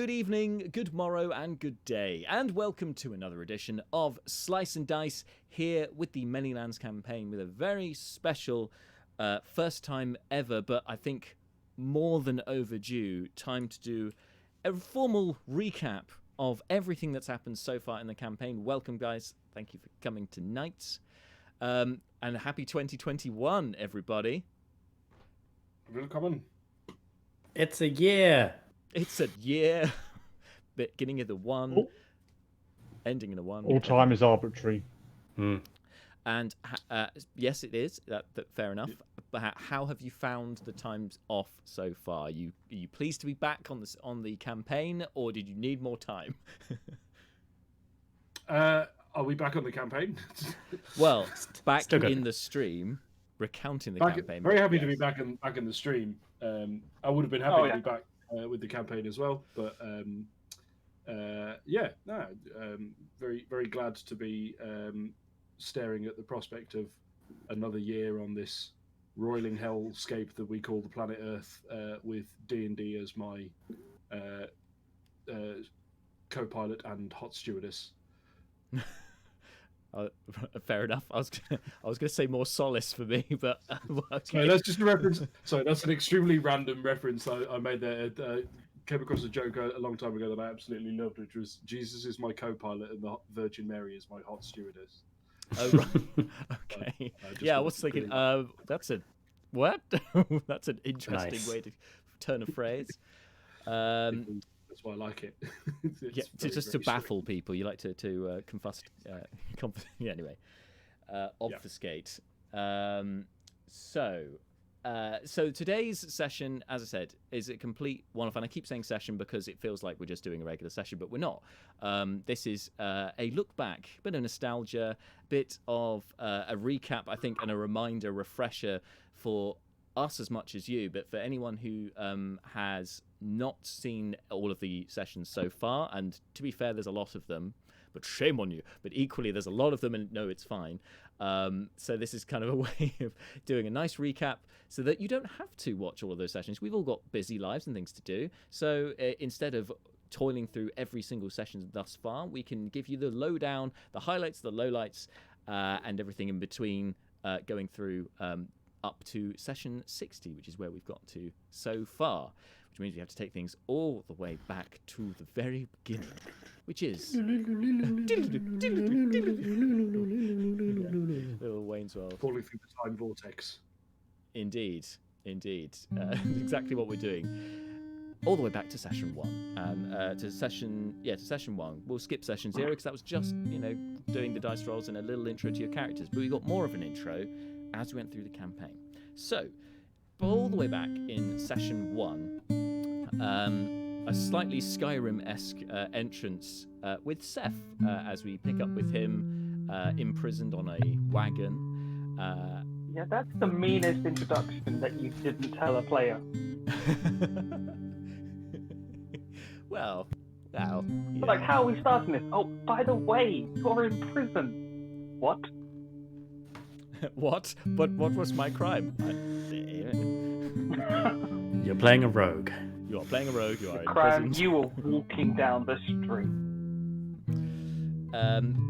good evening, good morrow, and good day, and welcome to another edition of Slice and Dice here with the Manylands campaign with a very special first time ever, but I think more than overdue, time to do a formal recap of everything that's happened so far in the campaign. Welcome, guys. Thank you for coming tonight. And happy 2021, everybody. Willkommen. It's a year. It's a year, beginning of the one, ending in a one. All time is arbitrary. And yes, it is. That fair enough. But how have you found the times off so far? Are you pleased to be back on the campaign, or did you need more time? Are we back on the campaign? Well, back in the stream, recounting the campaign. Very happy to be back in the stream. I would have been happy to be back with the campaign as well, but very very glad to be staring at the prospect of another year on this roiling hellscape that we call the planet Earth, with D&D as my co-pilot and hot stewardess. Fair enough. I was gonna say more solace for me, but okay. Sorry, that's just a reference. Sorry, that's an extremely random reference I made there. Came across a joke a long time ago that I absolutely loved, which was Jesus is my co-pilot and the Virgin Mary is my hot stewardess. Oh right. Okay. I was thinking. That's a what? That's an interesting way to turn a phrase. That's why I like it. To baffle people, you like to anyway, obfuscate. So today's session, as I said, is a complete one-off, and I keep saying session because it feels like we're just doing a regular session, but we're not. This is a look back, a bit of nostalgia, bit of a recap, I think, and a reminder, refresher for us as much as you, but for anyone who has not seen all of the sessions so far, and to be fair, there's a lot of them, but shame on you. But equally, there's a lot of them, and no, it's fine. So this is kind of a way of doing a nice recap so that you don't have to watch all of those sessions. We've all got busy lives and things to do. So instead of toiling through every single session thus far, we can give you the lowdown, the highlights, the lowlights, and everything in between, going through up to session 60, which is where we've got to so far, which means we have to take things all the way back to the very beginning, which is little Wayne's World. Falling through the time vortex. Indeed. Exactly what we're doing. All the way back to session 1, and to session 1. We'll skip session 0 because that was just doing the dice rolls and a little intro to your characters, but we got more of an intro as we went through the campaign. So, all the way back in session 1, a slightly Skyrim-esque entrance with Seth, as we pick up with him imprisoned on a wagon. Yeah, that's the meanest introduction that you didn't tell a player. Well. Yeah. Like, how are we starting this? Oh, by the way, you're in prison. What? What? But what was my crime? You're playing a rogue. You are playing a rogue. You are in crime. prison. You were walking down the street.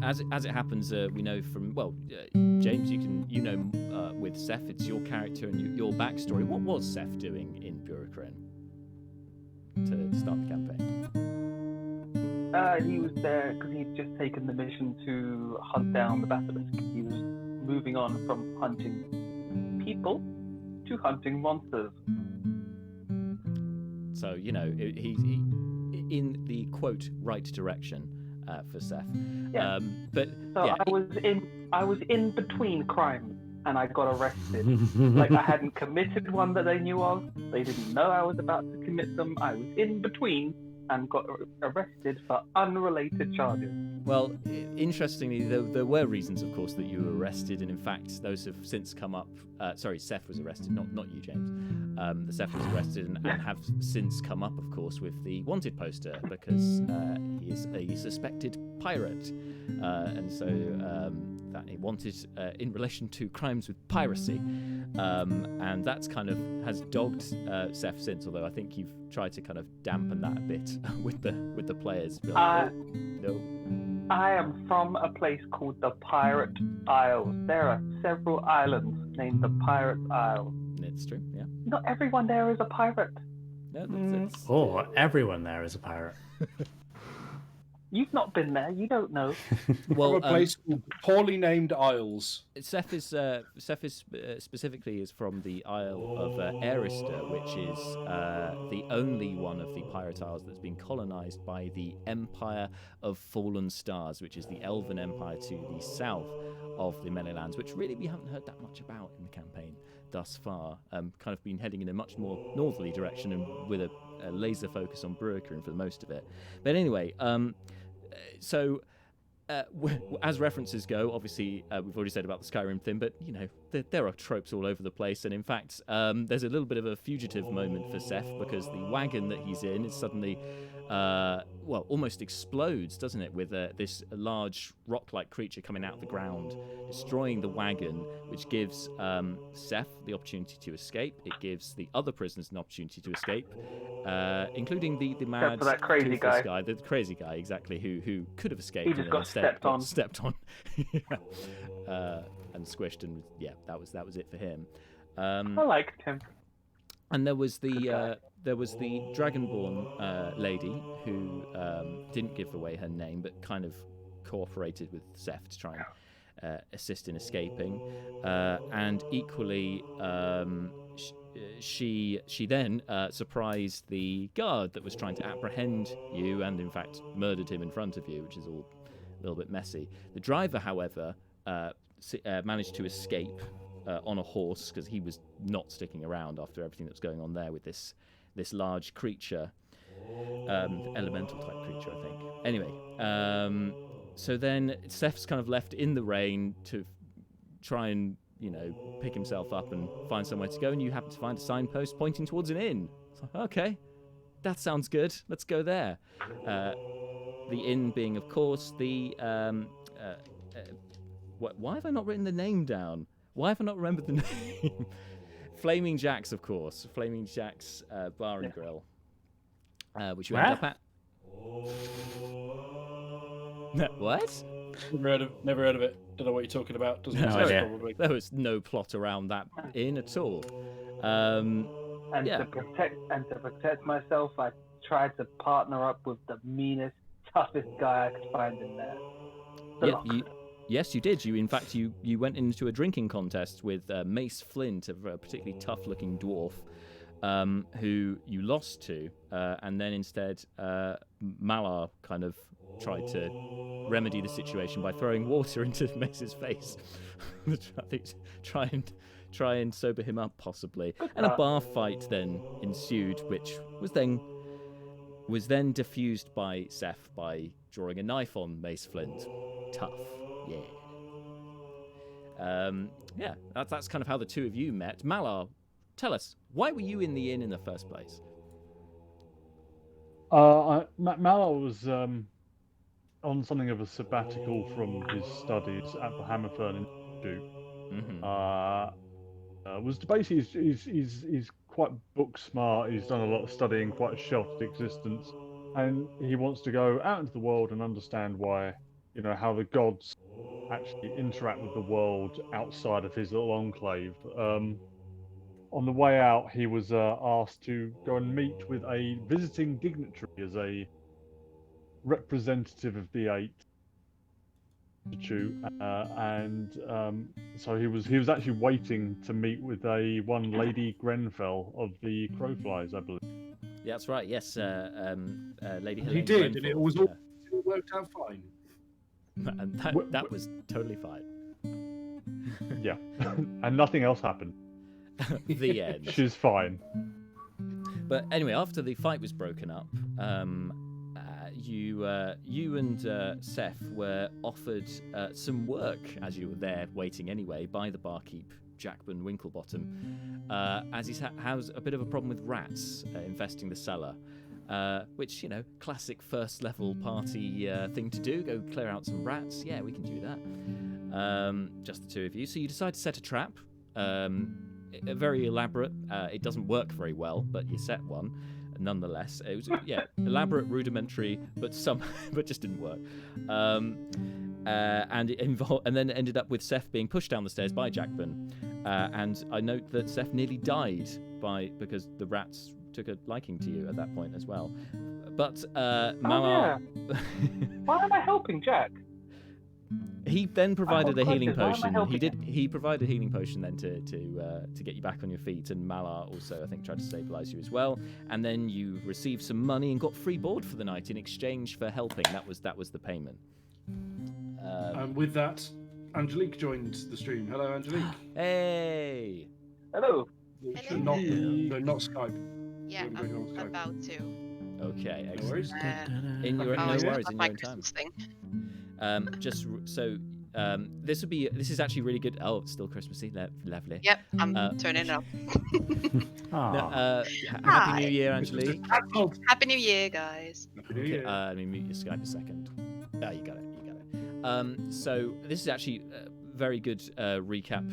As it happens, we know from James, with Seth, it's your character and your backstory. What was Seth doing in Burikran to start the campaign? He was there because he'd just taken the mission to hunt down the basilisk. He was moving on from hunting people to hunting monsters. So he's in the quote right direction for Seth. Yeah. I was in between crimes and I got arrested. Like, I hadn't committed one that they knew of. They didn't know I was about to commit them. I was in between and got arrested for unrelated charges. Well, interestingly, there were reasons, of course, that you were arrested, and in fact, those have since come up. Seth was arrested, not you, James. Seth was arrested and have since come up, of course, with the wanted poster because he is a suspected pirate, and so that he wanted in relation to crimes with piracy, and that's kind of has dogged Seth since. Although I think you've tried to kind of dampen that a bit with the players. Be like, no. I am from a place called the Pirate Isles. There are several islands named the Pirate Isles. It's true, yeah. Not everyone there is a pirate. No, that's Oh, everyone there is a pirate. You've not been there. You don't know. From a place called Poorly Named Isles. Seth is specifically is from the Isle of Arista, which is the only one of the pirate isles that's been colonized by the Empire of Fallen Stars, which is the Elven Empire to the south of the Manylands, which really we haven't heard that much about in the campaign thus far. Kind of been heading in a much more northerly direction and with a laser focus on Bruicarin for the most of it. But anyway, so as references go, obviously we've already said about the Skyrim thing, but you know there are tropes all over the place, and in fact there's a little bit of a fugitive moment for Seth because the wagon that he's in is suddenly almost explodes, doesn't it, with this large rock-like creature coming out of the ground, destroying the wagon, which gives Seth the opportunity to escape. It gives the other prisoners an opportunity to escape, including the mad that crazy toothless guy. The crazy guy, exactly, who could have escaped. He just got stepped on. And squished, and yeah, that was it for him. I liked him. And there was the Dragonborn lady who didn't give away her name, but kind of cooperated with Seth to try and assist in escaping. And equally, she then surprised the guard that was trying to apprehend you, and in fact murdered him in front of you, which is all a little bit messy. The driver, however, managed to escape on a horse because he was not sticking around after everything that was going on there with this large creature, elemental type creature, I think. Anyway, so then Seth's kind of left in the rain to try and pick himself up and find somewhere to go, and you happen to find a signpost pointing towards an inn. So, okay, that sounds good. Let's go there. The inn being, of course, the why have I not written the name down? Why have I not remembered the name? Flaming Jack's, of course. Flaming Jack's Bar and Grill, which you end up at. What? Never heard of it. Don't know what you're talking about. Doesn't No exist, idea. probably. There was no plot around that inn at all. And to protect myself, I tried to partner up with the meanest, toughest guy I could find in there. Yes, you did. In fact, you went into a drinking contest with Mace Flint, a particularly tough-looking dwarf, who you lost to, and then instead Malar kind of tried to remedy the situation by throwing water into Mace's face. I think try and sober him up, possibly. And a bar fight then ensued, which was then diffused by Seth by drawing a knife on Mace Flint. Tough. Yeah. That's kind of how the two of you met. Malar, tell us, why were you in the inn in the first place? Malar was on something of a sabbatical from his studies at the Hammerfern Institute. Was basically he's quite book smart. He's done a lot of studying, quite a sheltered existence, and he wants to go out into the world and understand why, how the gods actually interact with the world outside of his little enclave. On the way out, he was asked to go and meet with a visiting dignitary as a representative of the Eight Institute, and so he was actually waiting to meet with one Lady Grenfell of the Crowflies, I believe. Yeah, that's right. Yes, Lady Helene. He did, Grenfell, and it was all it worked out fine. And that was totally fine. Yeah, and nothing else happened. The end. She's fine. But anyway, after the fight was broken up, you and Seth were offered some work as you were there waiting anyway by the barkeep Jackman Winklebottom, as he has a bit of a problem with rats infesting the cellar. Which, classic first level party thing to do, go clear out some rats. Yeah, we can do that. just the two of you. So you decide to set a trap. Very elaborate. It doesn't work very well, but you set one nonetheless. It was elaborate, rudimentary, but just didn't work. And then ended up with Seth being pushed down the stairs by Jackman. And I note that Seth nearly died because the rats took a liking to you at that point as well. But Malar... Why am I helping Jack? He then provided a healing potion. He did. He provided a healing potion then to get you back on your feet, and Malar also, I think, tried to stabilize you as well. And then you received some money and got free board for the night in exchange for helping. That was the payment. And with that, Angelique joined the stream. Hello, Angelique. Hey. Hello. Not Skype. Yeah, I'm about to. Okay, No worries. In your Oh, no I worries have in my your own time. Christmas thing. This is actually really good. Oh, it's still Christmassy. Lovely. Yep, I'm turning it up. Happy New Year, Angelique. Happy New Year, guys. Happy New Year. Let me mute your Skype a second. You got it. So this is actually a very good recap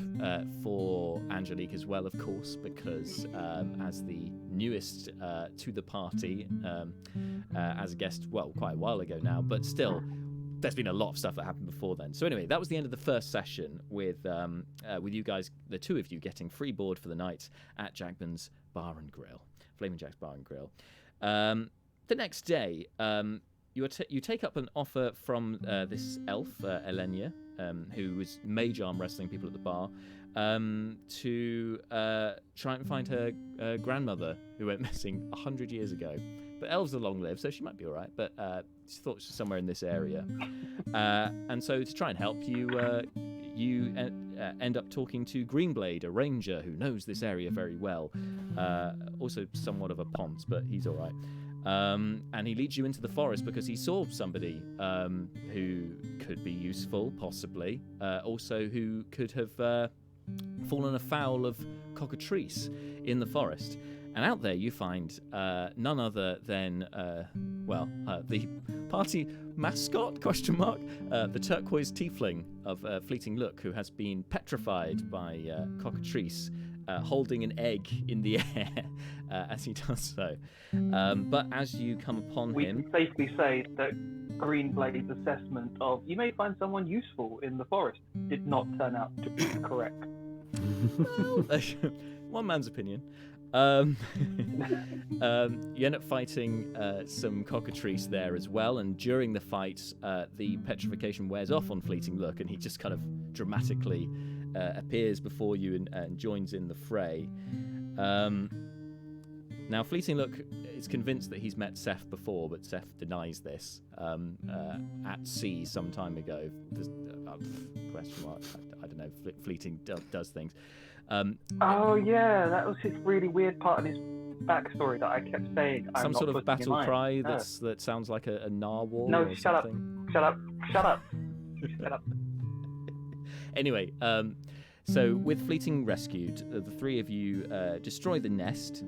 for Angelique as well, of course, because as the newest to the party, as a guest, well, quite a while ago now, but still, there's been a lot of stuff that happened before then. So anyway, that was the end of the first session with you guys, the two of you, getting free board for the night at Jackman's Bar and Grill, Flaming Jack's Bar and Grill. The next day, you take up an offer from this elf, Elenia, who was mage arm wrestling people at the bar, to try and find her grandmother who went missing 100 years ago. But elves are long-lived, so she might be all right. But she thought she was somewhere in this area. And so to try and help you, you end up talking to Greenblade, a ranger who knows this area very well. Also somewhat of a ponce, but he's all right. And he leads you into the forest because he saw somebody who could be useful, possibly. Also who could have fallen afoul of cockatrice in the forest. And out there you find none other than, the party mascot, ? The turquoise tiefling of Fleeting Look, who has been petrified by cockatrice, holding an egg in the air as he does so. But as you come upon We him... can safely say that Greenblade's assessment of you may find someone useful in the forest did not turn out to be correct. One man's opinion. You end up fighting some cockatrice there as well, and during the fight, the petrification wears off on Fleeting Look, and he just kind of dramatically appears before you and joins in the fray. Now, Fleeting Look is convinced that he's met Seth before, but Seth denies this at sea some time ago. Question mark. I don't know. Fleeting does things. Oh yeah, that was his really weird part of his backstory that I kept saying. Some sort of battle cry that sounds like a narwhal. No, or shut something. up! Shut up! Shut up! Shut up! Anyway, so with Fleeting rescued, the three of you destroy the nest,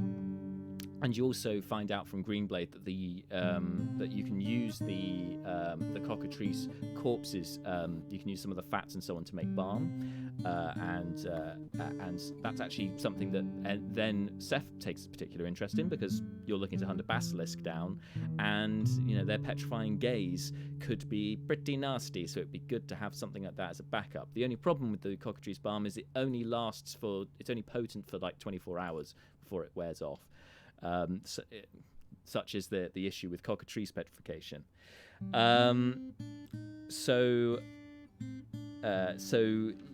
and you also find out from Greenblade that that you can use the cockatrice corpses. You can use some of the fats and so on to make balm, and that's actually something that then Seth takes a particular interest in, because you're looking to hunt a basilisk down, and their petrifying gaze could be pretty nasty. So it'd be good to have something like that as a backup. The only problem with the cockatrice balm is it's only potent for like 24 hours before it wears off. Such is the issue with cockatrice petrification. So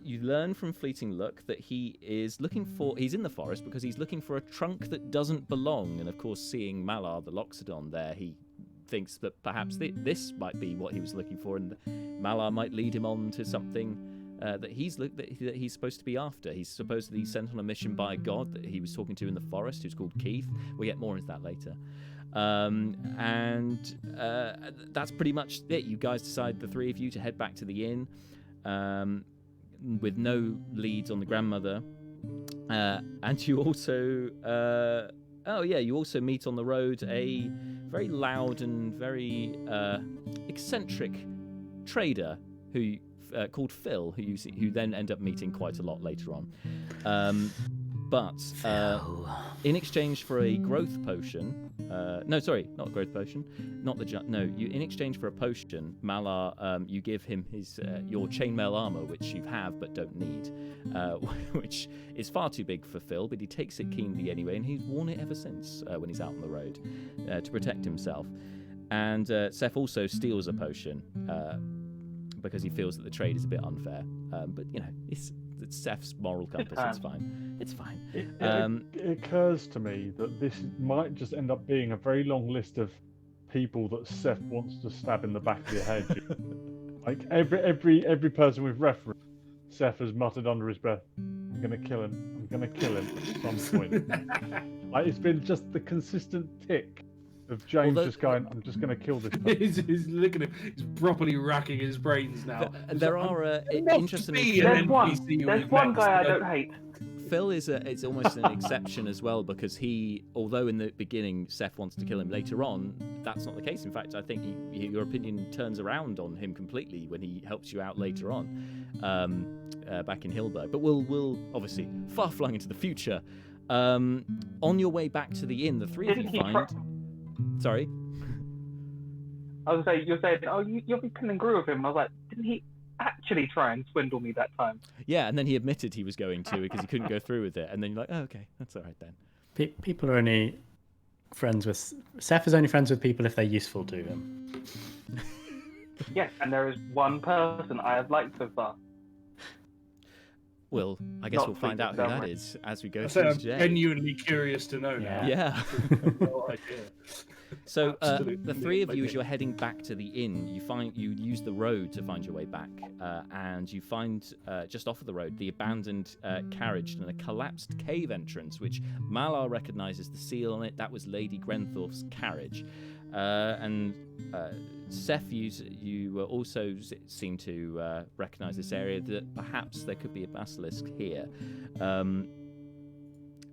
you learn from Fleeting Look that he's in the forest because he's looking for a trunk that doesn't belong. And of course, seeing Malar the Loxodon there, he thinks that perhaps this might be what he was looking for, and Malar might lead him on to something that he's supposed to be after. He's supposedly sent on a mission by a god that he was talking to in the forest, who's called Keith. We'll get more into that later. That's pretty much it. You guys decide, the three of you, to head back to the inn with no leads on the grandmother. And you also... you also meet on the road a very loud and very eccentric trader who called Phil, who then end up meeting quite a lot later on. But in exchange for a growth potion, no, sorry, not a growth potion, in exchange for a potion, Malar, you give him his your chainmail armor, which you have but don't need, which is far too big for Phil, but he takes it keenly anyway, and he's worn it ever since when he's out on the road to protect himself. And Seth also steals a potion because he feels that the trade is a bit unfair. But it's Seth's moral compass. It's fine. It's fine. It occurs to me that this might just end up being a very long list of people that Seth wants to stab in the back of the head. Like every person we've referenced, Seth has muttered under his breath, "I'm gonna kill him. I'm gonna kill him at some point." Like it's been just the consistent tick of James just going, "I'm just going to kill this person." he's looking at him. He's properly racking his brains now. There are interestingly. There's one guy I don't hate. Phil it's almost an exception as well, because he, although in the beginning Seth wants to kill him, later on that's not the case. In fact, I think your opinion turns around on him completely when he helps you out later on, back in Hilberg. But we'll obviously far flung into the future. On your way back to the inn, the three of you find. Sorry? I was saying, you're saying, oh, you'll be pinning grew with him. And I was like, didn't he actually try and swindle me that time? Yeah, and then he admitted he was going to because he couldn't go through with it. And then you're like, oh, okay, that's all right then. People are only friends with... Seth is only friends with people if they're useful to him. Yes, and there is one person I have liked so far. Well, I guess we'll find out who that is as we go through today. I'm genuinely curious to know now. Yeah. No idea. So the three of you, as you're heading back to the inn, you use the road to find your way back, and you find just off of the road the abandoned carriage and a collapsed cave entrance, which Malar recognises the seal on it. That was Lady Grenthorpe's carriage, and Seth, you also seem to recognise this area, that perhaps there could be a basilisk here.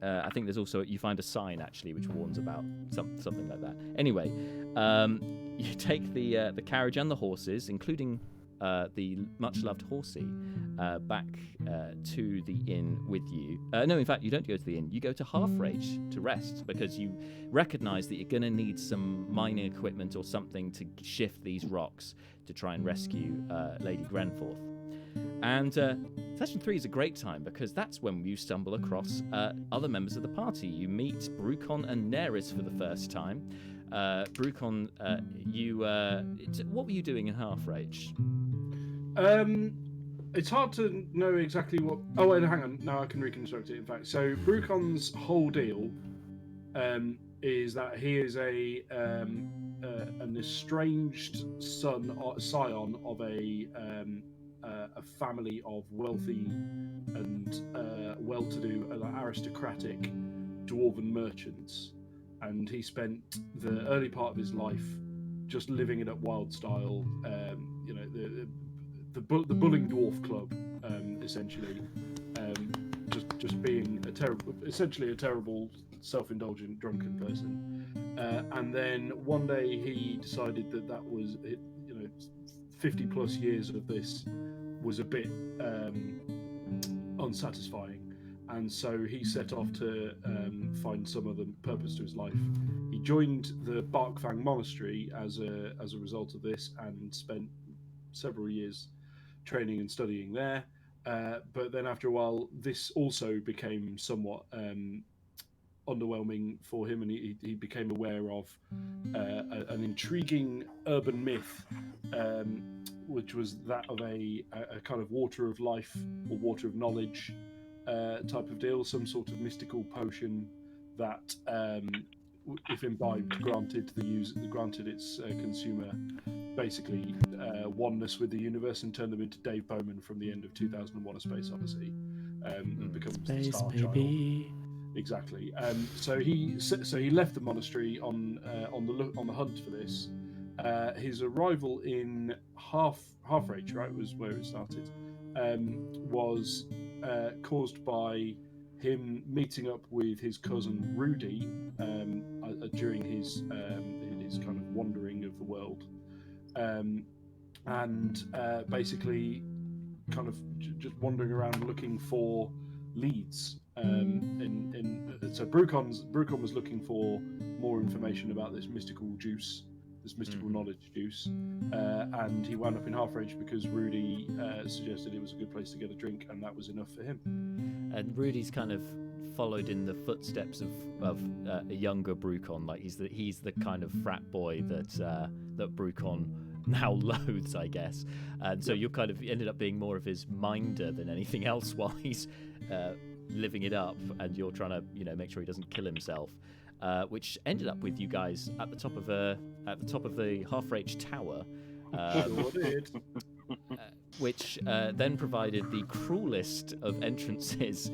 I think there's also, you find a sign actually which warns about something like that. Anyway, you take the carriage and the horses, including the much-loved horsey, back to the inn with you. No, in fact, you don't go to the inn. You go to Half-Rage to rest, because you recognise that you're going to need some mining equipment or something to shift these rocks to try and rescue Lady Grenthorpe. And session 3 is a great time, because that's when you stumble across other members of the party. You meet Brucon and Neris for the first time. Brucon, what were you doing in Half-Rage? It's hard to know exactly what... Oh, wait, hang on. Now I can reconstruct it, in fact. So Brucon's whole deal is that he is an estranged scion of a family of wealthy and well-to-do, aristocratic dwarven merchants, and he spent the early part of his life just living it up wild style. The Bulling Dwarf Club, essentially, just being essentially a terrible, self-indulgent, drunken person. And then one day he decided that was, 50 plus years of this was a bit unsatisfying, and so he set off to find some other purpose to his life. He joined the Barkfang Monastery as a result of this, and spent several years training and studying there. But then after a while, this also became somewhat underwhelming for him, and he became aware of an intriguing urban myth, which was that of a kind of water of life or water of knowledge type of deal, some sort of mystical potion that, if imbibed, granted its consumer basically oneness with the universe, and turned them into Dave Bowman from the end of 2001: A Space Odyssey, and becomes the Star Child. Exactly. So he left the monastery on the hunt for this. His arrival in Half-Rage, right, was where it started, was caused by him meeting up with his cousin Rudy during his kind of wandering of the world, and basically kind of just wandering around looking for leads. So Brucon was looking for more information about this mystical juice, this mystical knowledge juice, and he wound up in Half-Rage because Rudy suggested it was a good place to get a drink, and that was enough for him. And Rudy's kind of followed in the footsteps of a younger Brucon. Like he's the kind of frat boy that Brucon now loathes, I guess. And so you kind of ended up being more of his minder than anything else while he's living it up, and you're trying to make sure he doesn't kill himself. Which ended up with you guys at the top of the Half-Rage Tower, which then provided the cruelest of entrances.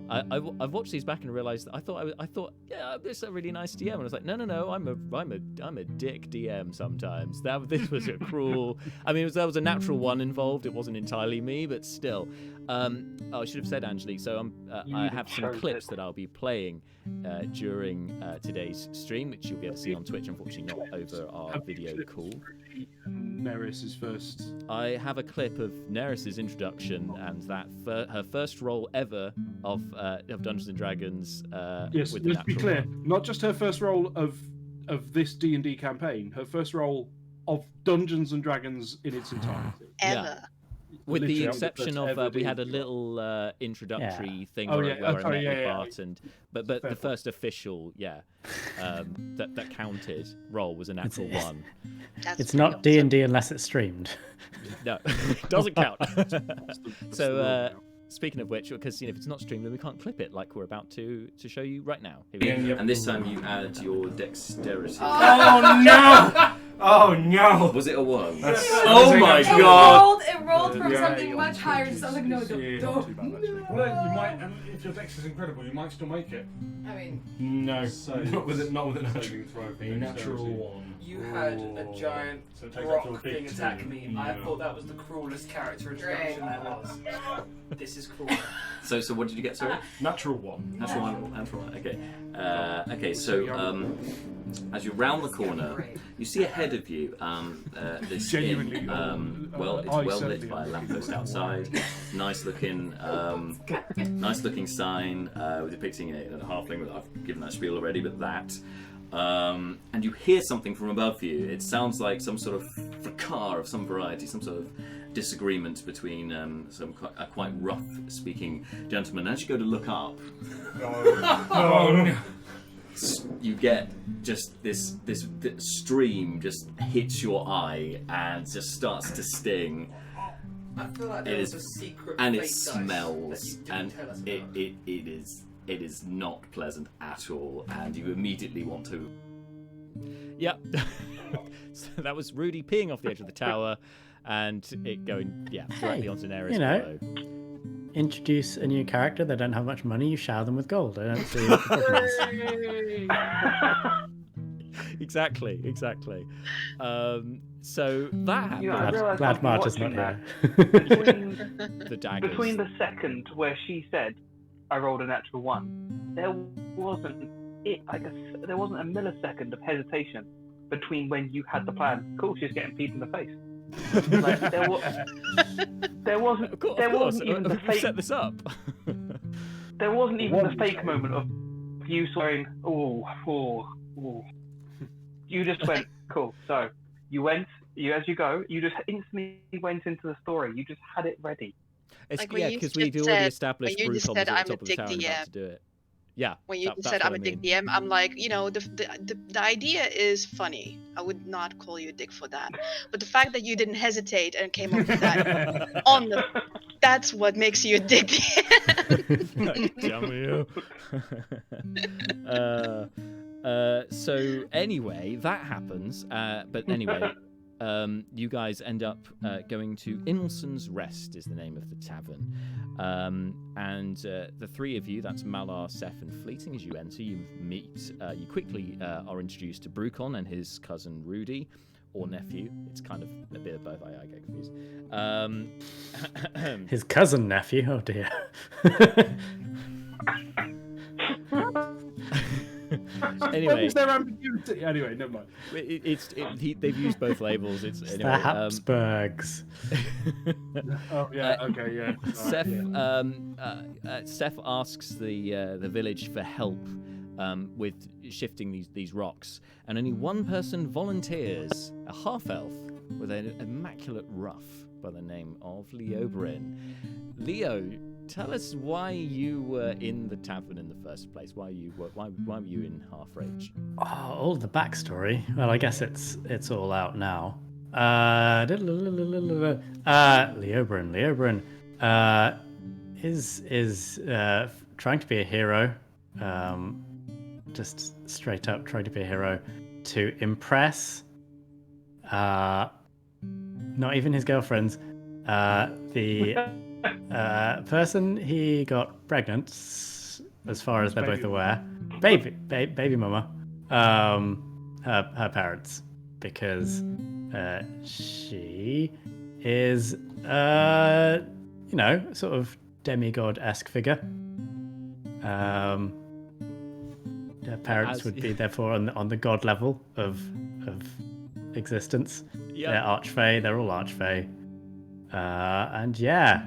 I've watched these back and realised that I thought yeah, this is a really nice DM, and I was like, no, I'm a dick DM sometimes. This was a cruel. I mean, there was a natural one involved. It wasn't entirely me, but still. I should have said, Angelique. So I have some clips that I'll be playing during today's stream, which you'll be able to see on Twitch. Unfortunately, not over our video call. Neris's first. I have a clip of Neris's introduction and that her first role ever of Dungeons and Dragons. Yes, with let's be clear. Not just her first role of this D&D campaign. Her first role of Dungeons and Dragons in its entirety. Ever. Yeah. With the exception of we had a little introductory thing where I met with Bart, but the first official that counted role was a natural one. It's not D&D unless it's streamed. No, it doesn't count. So speaking of which, because if it's not streamed, then we can't clip it like we're about to show you right now. Here we go. And this time you add your dexterity. Oh no! Oh no! Was it a 1? Oh my god! It rolled from something much higher, so I was like, no, Not too bad, actually. Well, you might, and if your dex is incredible, you might still make it. I mean, No, So, not with a saving throw for a natural dexterity. 1. You had a giant So it takes up to a rock thing 15. attack me. I Yeah. thought that was the cruelest character introduction there was. This is cruel. So what did you get? Sorry. Natural 1. Natural one. Okay. Okay. So as you round the corner, you see ahead of you this Genuinely, inn. It's well lit by a lamppost outside. Nice looking sign depicting a halfling. I've given that spiel already, but that. And you hear something from above you. It sounds like some sort of fracas of some variety, some sort of disagreement between a quite rough-speaking gentleman. As you go to look up, you get just this stream just hits your eye and just starts to sting. I feel like there was a secret And it fake dice smells, that you didn't and tell us about. it is not pleasant at all, and you immediately want to. Yep. So that was Rudy peeing off the edge of the tower, and it going directly onto Neris below. Introduce a new character. They don't have much money. You shower them with gold. I don't see what the problem is. Exactly. So that happened. I realised Glad after Marta's not watching here. that, The daggers. between the second where she said, I rolled a natural 1, there wasn't a millisecond of hesitation between when you had the plan. Cool, she's getting peed in the face. Like, there wasn't even the fake. Set this up. There wasn't even the fake moment of you swearing. Oh. You just went cool. So as you just instantly went into the story. You just had it ready. Like when you because just we'd already said- established when you just Bruton said, was at "I'm the a top of the dick tower and about to DM." do it. Yeah. When you that's said what I'm I a dick mean. DM, I'm like, the idea is funny. I would not call you a dick for that. But the fact that you didn't hesitate and came up with that that's what makes you a dick DM. Damn you. So anyway, that happens. But anyway, you guys end up going to Inelson's Rest is the name of the tavern. And the three of you, that's Malar, Seth, and Fleeting, as you enter, you meet, you quickly are introduced to Brucon and his cousin Rudy, or nephew. It's kind of a bit of both. I get confused. His cousin nephew. Oh dear. Anyway, is there ambiguity? Anyway, never mind. They've used both labels. It's It's anyway. the Habsburgs. Oh yeah, okay, yeah. Seth asks the village for help with shifting these rocks, and only one person volunteers, a half-elf with an immaculate ruff by the name of Leoberin. Leo, tell us why you were in the tavern in the first place. Why were you in Half Rage? Oh, all the backstory. Well, I guess it's all out now. Leoberin is trying to be a hero. Just straight up trying to be a hero to impress. Not even his girlfriends. The person he got pregnant, as far as they're both aware, baby mama, her parents, because she is sort of demigod-esque figure. Her parents would be therefore on the god level of existence. Yeah. They're archfey. They're all archfey. And yeah,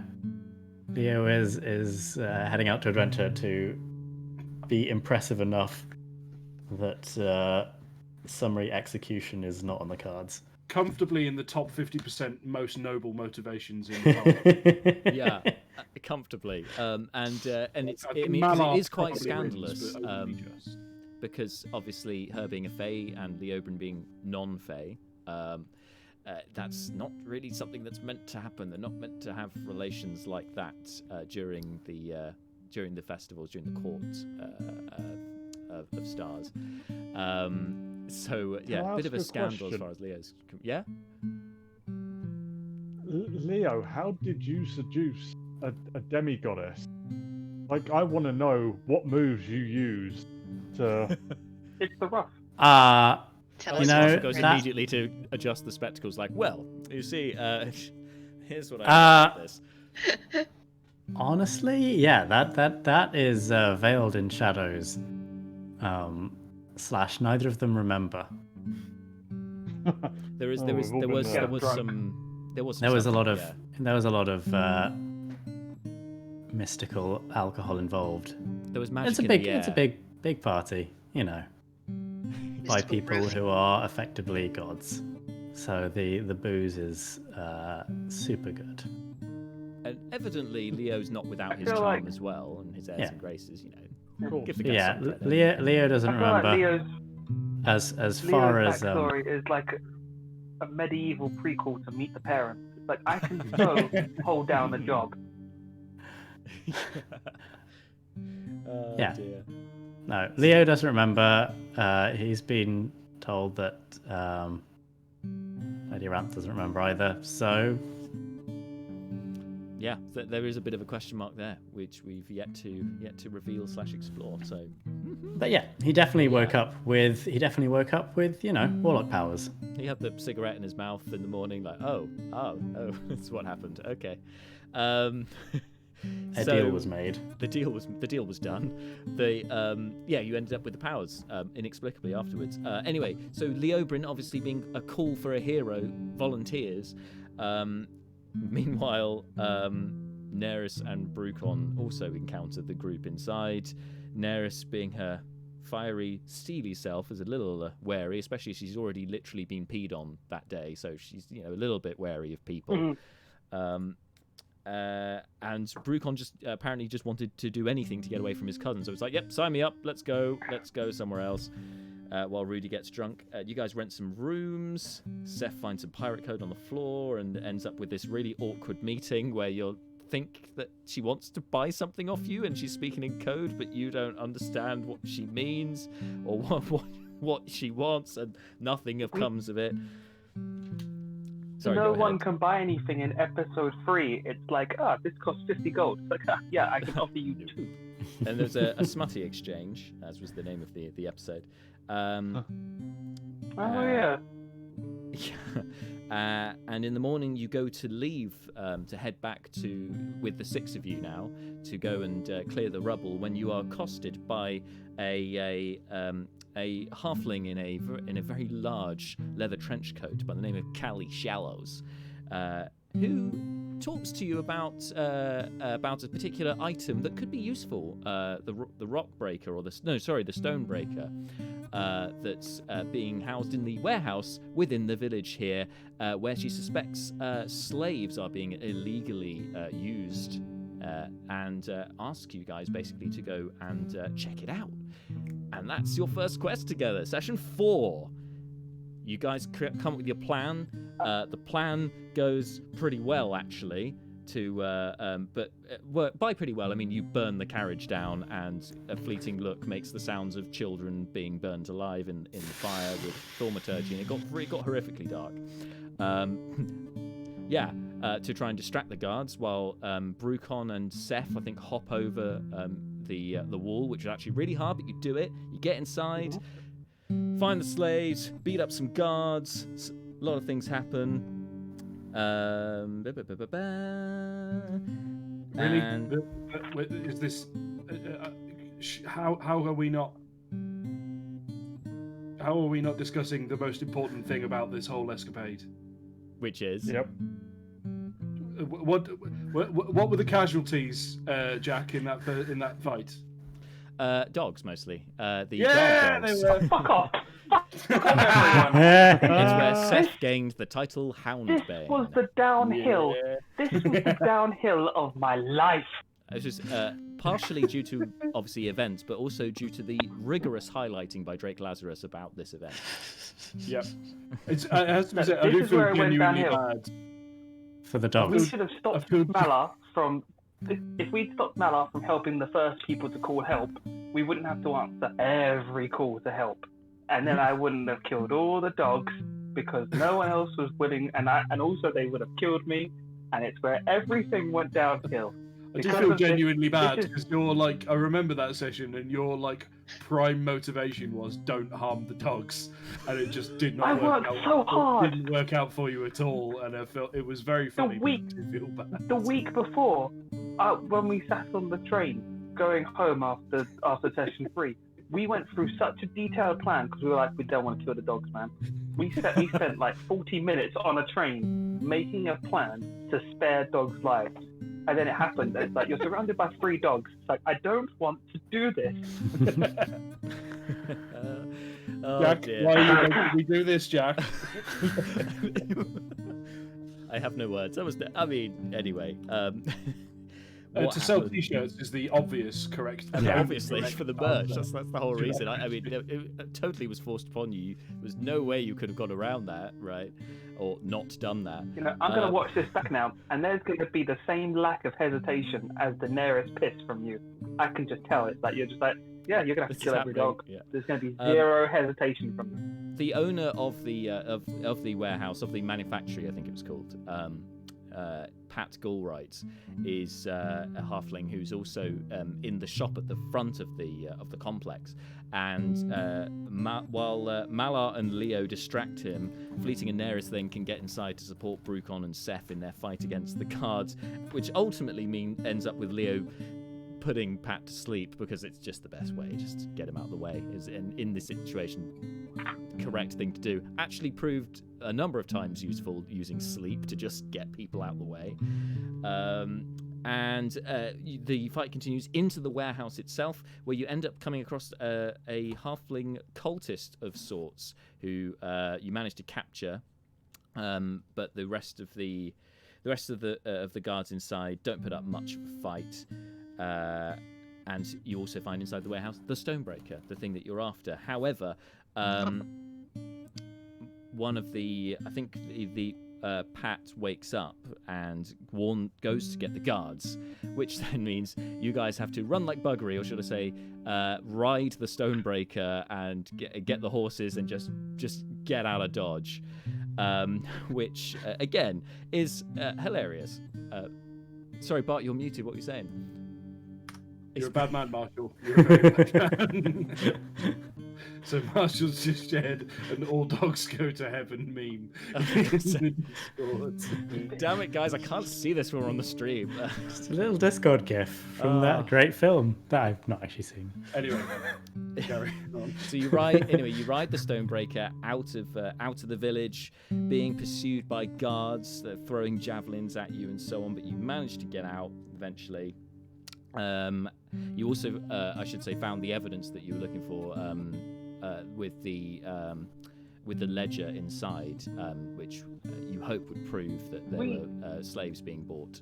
Leo is heading out to adventure to be impressive enough that summary execution is not on the cards. Comfortably in the top 50% most noble motivations in the world. Yeah, comfortably. And it's I think it 'cause it Mallard is quite probably scandalous. wins, but only just. Because obviously her being a fae and Leoberin being non-fae, that's not really something that's meant to happen. They're not meant to have relations like that during the festivals, during the court of stars. So yeah, a bit of a scandal as far as Leo's. Yeah. Leo, how did you seduce a demigoddess? Like, I want to know what moves you used to. It's the rough. Tell You us know, more. Goes that- immediately to adjust the spectacles. Like, well, you see, here's what I did with this. Honestly, yeah, that is veiled in shadows. / neither of them remember. There was we've all been was there. There was a lot of mystical alcohol involved. There was magic It's a in big the air. it's a big party, by Mystical people roof. who are effectively gods. So the booze is super good. And evidently, Leo's not without his feel charm like- as well, and his airs Yeah. and graces. Cool. Give the guy Yeah, some credit. Leo doesn't I feel like remember Leo's as far Leo's as backstory is like a medieval prequel to Meet the Parents. It's like, I can so hold down a job. Oh, Yeah. dear. No, Leo doesn't remember. He's been told that Lady Ramp doesn't remember either. So Yeah, there is a bit of a question mark there, which we've yet to reveal / explore. So, but yeah, he definitely woke up with warlock powers. he had the cigarette in his mouth in the morning, like, oh, that's what happened. Okay. A deal was made. The deal was done. You ended up with the powers inexplicably afterwards. Anyway, so Leoberin, obviously being a call for a hero, volunteers. Meanwhile, Neris and Brucon also encountered the group inside. Neris, being her fiery, steely self, is a little wary, especially as she's already literally been peed on that day, so she's a little bit wary of people. And Brucon just apparently just wanted to do anything to get away from his cousin. So it's like, yep, sign me up. Let's go somewhere else. While Rudy gets drunk, you guys rent some rooms. Seth finds some pirate code on the floor and ends up with this really awkward meeting where you'll think that she wants to buy something off you and she's speaking in code, but you don't understand what she means or what she wants, and nothing comes of it. Sorry, no go one ahead. can buy anything in episode 3. It's like, this costs 50 gold. It's like, yeah, I can offer you 2. And there's a smutty exchange, as was the name of the episode. Oh yeah. And in the morning, you go to leave to head back with the 6 of you now to go and clear the rubble. When you are accosted by a halfling in a very large leather trench coat by the name of Callie Shallows, who talks to you about a particular item that could be useful, the rock breaker, or the stone breaker, that's being housed in the warehouse within the village here, where she suspects slaves are being illegally used, and asks you guys basically to go and check it out. And that's your first quest together. Session 4. You guys come up with your plan. The plan goes pretty well, actually. But by pretty well, I mean you burn the carriage down, and a fleeting look makes the sounds of children being burned alive in the fire with thaumaturgy, and it got horrifically dark. To try and distract the guards, while Brucon and Seth, I think, hop over the wall, which is actually really hard, but you do it. You get inside. Find the slaves, beat up some guards. A lot of things happen. Really? And Is this? How are we not? How are we not discussing the most important thing about this whole escapade? which is Yep. What were the casualties, Jack, in that fight? dogs mostly. The Yeah, guard they dogs. were. Fuck off. It's where Seth gained the title Hound This Bane. was the downhill. Yeah. This was the downhill of my life. This is partially due to, obviously, events, but also due to the rigorous highlighting by Drake Lazarus about this event. Yep. It has to be said, I This do is feel where it went genuinely downhill. bad. For the We dogs. should have stopped I feel- Mala from. If we'd stopped Mala from helping the first people to call help, we wouldn't have to answer every call to help, and then I wouldn't have killed all the dogs because no one else was willing, and also they would have killed me, and it's where everything went downhill. I do Because feel of this- genuinely bad this is- because you're like, I remember that session, and your like prime motivation was don't harm the dogs, and it just did not I work worked out. so hard. It didn't work out for you at all, and I felt it was very funny. week- to feel bad. The week before, when we sat on the train going home after session 3, we went through such a detailed plan because we were like, we don't want to kill the dogs, man. We spent like 40 minutes on a train making a plan to spare dogs' lives. And then it happened. It's like, you're surrounded by 3 dogs. It's like, I don't want to do this. Oh, Jack, dear. why are you making me do this, Jack? I have no words. Anyway. To what sell happened- T-shirts is the obvious correct. Yeah, obviously, correct for the merch. answer. That's the whole reason. It totally was forced upon you. There was no way you could have got around that, right? Or not done that. You know, I'm going to watch this back now, and there's going to be the same lack of hesitation as Daenerys piss from you. I can just tell. It's like, you're just like, yeah, you're going to have This to kill is every happening, dog. yeah. There's going to be zero hesitation from you. The owner of the warehouse, of the manufactory, I think it was called, Pat Gallwright, is a halfling who's also in the shop at the front of the complex. And while Malar and Leo distract him, Fleeting and Neris then can get inside to support Brucon and Seth in their fight against the guards, which ultimately ends up with Leo putting Pat to sleep because it's just the best way, just to get him out of the way. Is in this situation, the correct thing to do. Actually proved a number of times useful using sleep to just get people out of the way. And the fight continues into the warehouse itself, where you end up coming across a halfling cultist of sorts who you manage to capture, but the rest of the guards inside don't put up much of a fight. And you also find inside the warehouse the Stonebreaker, the thing that you're after. However, one of the Pat wakes up and goes to get the guards, which then means you guys have to run like buggery, or should I say, ride the Stonebreaker and get the horses and just get out of Dodge, which again is hilarious. Sorry, Bart, you're muted. What were you saying? You're a bad man, Marshall. You're a very bad man. So Marshall's just shared an all dogs go to heaven meme. Damn it, guys! I can't see this when we're on the stream. Just a little Discord gif from that great film that I've not actually seen. Anyway, carry on. So you ride the Stonebreaker out of the village, being pursued by guards that are throwing javelins at you and so on. But you manage to get out eventually. You also, I should say, found the evidence that you were looking for with the ledger inside, which you hope would prove that there were slaves being bought.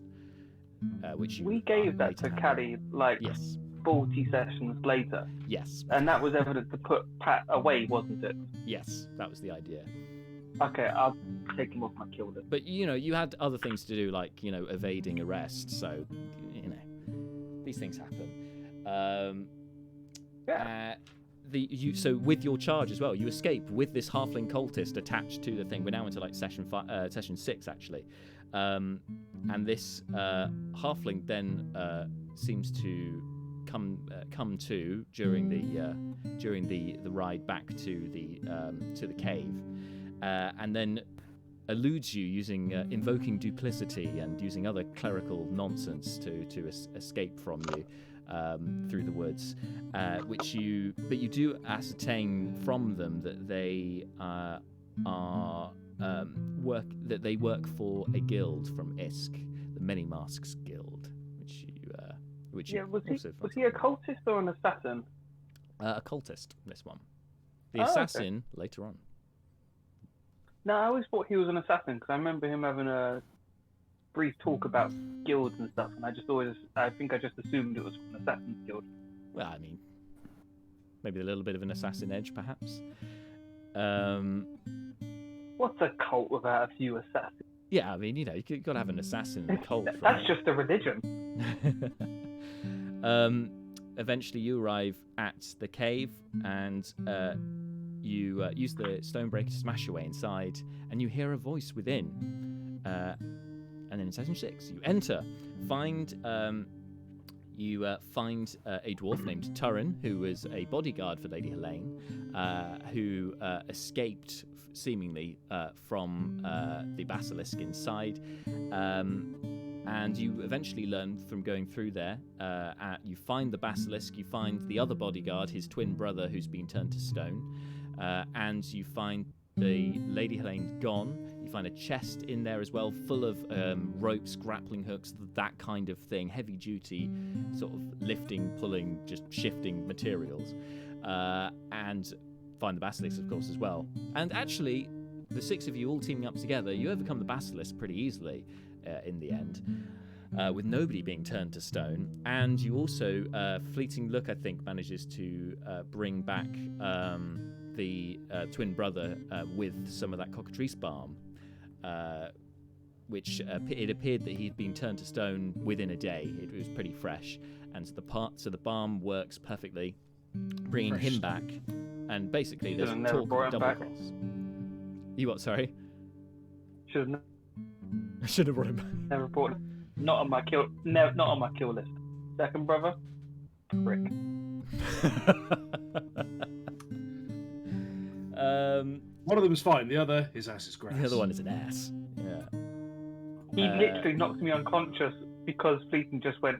Which we gave that to Callie yes. 40 sessions later. Yes. And that was evidence to put Pat away, wasn't it? Yes, that was the idea. Okay, I'll take him off my kill list. But you had other things to do, like evading arrest. So these things happen. So with your charge as well, you escape with this halfling cultist attached to the thing. We're now into like session 6 actually, and this halfling then seems to come to during the ride back to the cave, and then eludes you using invoking duplicity and using other clerical nonsense to escape from you through the woods, but you do ascertain from them that they work for a guild from Isk, the Many Masks Guild, was he a cultist or an assassin? A cultist, this one. The assassin later on. No, I always thought he was an assassin because I remember him having a brief talk about guilds and stuff, and I think I just assumed it was from an assassin's guild. Well, I mean, maybe a little bit of an assassin edge, perhaps. What's a cult without a few assassins? Yeah, I mean, you've got to have an assassin in a cult. That's just a religion. Eventually, you arrive at the cave, and you use the Stonebreaker to smash your way inside, and you hear a voice within. And then in session 6, you enter, find a dwarf named Turin, who was a bodyguard for Lady Helene, who escaped seemingly from the basilisk inside. And you eventually learn from going through there, you find the basilisk, you find the other bodyguard, his twin brother, who's been turned to stone, and you find the Lady Helene gone. You find a chest in there as well, full of ropes, grappling hooks, that kind of thing, heavy duty, sort of lifting, pulling, just shifting materials, and find the basilisk, of course, as well. And actually, the 6 of you all teaming up together, you overcome the basilisk pretty easily in the end, with nobody being turned to stone. And you also, fleeting look, I think, manages to bring back the twin brother with some of that cockatrice balm, which it appeared that he'd been turned to stone within a day. It was pretty fresh, and so the balm works perfectly, bringing him back. And basically, there's talk of double cross. You what? Sorry. Should have brought him back. Never brought him. Not on my kill. No, not on my kill list. Second brother. Prick. One of them is fine. The other, his ass is grass. The other one is an ass. Yeah. He literally knocked me unconscious because Fleeting just went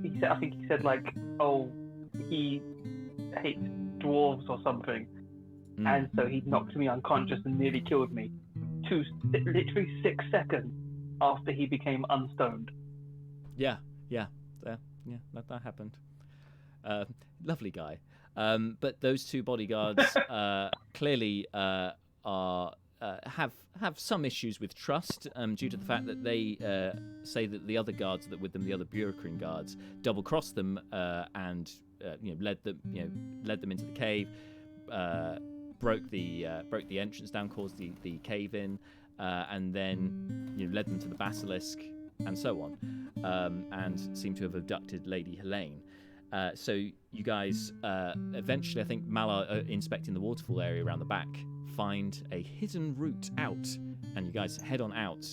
he said oh, he hates dwarves or something, and so he knocked me unconscious and nearly killed me. Literally 6 seconds after he became unstoned. Yeah, that happened. Lovely guy. But those 2 bodyguards clearly have some issues with trust due to the fact that they say that the other guards that with them, the other Bureaucrene guards, double-crossed them and led them into the cave, broke the entrance down, caused the cave in, and then led them to the basilisk and so on, and seemed to have abducted Lady Helene. So you guys eventually, I think Malar, inspecting the waterfall area around the back, find a hidden route out, and you guys head on out,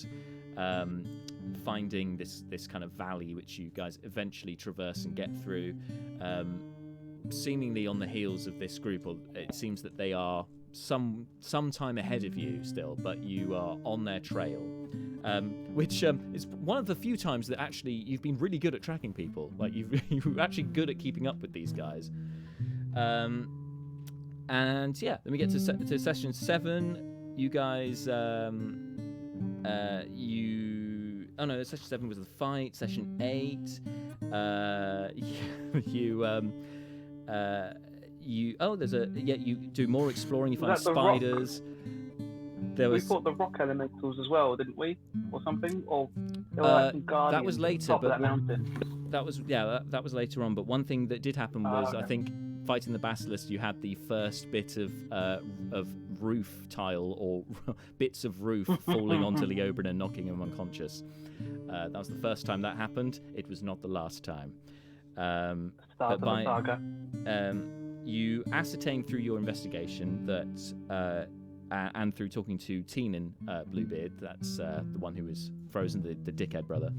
finding this kind of valley which you guys eventually traverse and get through, seemingly on the heels of this group, or it seems that they are some time ahead of you still, but you are on their trail, which is one of the few times that actually you've been really good at tracking people. Like you're actually good at keeping up with these guys. And yeah, then we get to session 7. You guys, session 7 was the fight. Session 8, you do more exploring. You find spiders. We fought the rock elementals as well, didn't we, or something? Or there were like some guardians that was later, top of that mountain. That was later on. But one thing that did happen was, I think, fighting the basilisk, you had the first bit of roof tile or bits of roof falling onto Leobrin and knocking him unconscious. That was the first time that happened. It was not the last time. Start of the saga. You ascertain through your investigation that, and through talking to Teenan Bluebeard, that's the one who was frozen, the dickhead brother,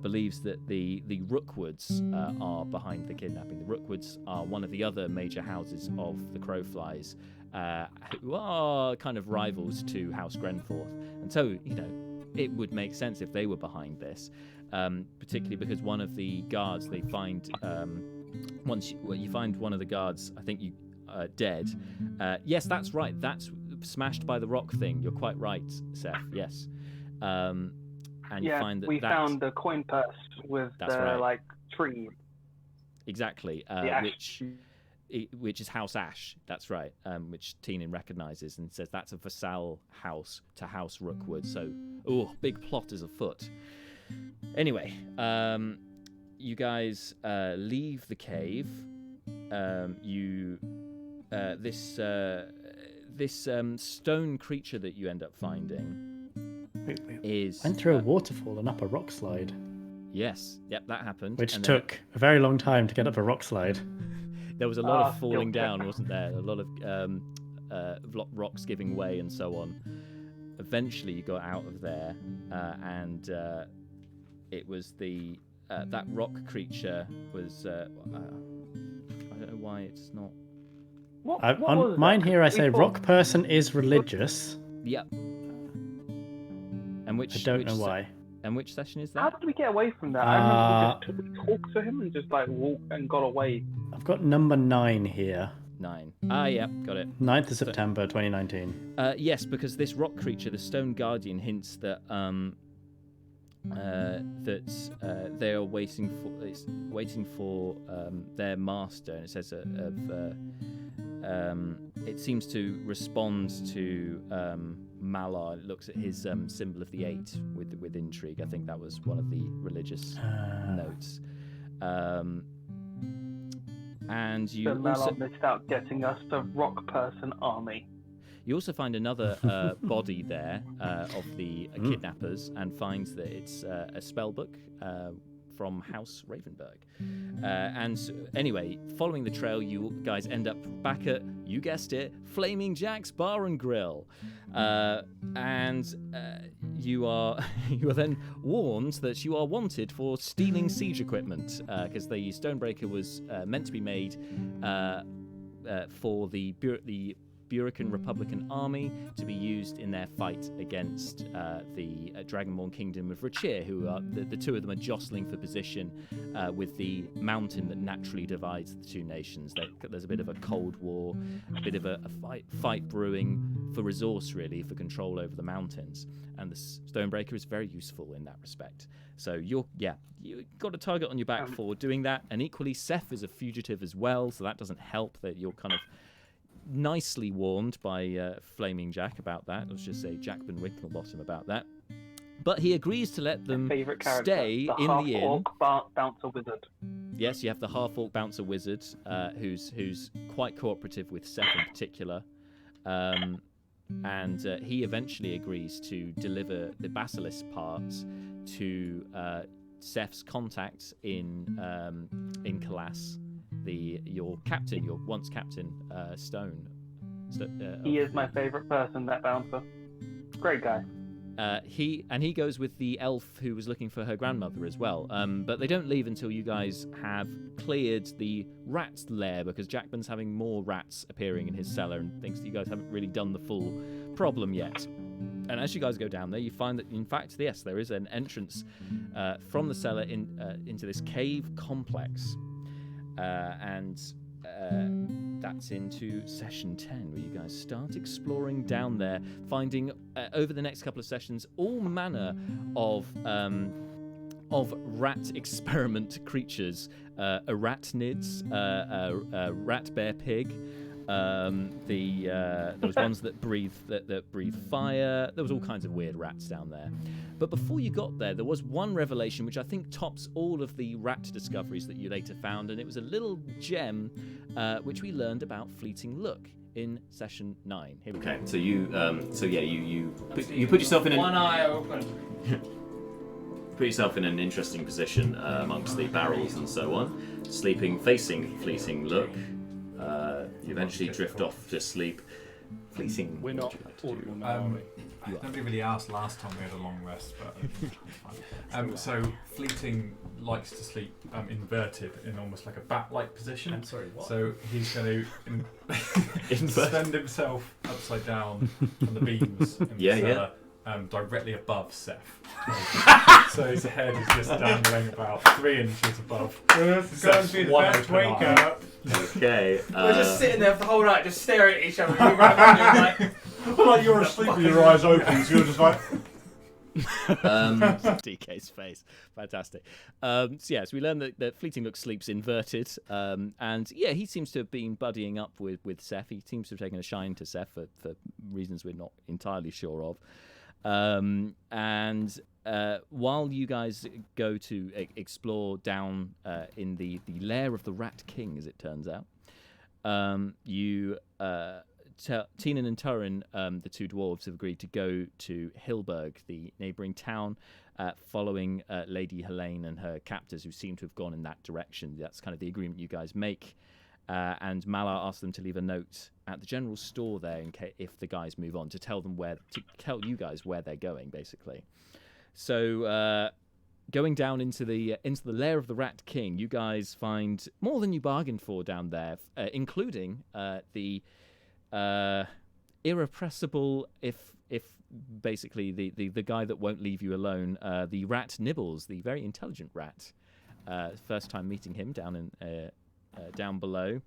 believes that the Rookwoods are behind the kidnapping. The Rookwoods are one of the other major houses of the Crowflies, who are kind of rivals to House Grenforth. And so, it would make sense if they were behind this, particularly because one of the guards they find, once you find one of the guards, I think dead. Yes, that's right. That's smashed by the rock thing. You're quite right, Seth. Yes. And you find that we found the coin purse with the tree. Exactly. Which is House Ash. That's right. Which Teenan recognizes and says that's a vassal house to House Rookwood. So, big plot is afoot. Anyway, you guys leave the cave. This stone creature that you end up finding is went through a waterfall and up a rock slide. Yes, yep, that happened. Which took a very long time to get up a rock slide. There was a lot of falling down, wasn't there? A lot of rocks giving way and so on. Eventually, you got out of there, and it was that rock creature was. I don't know why it's not. On mine here, I say rock person is religious. Yep. And which? I don't know why. And which session is that? How did we get away from that? I remember we just talked to him and just walked and got away. I've got number 9 here. 9. Yeah, got it. 9th of September 2019. Yes, because this rock creature, the Stone Guardian, hints that they are waiting for their master, and it says it seems to respond to Malar. It looks at his symbol of the 8 with intrigue. I think that was one of the religious notes. And you Malar missed out getting us the rock person army. You also find another body there of the kidnappers, and finds that it's a spell book from House Ravenberg. And anyway, following the trail, you guys end up back at, you guessed it, Flaming Jack's Bar and Grill. And you are then warned that you are wanted for stealing siege equipment, because the Stonebreaker was meant to be made for the Burican Republican army to be used in their fight against the Dragonborn Kingdom of Rachir, who are the two of them are jostling for position with the mountain that naturally divides the two nations. There's a bit of a cold war, a bit of a fight brewing for resource, really, for control over the mountains. And the Stonebreaker is very useful in that respect. So you got a target on your back for doing that. And equally, Seth is a fugitive as well, so that doesn't help that you're kind of nicely warned by Flaming Jack about that. Let's just say Jack Ben Winklebottom about that. But he agrees to let them stay in the inn. Bouncer wizard. Yes, you have the half-orc bouncer wizard, who's quite cooperative with Seth in particular. And he eventually agrees to deliver the basilisk parts to Seth's contact in Calas. Your once captain, Stone. He is my favourite person, that bouncer. Great guy. he goes with the elf who was looking for her grandmother as well. But they don't leave until you guys have cleared the rat lair, because Jackman's having more rats appearing in his cellar and thinks that you guys haven't really done the full problem yet. And as you guys go down there, you find that, in fact, yes, there is an entrance from the cellar into this cave complex. And that's into session 10, where you guys start exploring down there, finding over the next couple of sessions all manner of rat experiment creatures, arachnids, rat bear pig. There was ones that breathe fire. There was all kinds of weird rats down there. But before you got there, there was one revelation which I think tops all of the rat discoveries that you later found, and it was a little gem which we learned about Fleeting Look in session 9. Here we go. Okay, so you put yourself in one eye open. Put yourself in an interesting position amongst the barrels and so on, sleeping, facing Fleeting Look. You eventually drift off to sleep. Fleeting. We're not audible now, are we? Nobody really asked last time we had a long rest, but it's fine. So Fleeting likes to sleep inverted in almost like a bat-like position. I'm sorry, what? So he's going to suspend himself upside down on the beams in the cellar, directly above Seth. So his head is just dangling about 3 inches above. It's going to be the best wake up. Okay. We're just sitting there for the whole night, just staring at each other. Like you're asleep with your eyes open, so you're just like. DK's face, fantastic. So we learned that Fleeting Look sleeps inverted, and he seems to have been buddying up with Seth. He seems to have taken a shine to Seth for reasons we're not entirely sure of. And while you guys go to explore down in the lair of the Rat King, as it turns out, Tienan and Turin, the two dwarves, have agreed to go to Hilberg, the neighbouring town, following Lady Helene and her captors, who seem to have gone in that direction. That's kind of the agreement you guys make. And Malar asked them to leave a note at the general store there in case if the guys move on, to tell you guys where they're going, basically. So going down into the lair of the Rat King, you guys find more than you bargained for down there, including the irrepressible, if basically the guy that won't leave you alone, the rat Nibbles, the very intelligent rat. First time meeting him down below,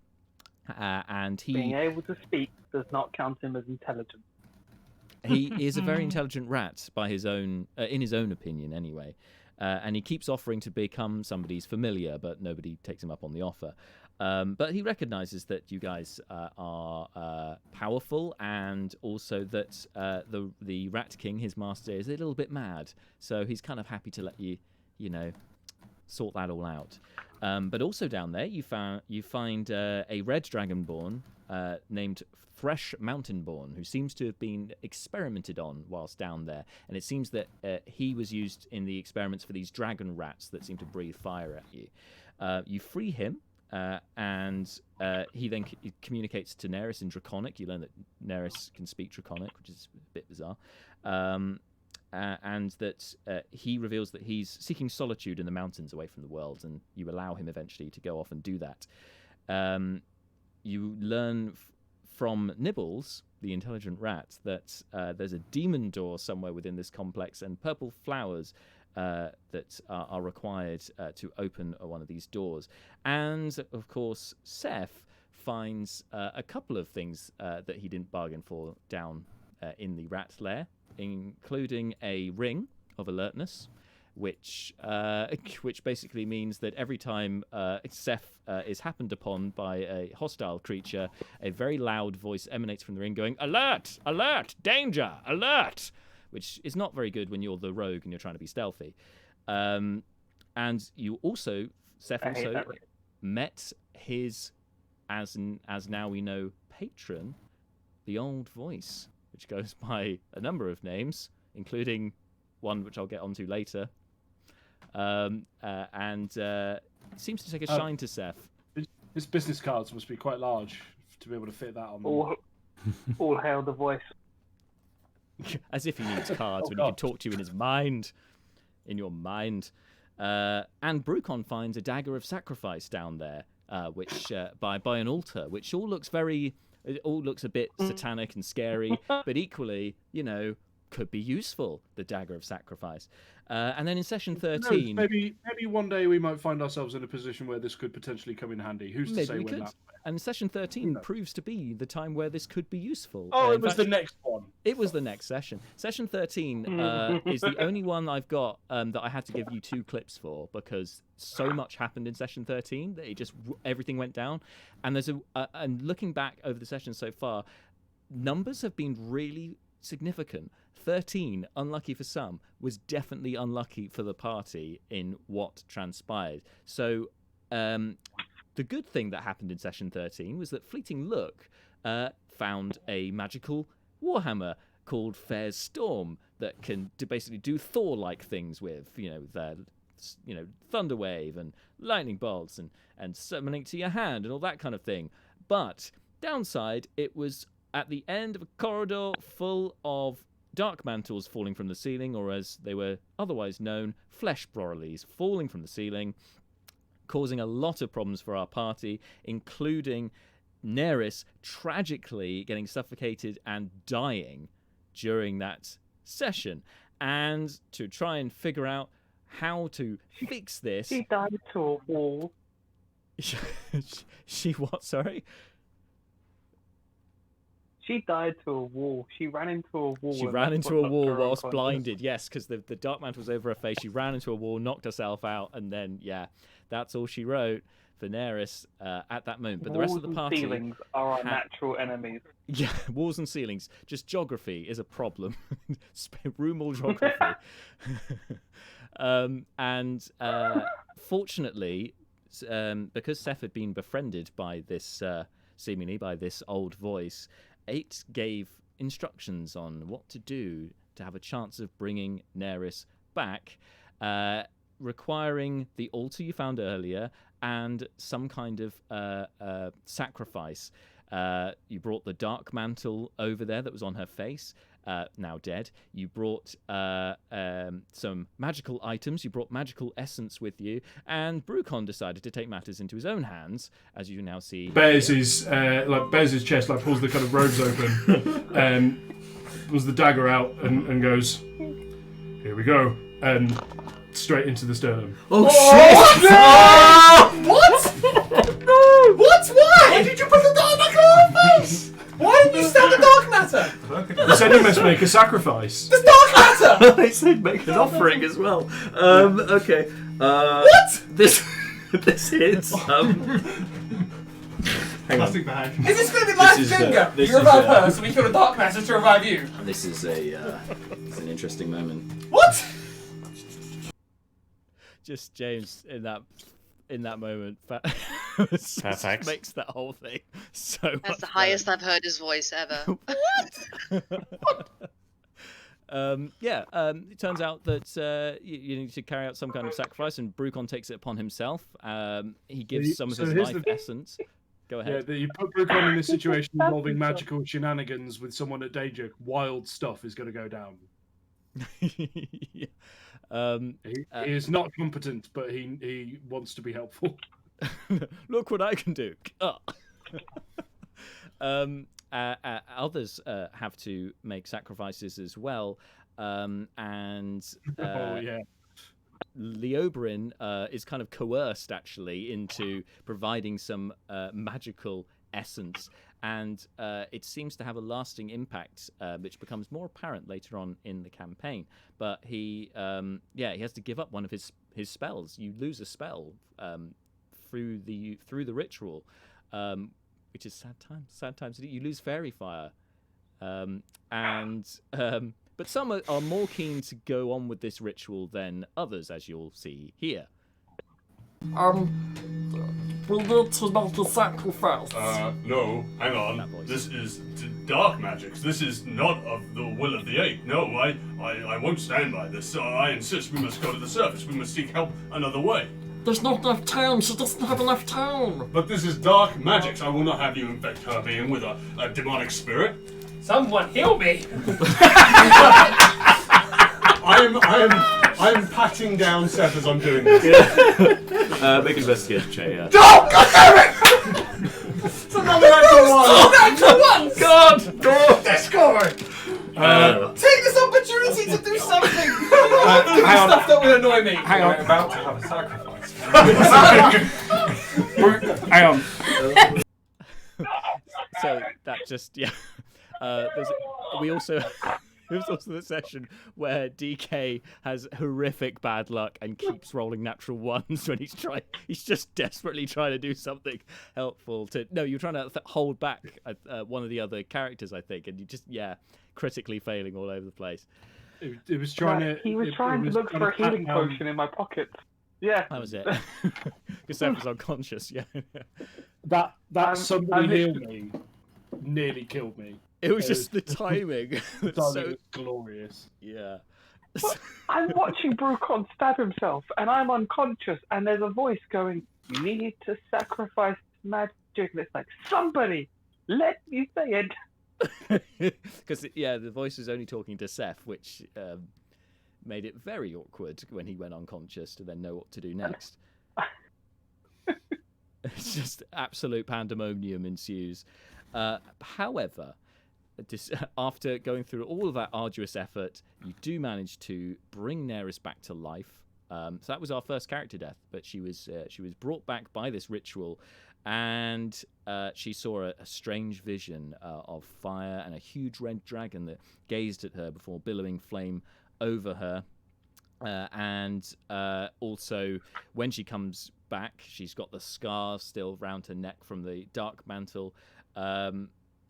and he being able to speak does not count him as intelligent. He is a very intelligent rat by his own, in his own opinion, anyway. And he keeps offering to become somebody's familiar, but nobody takes him up on the offer. But he recognizes that you guys are powerful, and also that the Rat King, his master, is a little bit mad. So he's kind of happy to let you sort that all out. But also down there, you find a red dragonborn named Fresh Mountainborn, who seems to have been experimented on whilst down there. And it seems that he was used in the experiments for these dragon rats that seem to breathe fire at you. You free him, and he then communicates to Neris in Draconic. You learn that Neris can speak Draconic, which is a bit bizarre. And that he reveals that he's seeking solitude in the mountains away from the world, and you allow him eventually to go off and do that. You learn from Nibbles, the intelligent rat, that there's a demon door somewhere within this complex, and purple flowers that are required to open one of these doors. And, of course, Seth finds a couple of things that he didn't bargain for down in the rat lair, including a ring of alertness, which basically means that every time Seth is happened upon by a hostile creature, a very loud voice emanates from the ring going, "Alert! Alert! Danger! Alert!" which is not very good when you're the rogue and you're trying to be stealthy. And you also, Seth also met his, as now we know, patron, the Old Voice, which goes by a number of names, including one which I'll get onto later. And seems to take a shine to Seth. His business cards must be quite large to be able to fit that on them. All hail the voice. As if he needs cards when he can talk to you in his mind. In your mind. And Brucon finds a dagger of sacrifice down there, which by an altar, which all looks a bit satanic and scary, but equally, could be useful, the dagger of sacrifice. And then in session 13... Maybe one day we might find ourselves in a position where this could potentially come in handy. Who's to say when that... And session 13 proves to be the time where this could be useful. Oh, it was the next one. It was the next session. Session 13 is the only one I've got that I had to give you 2 clips for, because so much happened in session 13 that everything went down. And and looking back over the session so far, numbers have been really significant. 13, unlucky for some, was definitely unlucky for the party in what transpired. So the good thing that happened in session 13 was that Fleeting Look found a magical warhammer called Fair's Storm that can basically do Thor-like things with, thunder wave and lightning bolts and summoning to your hand and all that kind of thing. But downside, it was at the end of a corridor full of dark mantles falling from the ceiling, or as they were otherwise known, flesh brorolies falling from the ceiling, causing a lot of problems for our party, including Neris tragically getting suffocated and dying during that session. And to try and figure out how to fix this... She died to a wall. She what, sorry? She died to a wall. She ran into a wall. She ran into a wall whilst blinded, yes, because the dark mantle was over her face. She ran into a wall, knocked herself out, and then, that's all she wrote for Neris at that moment. But the rest of the party... Walls and ceilings are our natural enemies. Yeah, walls and ceilings. Just geography is a problem. Room or geography. Fortunately, because Seth had been befriended by this, seemingly by this old voice, it gave instructions on what to do to have a chance of bringing Neris back, requiring the altar you found earlier and some kind of sacrifice. You brought the dark mantle over there that was on her face, now dead. You brought some magical items. You brought magical essence with you, and Brucon decided to take matters into his own hands, as you now see. Bears his chest, pulls the kind of robes open, pulls the dagger out, and goes, "Here we go," and straight into the sternum. Oh shit! No! What? No! What? Why did you put the dark matter on her face? Why didn't you stab the dark matter? You said you must make a sacrifice. The dark matter! They said make an offering as well. Okay. What? This hits. Plastic bag. Is this going to be life finger? You revive her, so we kill the dark matter to revive you. This is it's an interesting moment. What? Just James in that moment Perfect. makes that whole thing so That's the much highest I've heard his voice ever. It turns out that you need to carry out some kind of sacrifice, and Brucon takes it upon himself. He gives some of his life essence. Go ahead. Yeah, you put Brucon in this situation involving magical shenanigans with someone at danger. Wild stuff is going to go down. Yeah. He is not competent, but he wants to be helpful. Look what I can do. Others have to make sacrifices as well, Leobrin is kind of coerced actually into providing some magical essence, and it seems to have a lasting impact, which becomes more apparent later on in the campaign. But he has to give up one of his spells. You lose a spell through the ritual, which is sad times. You lose fairy fire, but some are more keen to go on with this ritual than others, as you'll see here. We need to make a sacrifice. No, hang on. This is dark magics. This is not of the will of the Eight. No, I won't stand by this. I insist we must go to the surface. We must seek help another way. There's not enough time. She doesn't have enough time. But this is dark magics. I will not have you infect her being with a demonic spirit. Someone heal me! I'm patting down Seth as I'm doing this. Make an investigation check, yeah. Oh, God damn it! It's another natural one! Oh, natural ones! God! Discord! Take this opportunity to do something! Stuff that will annoy me! Hang on. We're about to have a sacrifice. Hang on. So that just we also there's also the session where DK has horrific bad luck and keeps rolling natural ones when he's just desperately trying to do something helpful you're trying to hold back one of the other characters, I think, and you just critically failing all over the place. It was trying to. He was trying to look for a healing potion in my pocket. Yeah, that was it. Because Seth was unconscious. Yeah. That somebody heal me nearly killed me. It was just the timing. The timing was glorious. Yeah. I'm watching Brucon stab himself, and I'm unconscious, and there's a voice going, "You need to sacrifice magic," and it's like, somebody, let me say it. Because the voice was only talking to Seth, which made it very awkward when he went unconscious to then know what to do next. It's just absolute pandemonium ensues. However, after going through all of that arduous effort, you do manage to bring Neris back to life. So that was our first character death, but she was brought back by this ritual, and she saw a strange vision of fire and a huge red dragon that gazed at her before billowing flame over her. And also, when she comes back, she's got the scar still round her neck from the dark mantle,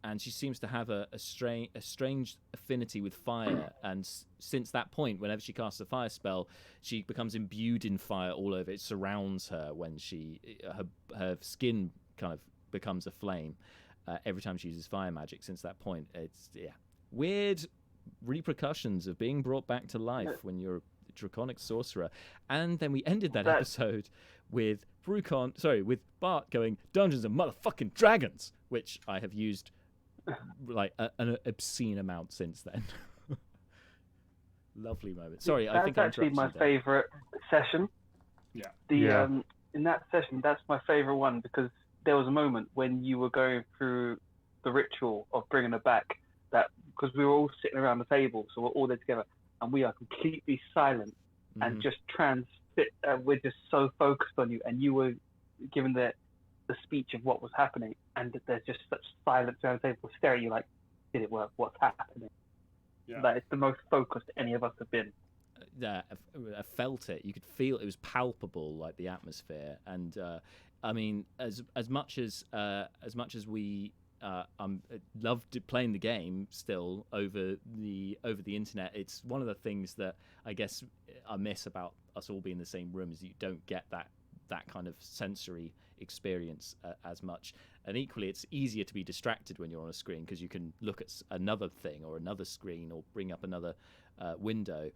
and she seems to have a strange affinity with fire. And since that point, whenever she casts a fire spell, she becomes imbued in fire all over. It surrounds her when her skin kind of becomes a flame every time she uses fire magic. Since that point, it's weird repercussions of being brought back to life when you're a draconic sorcerer. And then we ended that episode with with Bart going, "Dungeons and motherfucking Dragons," which I have used like an obscene amount since then. Lovely moment. Sorry, I think that's actually my favorite session. Yeah. In that session, that's my favorite one, because there was a moment when you were going through the ritual of bringing her back, because we were all sitting around the table, so we're all there together, and we are completely silent and just we're just so focused on you, and you were given the speech of what was happening, and there's just such silence around the table staring at you like, did it work? What's happening? Yeah. That it's the most focused any of us have been. I felt it. You could feel it was palpable, like the atmosphere. And I mean, as much as we loved playing the game still over the internet, it's one of the things that I guess I miss about us all being in the same room, is you don't get that kind of sensory experience as much. And equally, it's easier to be distracted when you're on a screen, because you can look at another thing or another screen, or bring up another window,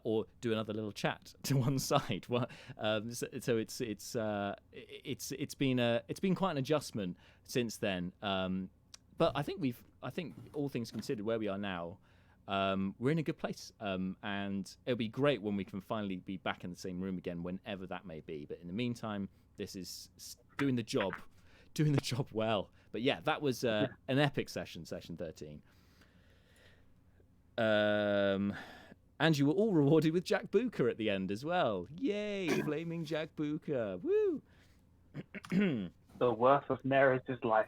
or do another little chat to one side. So it's been quite an adjustment since then. But I think all things considered, where we are now, we're in a good place, and it'll be great when we can finally be back in the same room again, whenever that may be. But in the meantime, this is doing the job well. But yeah, that was an epic session 13. And you were all rewarded with Jack Booker at the end as well. Yay, flaming Jack Booker. Woo! The worth of Neris' life.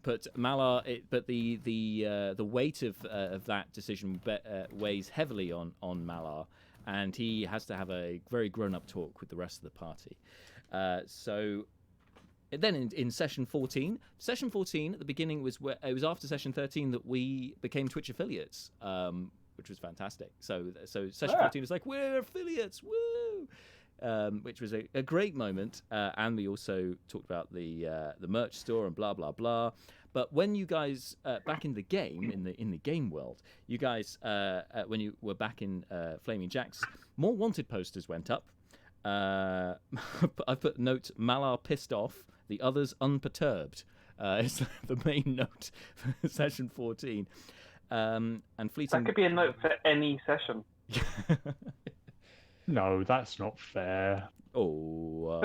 But Malar, the weight of that decision weighs heavily on Malar, and he has to have a very grown-up talk with the rest of the party. So then in session 14 at the beginning it was after session 13 that we became Twitch affiliates, which was fantastic. So session 14 was like, we're affiliates, woo! Which was a great moment, and we also talked about the merch store and blah blah blah. But when you guys back in the game, in the game world, you guys when you were back in Flaming Jacks, more wanted posters went up. I put a note: Malar pissed off, the others unperturbed. It's the main note for session 14. And fleeting. That could be a note for any session. No, that's not fair. Oh.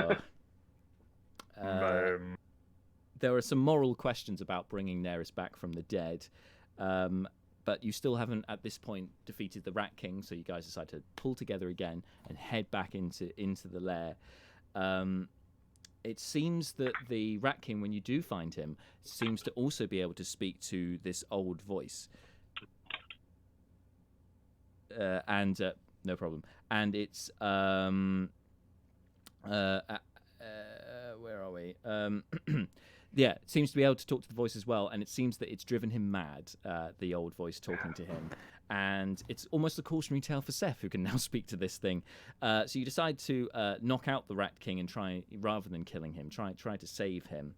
There are some moral questions about bringing Neris back from the dead, but you still haven't, at this point, defeated the Rat King, so you guys decide to pull together again and head back into the lair. It seems that the Rat King, when you do find him, seems to also be able to speak to this old voice. No problem. And it's where are we? Yeah, it seems to be able to talk to the voice as well, and it seems that it's driven him mad, the old voice talking to him. And it's almost a cautionary tale for Seth, who can now speak to this thing. So you decide to knock out the Rat King and try, rather than killing him, try to save him.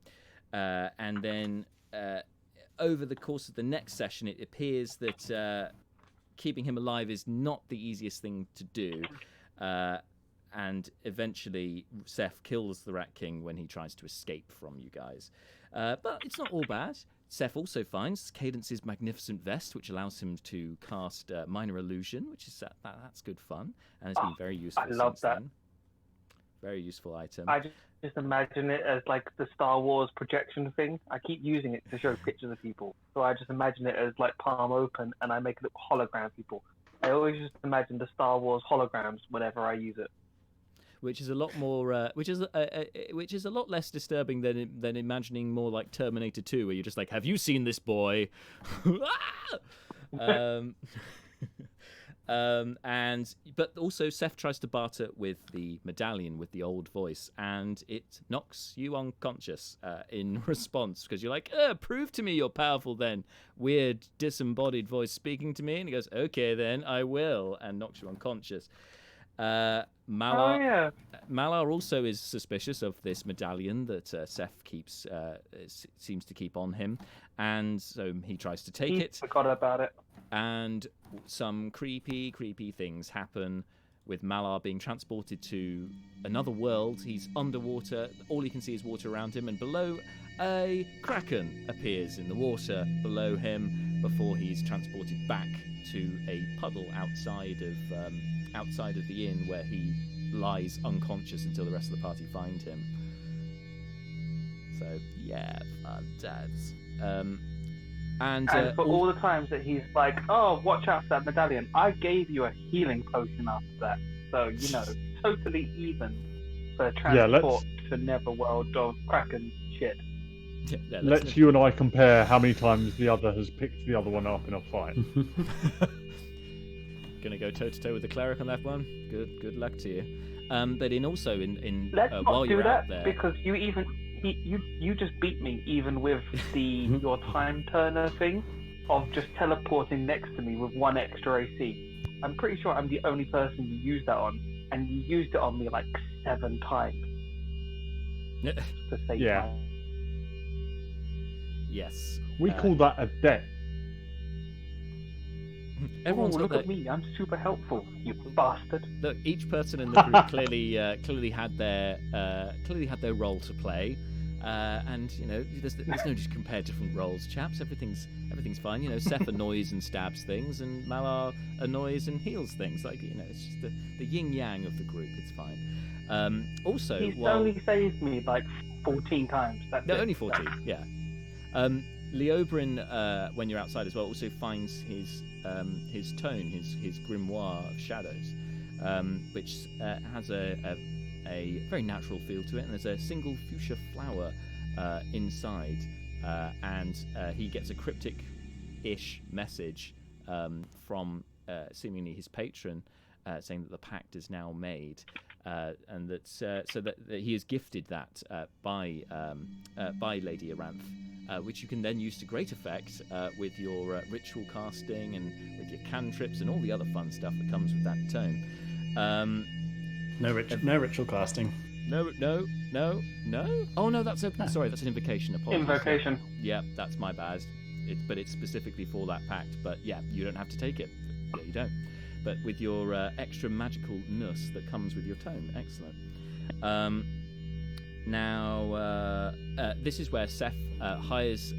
And then over the course of the next session, it appears that keeping him alive is not the easiest thing to do. And eventually, Seth kills the Rat King when he tries to escape from you guys. But it's not all bad. Seth also finds Cadence's magnificent vest, which allows him to cast minor illusion, which is that's good fun, and it's been very useful. I love that. Then. Very useful item. I just imagine it as like the Star Wars projection thing. I keep using it to show pictures of people, so I just imagine it as like palm open, and I make it look hologram people. I always just imagine the Star Wars holograms whenever I use it. Which is a lot more, which is a lot less disturbing than imagining more like Terminator 2, where you're just like, "Have you seen this boy?" But also Seth tries to barter with the medallion with the old voice, and it knocks you unconscious in response, because you're like, "Prove to me you're powerful, then." Weird disembodied voice speaking to me, and he goes, "Okay, then I will," and knocks you unconscious. Malar also is suspicious of this medallion that Seth keeps seems to keep on him, and so he tries to take it. Forgot about it. And some creepy things happen, with Malar being transported to another world. He's underwater. All he can see is water around him, and below, a kraken appears in the water below him before he's transported back to a puddle outside of the inn, where he lies unconscious until the rest of the party find him. So yeah, fun dads. And for all the times that he's like, "Oh, watch out for that medallion," I gave you a healing potion after that, so totally even for transport to Neverworld of Kraken shit. Yeah, let's you and I compare how many times the other has picked the other one up in a fight. Gonna go toe to toe with the cleric on that one. Good luck to you. But let's not while do you're that out there, because you just beat me even with your time turner thing of just teleporting next to me with 1 extra AC. I'm pretty sure I'm the only person you used that on, and you used it on me like 7 times. To save time. Yes. We call that a debt. Everyone's look at me! I'm super helpful, you bastard. Look, each person in the group clearly had their role to play, and there's no just compare different roles, chaps. Everything's fine. Seth annoys and stabs things, and Malar annoys and heals things. It's just the yin yang of the group. It's fine. Also, he's only saved me like 14 times. Only 14. Yeah. Leobrin, when you're outside as well, also finds his tome, his grimoire of shadows, which has a very natural feel to it, and there's a single fuchsia flower inside, and he gets a cryptic-ish message from seemingly his patron, saying that the pact is now made. And that so that he is gifted that by Lady Aranth, which you can then use to great effect with your ritual casting and with your cantrips and all the other fun stuff that comes with that tome. No ritual casting. No. Oh no, that's an invocation. Apologies. Invocation. Yeah, that's my bad. But it's specifically for that pact. But yeah, you don't have to take it. Yeah, you don't. But with your extra magicalness that comes with your tome. Excellent. Now, this is where Seth hires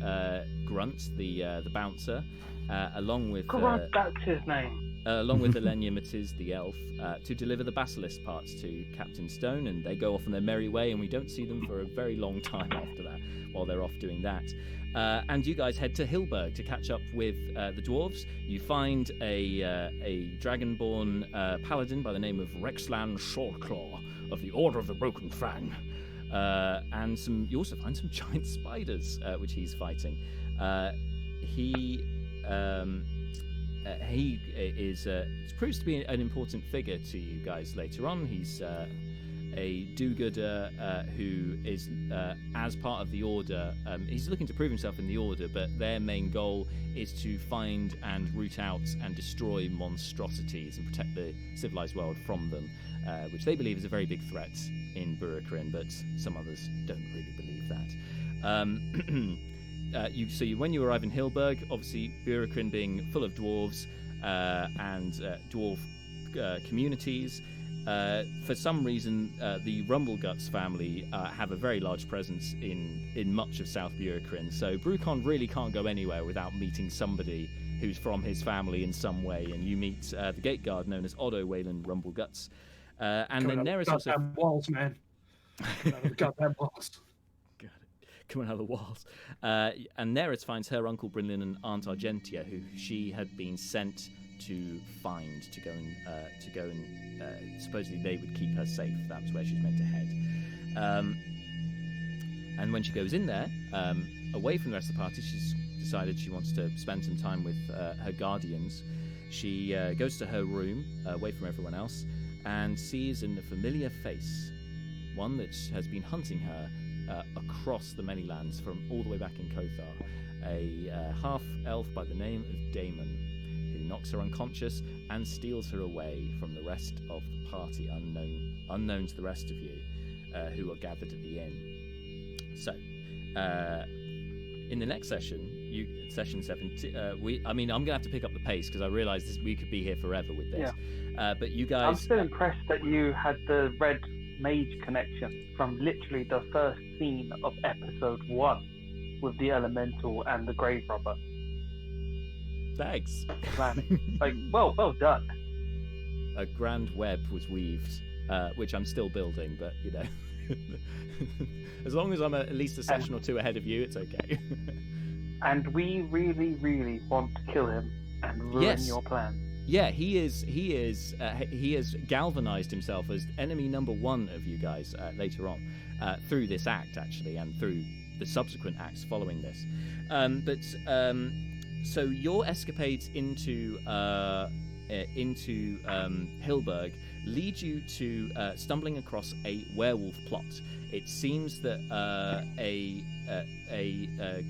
Grunt, the bouncer, along with Grunt, that's his name. Along with Elenia Matiz, the elf, to deliver the basilisk parts to Captain Stone, and they go off on their merry way, and we don't see them for a very long time after that, while they're off doing that. And you guys head to Hillberg to catch up with the dwarves. You find a dragonborn paladin by the name of Rexlan Shortclaw of the Order of the Broken Fang. And you also find some giant spiders, which he's fighting. He proves to be an important figure to you guys later on. He's a do-gooder who is, as part of the Order, he's looking to prove himself in the Order, but their main goal is to find and root out and destroy monstrosities and protect the civilized world from them, which they believe is a very big threat in Burikrin, but some others don't really believe that. When you arrive in Hillberg, obviously Burikrin being full of dwarves and dwarf communities, for some reason the Rumbleguts family have a very large presence in much of South Burikrin, so Brucon really can't go anywhere without meeting somebody who's from his family in some way, and you meet the gate guard known as Otto Wayland Rumbleguts. And then there is also walls, man. Goddamn walls. Coming out of the walls. And Neris finds her uncle Brynlin and Aunt Argentia, who she had been sent to find, to go and supposedly they would keep her safe. That was where she was meant to head. And when she goes in there, away from the rest of the party, she's decided she wants to spend some time with her guardians. She goes to her room, away from everyone else, and sees a familiar face, one that has been hunting her across the Manylands from all the way back in Kothar, a half-elf by the name of Damon, who knocks her unconscious and steals her away from the rest of the party, unknown to the rest of you, who are gathered at the inn. So, in the next session, session 17, I'm going to have to pick up the pace because I realise we could be here forever with this. Yeah. But you guys... I'm still impressed that you had the red mage connection from literally the first scene of episode 1 with the elemental and the grave robber. Thanks. Well done. A grand web was weaved, which I'm still building, but you know, as long as I'm at least a session or two ahead of you, it's okay. And we really, really want to kill him and ruin your plan. Yeah, he has galvanized himself as enemy number 1 of you guys later on, through this act actually, and through the subsequent acts following this. So your escapades into Hillberg lead you to stumbling across a werewolf plot. It seems that a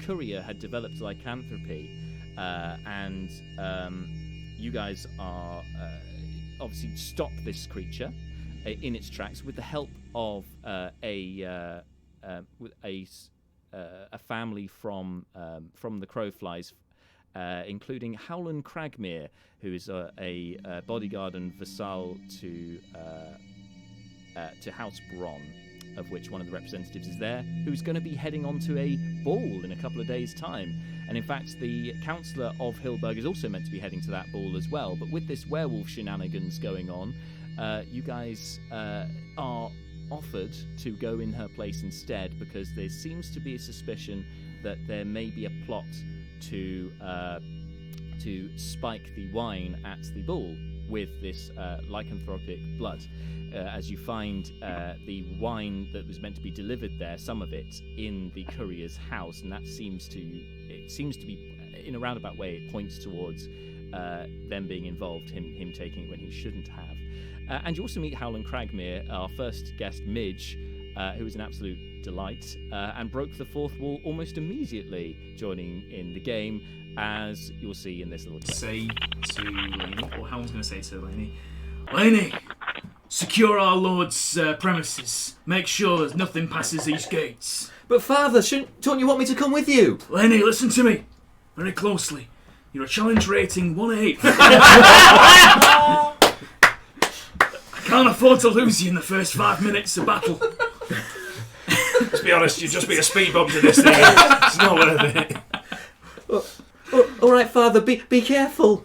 courier had developed lycanthropy, and you guys are obviously stop this creature in its tracks with the help of a family from the Crowflies, including Howland Cragmere, who is a bodyguard and vassal to House Bronn, of which one of the representatives is there, who's going to be heading on to a ball in a couple of days' time. And in fact, the councillor of Hillberg is also meant to be heading to that ball as well. But with this werewolf shenanigans going on, you guys are offered to go in her place instead, because there seems to be a suspicion that there may be a plot to spike the wine at the ball with this lycanthropic blood. As you find the wine that was meant to be delivered there, some of it in the courier's house, and that seems to be, in a roundabout way, it points towards them being involved, him taking it when he shouldn't have. And you also meet Howland Cragmere, our first guest, Midge, who was an absolute delight, and broke the fourth wall almost immediately, joining in the game, as you'll see in this little clip. Say to Lainey, or Howland's going to say to Lainey, Lainey, secure our lord's premises. Make sure that nothing passes these gates. But father, don't you want me to come with you? Lainey, listen to me very closely. You're a challenge rating 1-8. I can't afford to lose you in the first 5 minutes of battle. Let's be honest, you'd just be a speed bump to this thing. It's not worth it. All right, Father, be careful.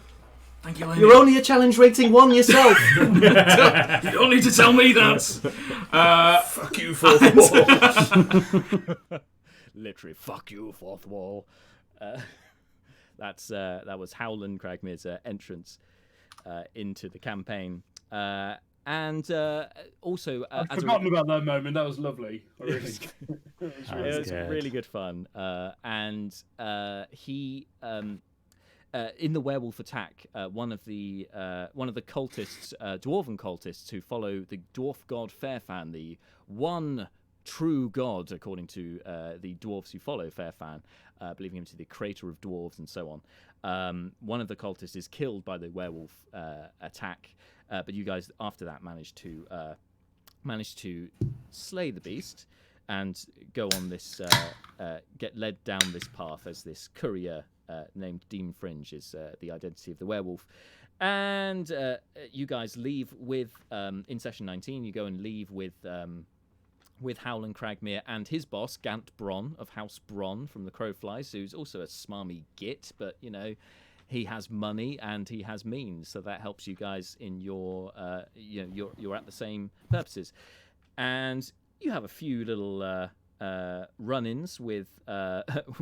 Thank you, Amy. You're only a challenge rating 1 yourself. You don't need to tell me that. Fuck you, fourth wall. Literally, fuck you, fourth wall. That was Howland Cragmere's entrance into the campaign. And also, I've forgotten about that moment. That was lovely. It was really good fun. And he, in the werewolf attack, one of the cultists, dwarven cultists, who follow the dwarf god Fairfan, the one true god, according to the dwarves who follow Fairfan, believing him to be the creator of dwarves and so on. One of the cultists is killed by the werewolf attack. But you guys, after that, managed to slay the beast and go on this, get led down this path as this courier named Demon Fringe is the identity of the werewolf. And you guys leave with, in session 19, you go and leave with Howland Cragmere and his boss, Gant Bronn of House Bronn from the Crowflies, who's also a smarmy git, but, he has money and he has means, so that helps you guys in your, you're at the same purposes, and you have a few little run-ins with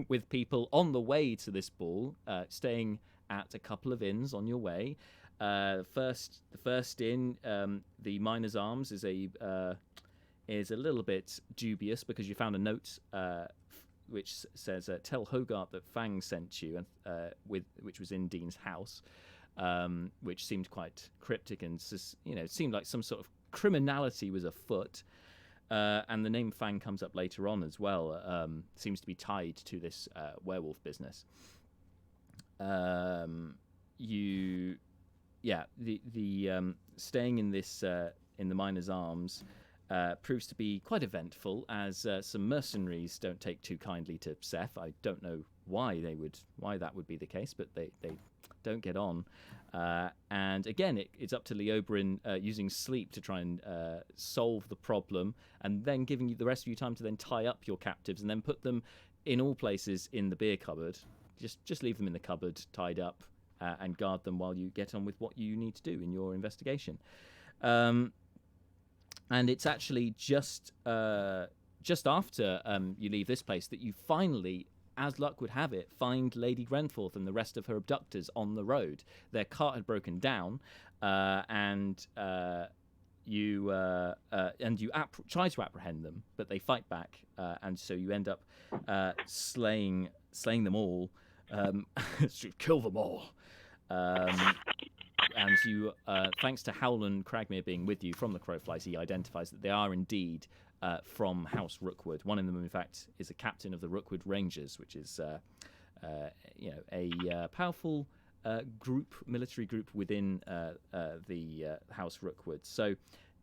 with people on the way to this ball, staying at a couple of inns on your way. The first inn, the Miner's Arms, is a little bit dubious because you found a note which says, "Tell Hogarth that Fang sent you," and which was in Dean's house, which seemed quite cryptic and seemed like some sort of criminality was afoot. And the name Fang comes up later on as well. Seems to be tied to this werewolf business. Staying in this in the Miner's Arms proves to be quite eventful, as some mercenaries don't take too kindly to Seth. I don't know why that would be the case, but they don't get on. And again, it's up to Leobrin using sleep to try and solve the problem, and then giving you the rest of your time to then tie up your captives and then put them in all places in the beer cupboard. Just leave them in the cupboard, tied up, and guard them while you get on with what you need to do in your investigation. And it's actually just after you leave this place that you finally, as luck would have it, find Lady Grenforth and the rest of her abductors on the road. Their cart had broken down, and you try to apprehend them, but they fight back, and so you end up slaying them all. Kill them all. And you, thanks to Howland Cragmere being with you from the Crowflies, he identifies that they are indeed from House Rookwood. One of them, in fact, is a captain of the Rookwood Rangers, which is a powerful military group within the House Rookwood. So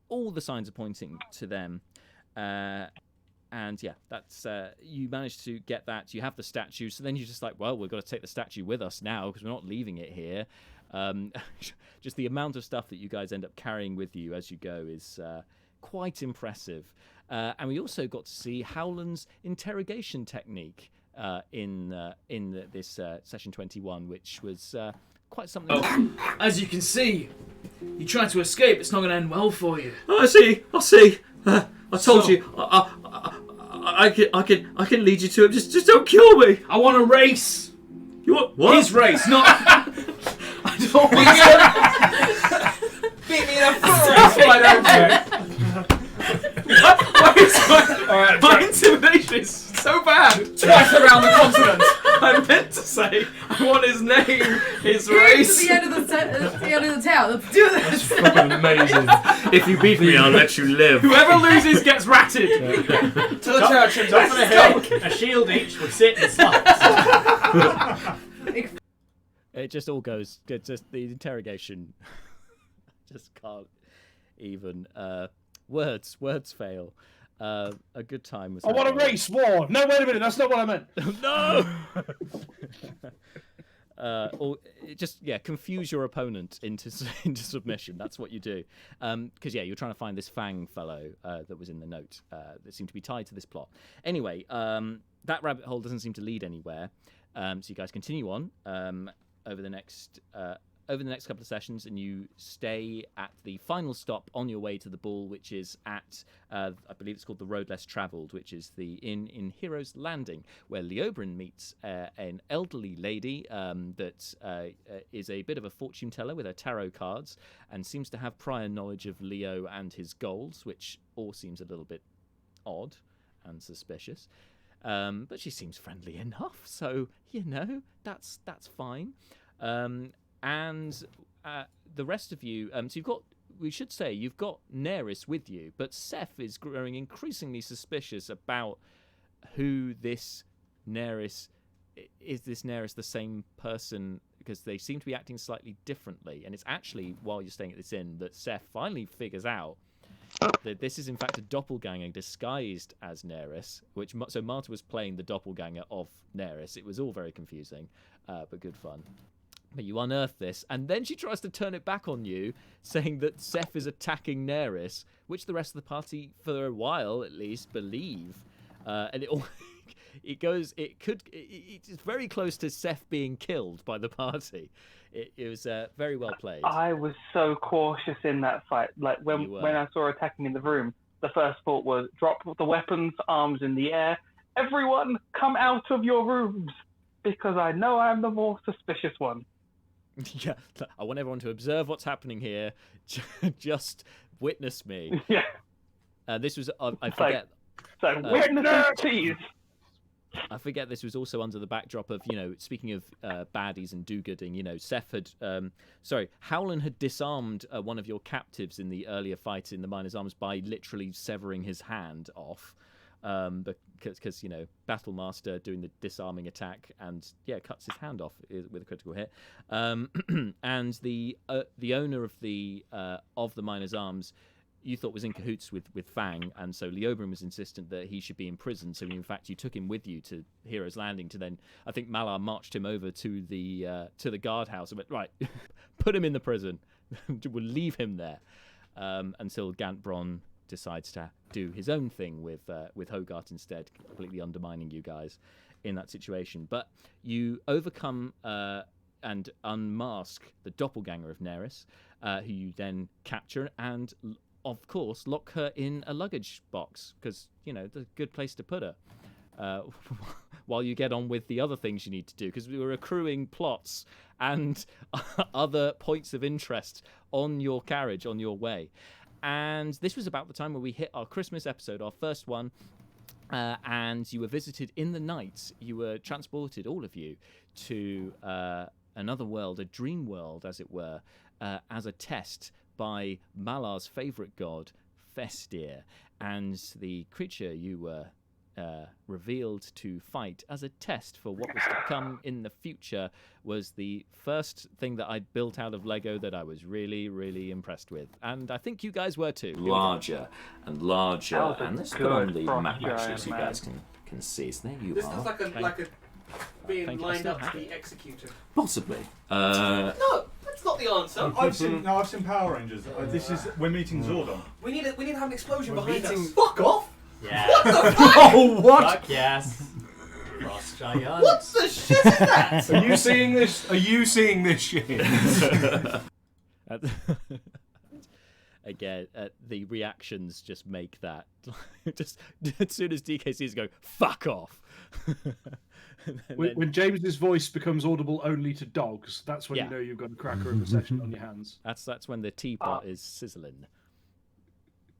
all the signs are pointing to them. And yeah, that's you managed to get that. You have the statue, so then you're just like, well, we've got to take the statue with us now because we're not leaving it here. Just the amount of stuff that you guys end up carrying with you as you go is quite impressive. And we also got to see Howland's interrogation technique in this session 21, which was quite something. Oh, as you can see, you try to escape. It's not going to end well for you. I see. I told you. I can lead you to it. Just don't kill me. I want a race. You want what? His race, not. I don't want beat me in a foot race. Alright, my intimidation is so bad. Twice around the continent. I meant to say I want his name, his race. To the end of the town. Let's do this. That's fucking amazing. If you beat me, I'll let you live. Whoever loses gets ratted. To the church and top of the hill. A shield each, we sit and slice. It just all goes. Just the interrogation. Just can't even. Words fail. A good time was. I want a race war. No, wait a minute. That's not what I meant. No. Or just confuse your opponent into submission. That's what you do. Because you're trying to find this Fang fellow that was in the note that seemed to be tied to this plot. Anyway, that rabbit hole doesn't seem to lead anywhere. So you guys continue on over the next couple of sessions, and you stay at the final stop on your way to the ball, which is at, I believe it's called the Road Less Travelled, which is the inn in Hero's Landing, where Leobrin meets an elderly lady that is a bit of a fortune teller with her tarot cards and seems to have prior knowledge of Leo and his goals, which all seems a little bit odd and suspicious. But she seems friendly enough, so that's fine. And the rest of you, so you've got Neris with you, but Seth is growing increasingly suspicious about who this Neris is. This Neris the same person? Because they seem to be acting slightly differently, and it's actually while you're staying at this inn that Seth finally figures out that this is in fact a doppelganger disguised as Neris, so Marta was playing the doppelganger of Neris. It was all very confusing, but good fun. But you unearth this, and then she tries to turn it back on you, saying that Seth is attacking Neris, which the rest of the party, for a while at least, believe. And it's very close to Seth being killed by the party. It was very well played. I was so cautious in that fight. Like when I saw her attacking in the room, the first thought was drop the weapons, arms in the air. Everyone, come out of your rooms, because I know I'm the more suspicious one. Yeah, I want everyone to observe what's happening here. Just witness me. Yeah. This was I forget. Witness, please. I forget this was also under the backdrop of, speaking of baddies and do-gooding, Seth had, Howland had disarmed one of your captives in the earlier fight in the Miner's Arms by literally severing his hand off. Because Battle Master doing the disarming attack and cuts his hand off with a critical hit, and the owner of the Miner's Arms you thought was in cahoots with Fang, and so Leobrin was insistent that he should be in prison. So in fact you took him with you to Hero's Landing to then, I think Malar marched him over to the guardhouse and went, right, put him in the prison. We'll leave him there until Gantbron decides to do his own thing with Hogarth instead, completely undermining you guys in that situation. But you overcome and unmask the doppelganger of Neris, who you then capture and, of course, lock her in a luggage box, because, it's a good place to put her. While you get on with the other things you need to do, because we were accruing plots and other points of interest on your carriage, on your way. And this was about the time where we hit our Christmas episode, our first one, and you were visited in the night. You were transported, all of you, to another world, a dream world, as it were, as a test by Malar's favourite god, Festir. And the creature you were revealed to fight as a test for what was to come in the future was the first thing that I'd built out of Lego that I was really, really impressed with. And I think you guys were too. Larger and larger. And let's put on the map actually so you guys can see. So there you this are. looks like a being lined up to be executed. Possibly. No, that's not the answer. I've seen Power Rangers. We're meeting Zordon. We need to have an explosion behind us. Fuck off! Yeah. What the fuck? Oh, what? Fuck yes. Frost Giant. What the shit is that? Are you seeing this? Are you seeing this shit? Again, the reactions just make that. Just as soon as DK sees it go, fuck off. When James's voice becomes audible only to dogs, that's when you know you've got a cracker of a session on your hands. That's when the teapot is sizzling.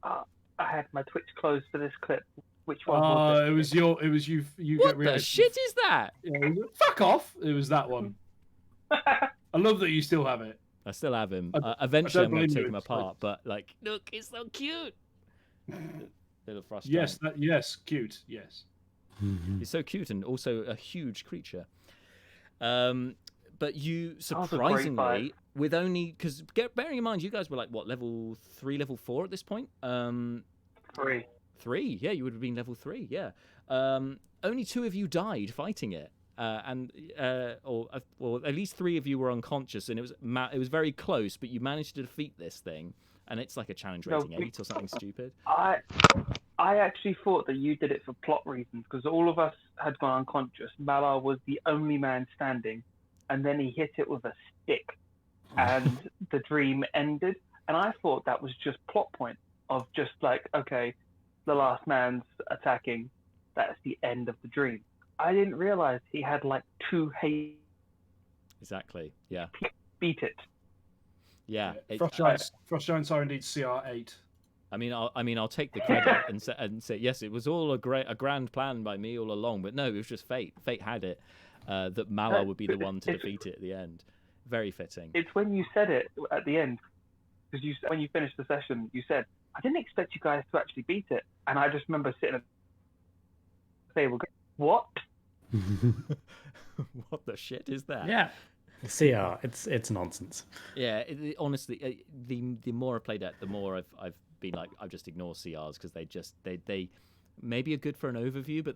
I had my Twitch closed for this clip. Which one was it? It was you. What the shit is that? Yeah, fuck off! It was that one. I love that you still have it. I still have him. Eventually, I'm going to take him apart. Like... But look, it's so cute. Little frost giant. Yes, cute. Yes. He's so cute and also a huge creature. But you surprisingly, with only bearing in mind you guys were like what, level 3, level 4 at this point? 3. 3, yeah, you would have been level 3, yeah. Only 2 of you died fighting it. or at least 3 of you were unconscious, and it was very close, but you managed to defeat this thing, and it's like a challenge rating 8 or something stupid. I actually thought that you did it for plot reasons, because all of us had gone unconscious. Malar was the only man standing, and then he hit it with a stick, and the dream ended. And I thought that was just plot point of just like, okay, the last man's attacking, that's the end of the dream. I didn't realize he had like 2 hate. Exactly. Yeah. Beat it. Yeah. Frost Giants are indeed CR8. I mean, I'll take the credit and say yes, it was all a grand plan by me all along. But no, it was just fate. Fate had it that Malar would be the one to defeat it at the end. Very fitting. It's when you said it at the end, because when you finished the session, you said, "I didn't expect you guys to actually beat it," and I just remember sitting at the table going, "What? What the shit is that?" Yeah. CR, it's nonsense. Yeah, honestly, the more I played it, the more I've been like, I've just ignored CRs because they maybe are good for an overview, but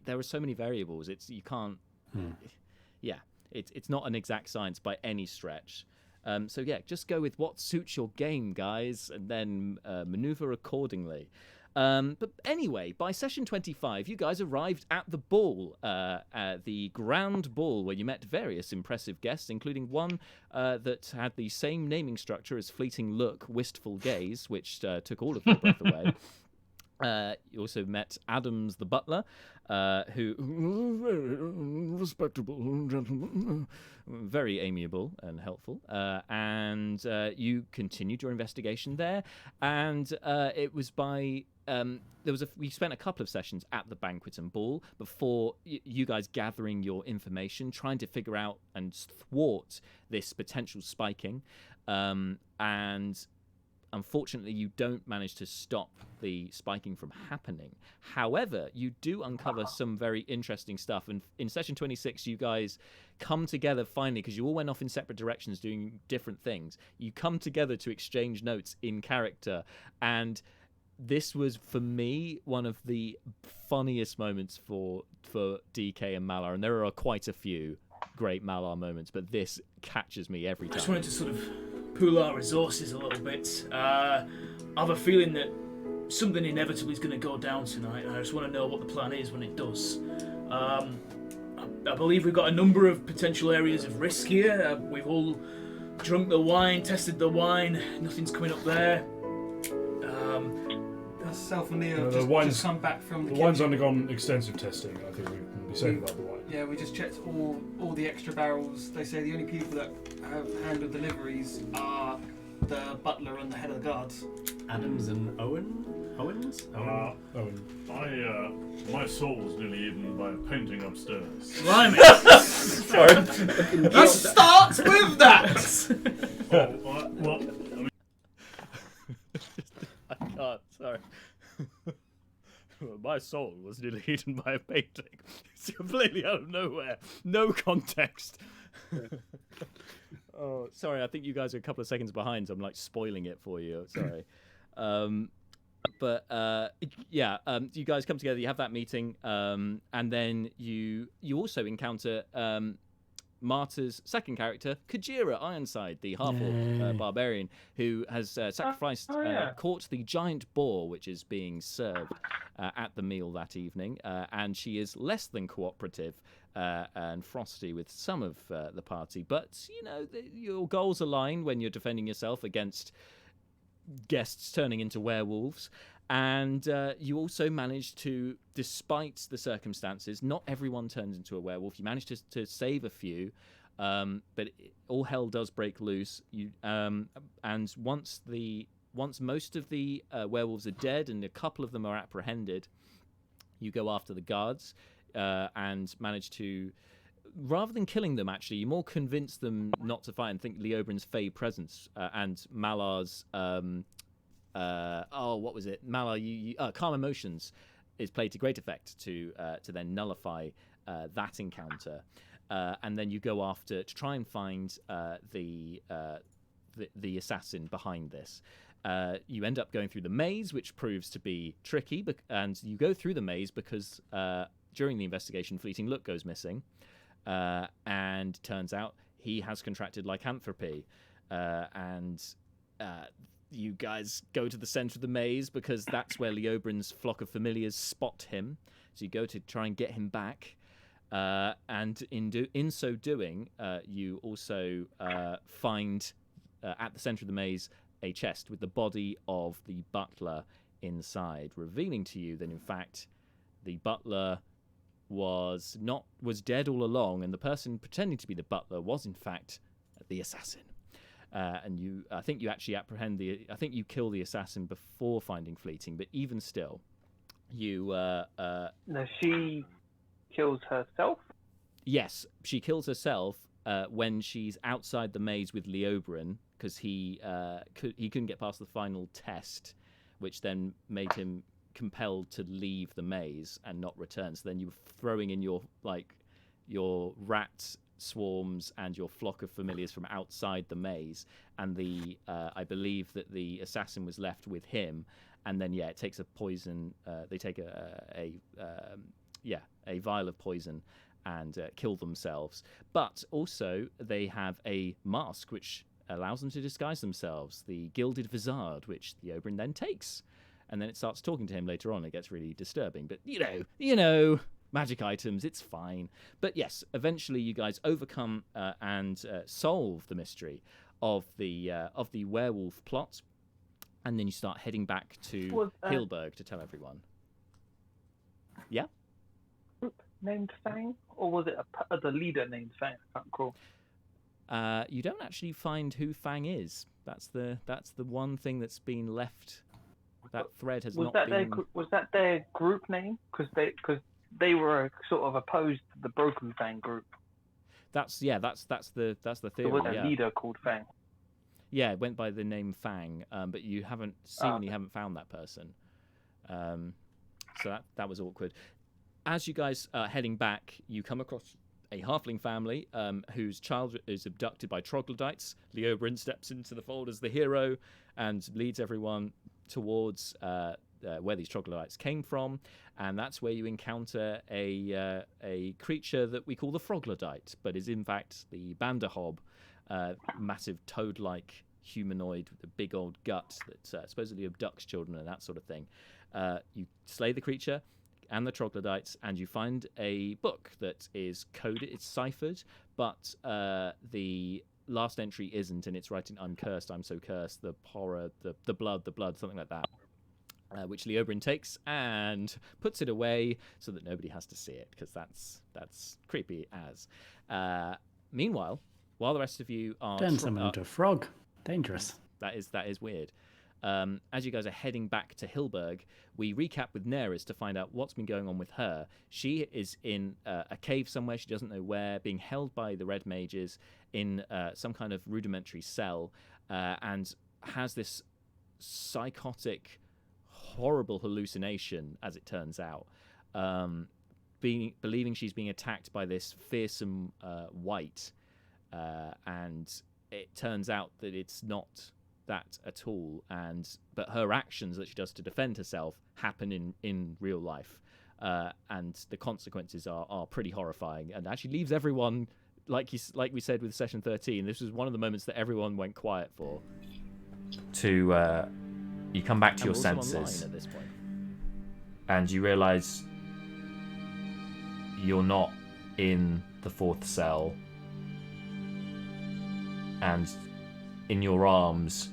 there are so many variables. You can't. Yeah, it's not an exact science by any stretch. So yeah, just go with what suits your game, guys, and then maneuver accordingly. But anyway, by session 25, you guys arrived at the ball, the grand ball, where you met various impressive guests, including one that had the same naming structure as Fleeting Look, Wistful Gaze, which took all of your breath away. You also met Adams the butler, who respectable gentleman, very amiable and helpful, and you continued your investigation there, and it was by we spent a couple of sessions at the banquet and ball before you guys gathering your information, trying to figure out and thwart this potential spiking, and unfortunately, you don't manage to stop the spiking from happening. However, you do uncover some very interesting stuff. And in session 26, you guys come together finally, because you all went off in separate directions doing different things. You come together to exchange notes in character. And this was, for me, one of the funniest moments for DK and Malar. And there are quite a few great Malar moments, but this catches me every time. I just wanted to sort of pool our resources a little bit. I have a feeling that something inevitably is going to go down tonight, and I just want to know what the plan is when it does. I believe we've got a number of potential areas of risk here. We've all drunk the wine, tested the wine, nothing's coming up there. Myself and Leo have just come back from the wine's undergone extensive testing. I think we can be saying about the wine. Yeah, we just checked all the extra barrels. They say the only people that have handled deliveries are the butler and the head of the guards. Adams and Owens? Owen. My soul was nearly eaten by a painting upstairs. Blimey! Sorry. Let's start with that! Well, I mean... I can't, sorry. My soul was nearly eaten by a painting. It's completely out of nowhere. No context. Oh, sorry, I think you guys are a couple of seconds behind, so I'm like spoiling it for you. Sorry. You guys come together, you have that meeting, and then you also encounter Marta's second character, Kajira Ironside, the half-orc barbarian, who has sacrificed, caught the giant boar, which is being served at the meal that evening, and she is less than cooperative and frosty with some of the party. But, you know, your goals align when you're defending yourself against guests turning into werewolves. And you also managed to, despite the circumstances, not everyone turns into a werewolf. You managed to save a few, but all hell does break loose. And once most of the werewolves are dead and a couple of them are apprehended, you go after the guards and manage to, rather than killing them, actually, you more convince them not to fight and think Leobrin's Fey presence and Malar's... what was it? Malar, Calm Emotions is played to great effect to then nullify that encounter, and then you go after to try and find the assassin behind this. You end up going through the maze, which proves to be tricky, and you go through the maze because during the investigation, Fleeting Look goes missing. and turns out he has contracted lycanthropy, and you guys go to the center of the maze because that's where Leobrin's flock of familiars spot him. So you go to try and get him back, and in so doing, you also find at the center of the maze a chest with the body of the butler inside, revealing to you that in fact the butler was dead all along, and the person pretending to be the butler was in fact the assassin. And I think you actually I think you kill the assassin before finding Fleeting, but even still, you. No, she kills herself. Yes, she kills herself when she's outside the maze with Leobrin, because he couldn't get past the final test, which then made him compelled to leave the maze and not return. So then you were throwing in your rat swarms and your flock of familiars from outside the maze, and I believe that the assassin was left with him, and then it takes a poison. They take a vial of poison and kill themselves. But also they have a mask which allows them to disguise themselves, the gilded vizard, which the Oberyn then takes. And then it starts talking to him later on. It gets really disturbing. But, you know, magic items, it's fine. But yes, eventually you guys overcome and solve the mystery of the werewolf plot. And then you start heading back to Hilberg to tell everyone. Yeah? Named Fang? Or was it the leader named Fang? I can't recall. You don't actually find who Fang is. That's the one thing that's been left. That thread has not been. Was that their group name? Because they were sort of opposed to the Broken Fang group. That's the theory. There was a leader called Fang. Yeah, it went by the name Fang, but you haven't found that person. So that was awkward. As you guys are heading back, you come across a halfling family whose child is abducted by troglodytes. Leobrin steps into the fold as the hero and leads everyone towards where these troglodytes came from, and that's where you encounter a creature that we call the froglodyte, but is in fact the Banderhob, massive toad-like humanoid with a big old gut that supposedly abducts children and that sort of thing. You slay the creature and the troglodytes, and you find a book that is coded, it's ciphered, but the last entry isn't, and it's writing "I'm cursed, I'm so cursed, the horror, the blood, something like that, which Leobrin takes and puts it away so that nobody has to see it, because that's creepy as. Meanwhile, while the rest of you are turn someone into a frog, dangerous. That is weird. As you guys are heading back to Hilberg, we recap with Neris to find out what's been going on with her. She is in a cave somewhere, she doesn't know where, being held by the Red Mages in some kind of rudimentary cell, and has this psychotic, horrible hallucination, as it turns out, believing she's being attacked by this fearsome wight, and it turns out that it's not that at all, but her actions that she does to defend herself happen in real life, and the consequences are pretty horrifying, and actually leaves everyone, like we said with session 13, this was one of the moments that everyone went quiet for. You come back to your senses at this point, and you realise you're not in the fourth cell, and in your arms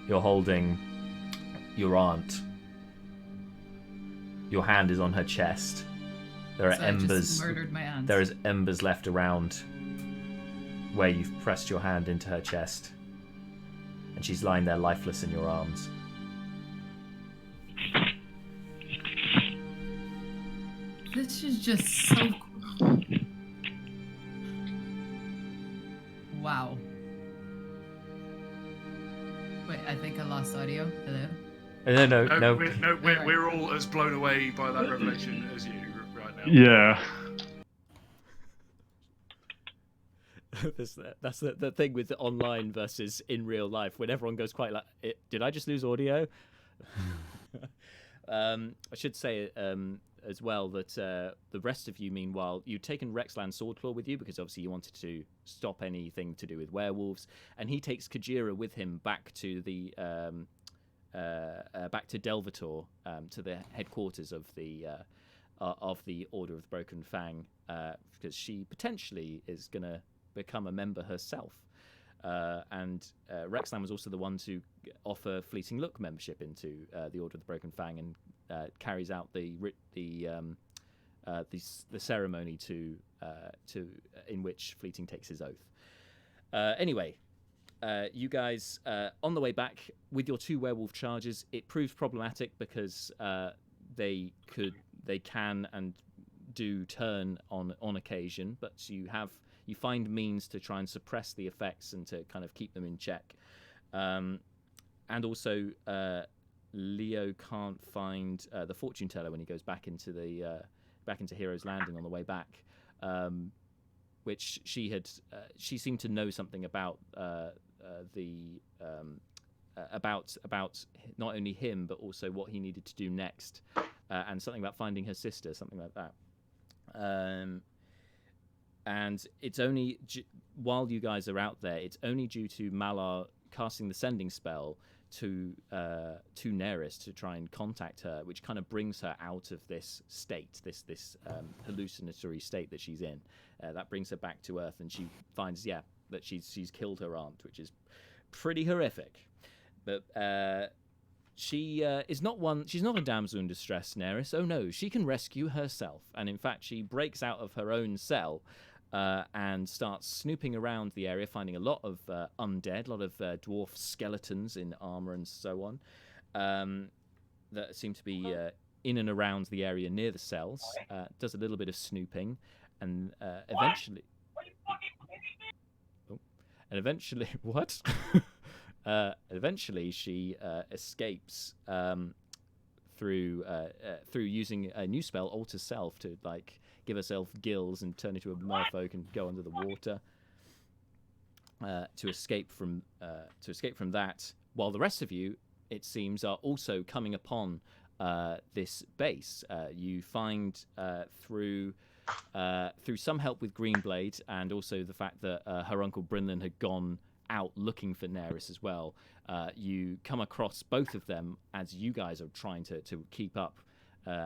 you're holding your aunt. Your hand is on her chest. There are So I embers. just murdered my aunt. There is embers left around where you've pressed your hand into her chest, and she's lying there lifeless in your arms. This is just so cool. Wow. Wait, I think I lost audio. Hello? No. We're all as blown away by that revelation as you right now. Yeah. That's the thing with the online versus in real life, when everyone goes quite like, did I just lose audio? I should say as well that the rest of you, meanwhile, you'd taken Rexland Swordclaw with you because obviously you wanted to stop anything to do with werewolves, and he takes Kajira with him back to the back to Delvator, to the headquarters of the Order of the Broken Fang, because she potentially is going to become a member herself. And Rexland was also the one to offer Fleeting Look membership into the Order of the Broken Fang, and carries out the ceremony to in which Fleeting takes his oath. Anyway, you guys on the way back with your 2 werewolf charges, it proves problematic because they can and do turn on occasion, but you find means to try and suppress the effects and to kind of keep them in check. And also, Leo can't find the fortune teller when he goes back into Hero's Landing on the way back, which she seemed to know something about about not only him but also what he needed to do next, and something about finding her sister, something like that. And it's only while you guys are out there, it's only due to Malar casting the sending spell to Neris to try and contact her, which kind of brings her out of this state, this hallucinatory state that she's in. That brings her back to Earth, and she finds that she's killed her aunt, which is pretty horrific. But she is not one. She's not a damsel in distress, Neris. Oh no, she can rescue herself, and in fact, she breaks out of her own cell. And starts snooping around the area, finding a lot of undead, a lot of dwarf skeletons in armor and so on, that seem to be in and around the area near the cells. Does a little bit of snooping, and eventually, what? Eventually, she escapes through using a new spell, Alter Self, to give herself gills and turn into a merfolk and go under the water to escape from that. While the rest of you, it seems, are also coming upon this base. You find through some help with Greenblade, and also the fact that her uncle Brinlin had gone out looking for Neris as well. You come across both of them as you guys are trying to keep up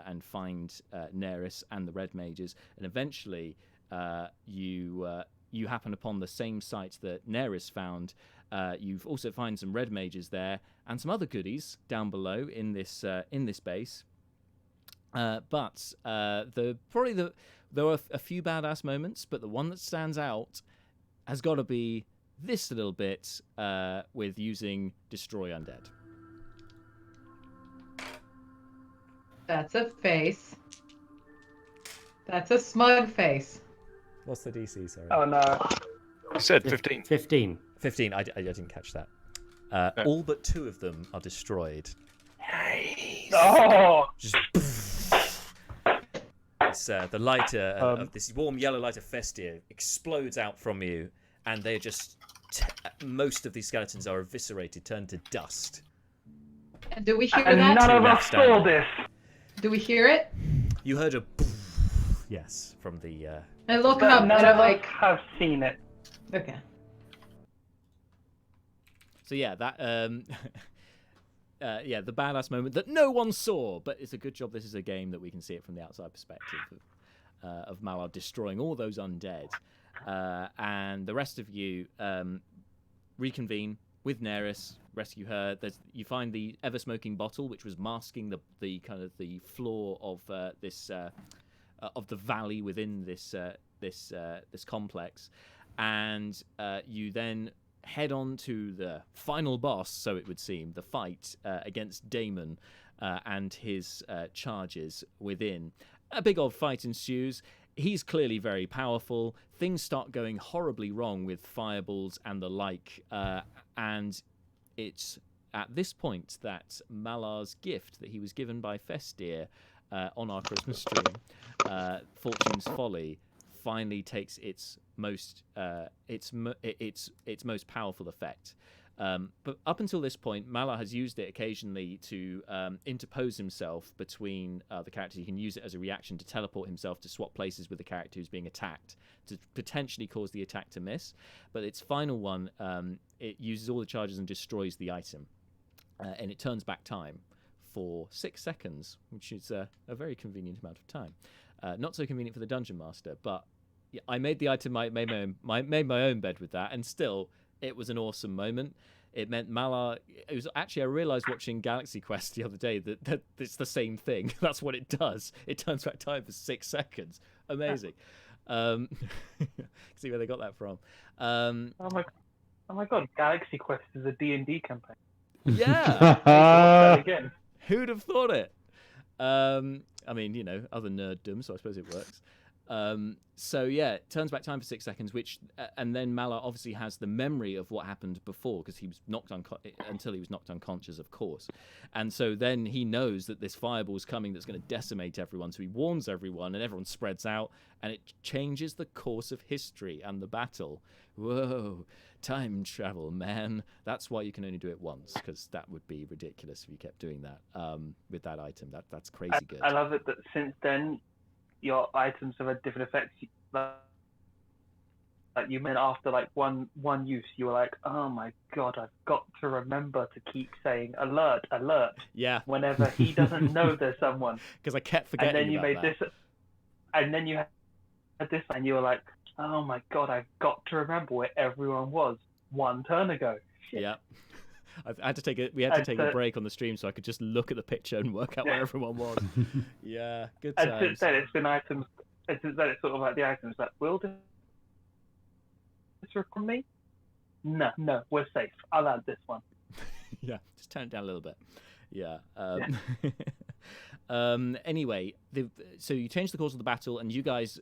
and find Neris and the Red Mages, and eventually you happen upon the same site that Neris found. You've also find some Red Mages there and some other goodies down below in this base. But there were a few badass moments, but the one that stands out has got to be this little bit with using Destroy Undead. That's a face. That's a smug face. What's the DC, sorry? Oh no. You said 15. 15. 15, I didn't catch that. All but 2 of them are destroyed. Nice. Oh! Just it's, the lighter of this warm yellow light of Festia explodes out from you, and they're just... most of these skeletons are eviscerated, turned to dust. And do we hear and that? None of us saw this. Do we hear it? You heard a yes from the. I look but up and none I'm of like, us have seen it. Okay. So yeah, that the badass moment that no one saw, but it's a good job this is a game that we can see it from the outside perspective of Malar destroying all those undead, and the rest of you reconvene with Neris, rescue her. You find the ever-smoking bottle, which was masking the kind of the floor of this of the valley within this complex, and you then head on to the final boss, so it would seem, the fight against Damon and his charges within. A big old fight ensues. He's clearly very powerful. Things start going horribly wrong with fireballs and the like, and it's at this point that Malar's gift that he was given by Festir on our Christmas stream, Fortune's Folly, finally takes its most powerful effect. But up until this point, Malar has used it occasionally to interpose himself between the characters. He can use it as a reaction to teleport himself to swap places with the character who's being attacked to potentially cause the attack to miss. But its final one, it uses all the charges and destroys the item. And it turns back time for 6 seconds, which is a very convenient amount of time. Not so convenient for the dungeon master, but I made the item, I made my own bed with that, and still, it was an awesome moment. It meant Malar. It was actually, I realized watching Galaxy Quest the other day that it's the same thing. That's what it does. It turns back time for 6 seconds. Amazing. See where they got that from. Oh my god! Galaxy Quest is a D&D campaign. Yeah. Again. Who'd have thought it? I mean, other nerddom, so I suppose it works. So yeah, it turns back time for 6 seconds, and then Malar obviously has the memory of what happened before because he was until he was knocked unconscious, of course. And so then he knows that this fireball's coming that's going to decimate everyone. So he warns everyone, and everyone spreads out, and it changes the course of history and the battle. Whoa, time travel, man! That's why you can only do it once, because that would be ridiculous if you kept doing that with that item. That's crazy good. I love it that since then, your items have had different effects. Like you meant after like one use, you were like, oh my god, I've got to remember to keep saying alert, alert. Yeah. Whenever he doesn't know there's someone. Because I kept forgetting. And then you about made that. this, and then you had this, and you were like, oh my god, I've got to remember where everyone was 1 turn ago. Shit. Yeah. I had to take we had to take a break on the stream so I could just look at the picture and work out where everyone was. Yeah, good times. And since then, it's been items. And since then, it's sort of like the items like, will this record me? No, we're safe. I'll add this one. Yeah, just turn it down a little bit. Yeah. Anyway, so you change the course of the battle, and you guys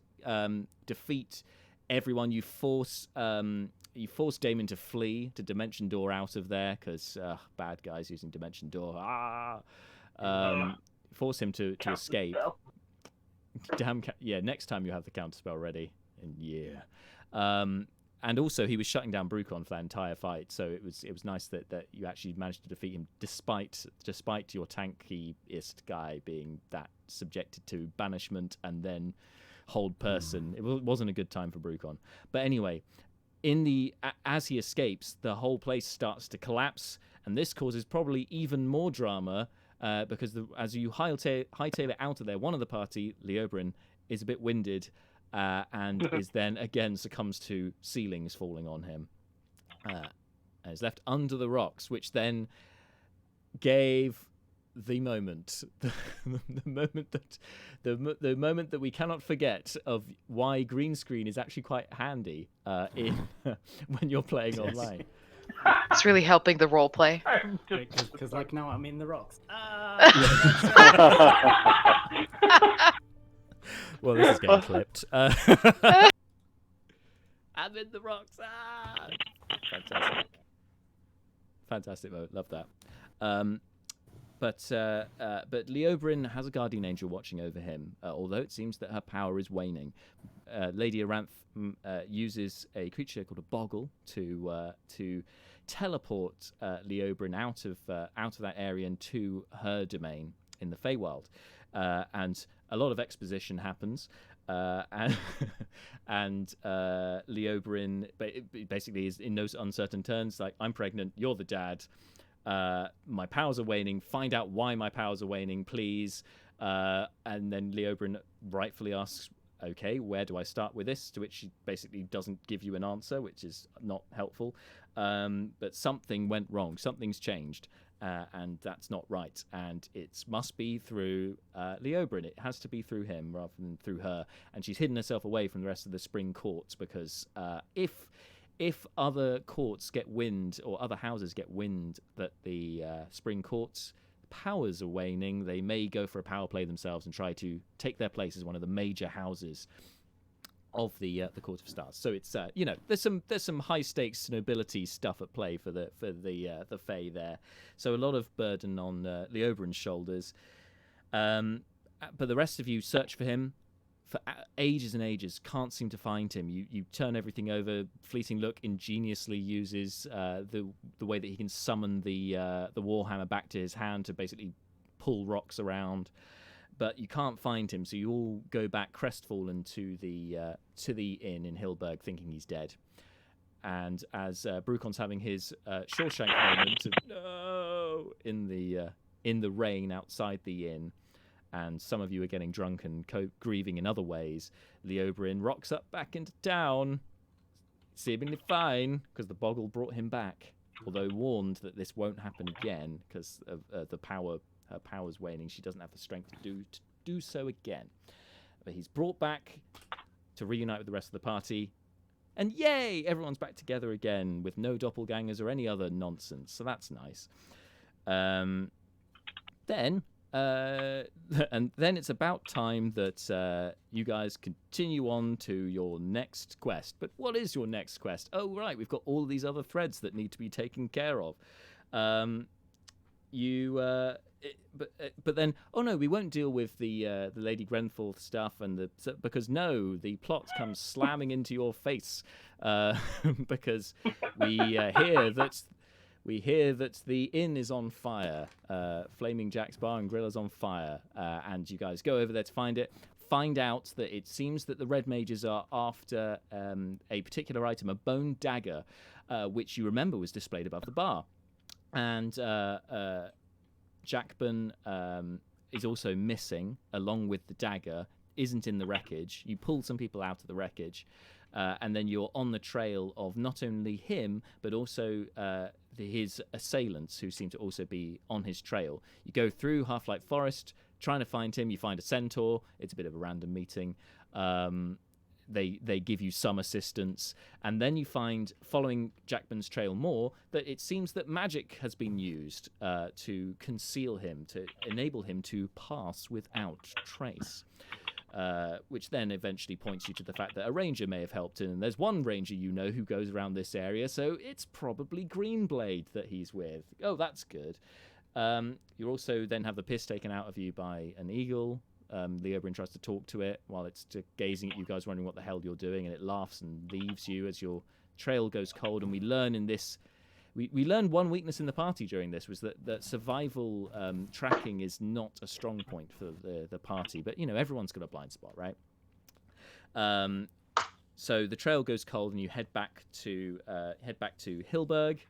defeat everyone. You force Damon to flee to Dimension Door out of there because bad guys using Dimension Door. Force him to escape. Damn. Next time you have the counterspell ready. And also he was shutting down Brucon for that entire fight, so it was nice that you actually managed to defeat him despite your tankiest guy being that subjected to banishment and then hold person. It wasn't a good time for Brucon. But anyway, as he escapes, the whole place starts to collapse, and this causes probably even more drama because as you hightail it out of there, one of the party, Leobrin, is a bit winded and is then again succumbs to ceilings falling on him and is left under the rocks, which then gave the moment, the moment that we cannot forget of why green screen is actually quite handy when you're playing online. It's really helping the role play. Because like now I'm in the rocks. Well, this is getting clipped. I'm in the rocks. Fantastic moment. Love that. But Leobrin has a guardian angel watching over him, although it seems that her power is waning. Lady Aranth uses a creature called a Boggle to teleport Leobrin out of that area and to her domain in the Feywild. And a lot of exposition happens, and Leobrin basically is in those uncertain terms, like, I'm pregnant, you're the dad. My powers are waning. Find out why my powers are waning, please. And then Leobrin rightfully asks, okay, where do I start with this? To which she basically doesn't give you an answer, which is not helpful. But something went wrong. Something's changed. And that's not right. And it must be through Leobrin. It has to be through him rather than through her. And she's hidden herself away from the rest of the spring courts because if other courts get wind, or other houses get wind that the spring courts' powers are waning, they may go for a power play themselves and try to take their place as one of the major houses of the Court of Stars. So it's there's some high stakes nobility stuff at play for the Fae there. So a lot of burden on Leobrin's shoulders. But the rest of you search for him, for ages and ages, can't seem to find him. You turn everything over. Fleeting Look ingeniously uses the way that he can summon the warhammer back to his hand to basically pull rocks around, but you can't find him. So you all go back crestfallen to the inn in Hilberg, thinking he's dead. And as Brucon's having his Shawshank moment of no in the rain outside the inn, and some of you are getting drunk and grieving in other ways, Leoberin rocks up back into town, seemingly fine, because the Boggle brought him back, although warned that this won't happen again because of her power's waning. She doesn't have the strength to do so again. But he's brought back to reunite with the rest of the party, and yay, everyone's back together again with no doppelgangers or any other nonsense, so that's nice. And then it's about time that you guys continue on to your next quest. But what is your next quest? Oh, right, we've got all of these other threads that need to be taken care of. But then, oh no, we won't deal with the Lady Grenforth stuff because no, the plot comes slamming into your face because we hear that the inn is on fire. Flaming Jack's Bar and Grill is on fire. And you guys go over there to find it. Find out that it seems that the Red Mages are after a particular item, a bone dagger, which you remember was displayed above the bar. And Jackburn is also missing, along with the dagger, isn't in the wreckage. You pull some people out of the wreckage. And then you're on the trail of not only him, but also his assailants, who seem to also be on his trail. You go through Half-Light Forest, trying to find him. You find a centaur. It's a bit of a random meeting. They give you some assistance. And then you find, following Jackman's trail more, that it seems that magic has been used to conceal him, to enable him to pass without trace. Which then eventually points you to the fact that a ranger may have helped him, and there's one ranger you know who goes around this area, so it's probably Greenblade that he's with. Oh, that's good. You also then have the piss taken out of you by an eagle. Leoberin tries to talk to it while it's gazing at you guys, wondering what the hell you're doing, and it laughs and leaves you as your trail goes cold. And we learn in this... We learned one weakness in the party during this, was that survival tracking is not a strong point for the party. But, everyone's got a blind spot, right? So the trail goes cold and you head back to Hilberg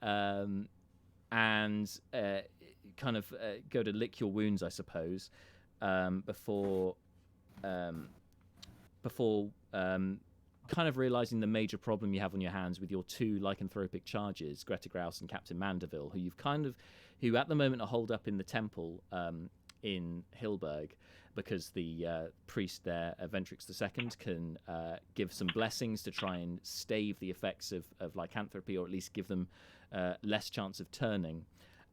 and kind of go to lick your wounds, I suppose, before kind of realizing the major problem you have on your hands with your two lycanthropic charges, Greta Grouse and Captain Mandeville, who at the moment are holed up in the temple in Hilberg, because the priest there, Ventrix II, can give some blessings to try and stave the effects of lycanthropy, or at least give them less chance of turning.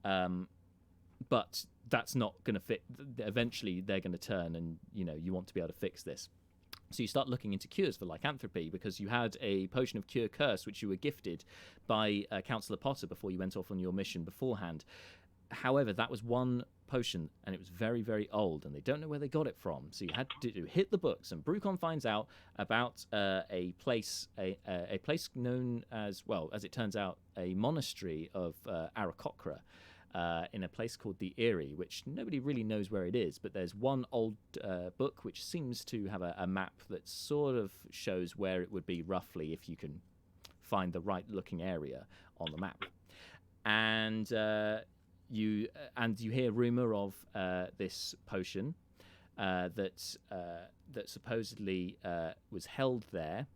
But that's not going to fit. Eventually, they're going to turn, and you want to be able to fix this. So you start looking into cures for lycanthropy, because you had a potion of cure curse which you were gifted by Councillor Potter before you went off on your mission beforehand. However, that was one potion, and it was very, very old, and they don't know where they got it from. So you had to hit the books, and Brucon finds out about a place known as, well, as it turns out, a monastery of Aarakocra, in a place called the Eyrie, which nobody really knows where it is, but there's one old book which seems to have a map that sort of shows where it would be roughly if you can find the right looking area on the map. And you hear rumor of this potion that supposedly was held there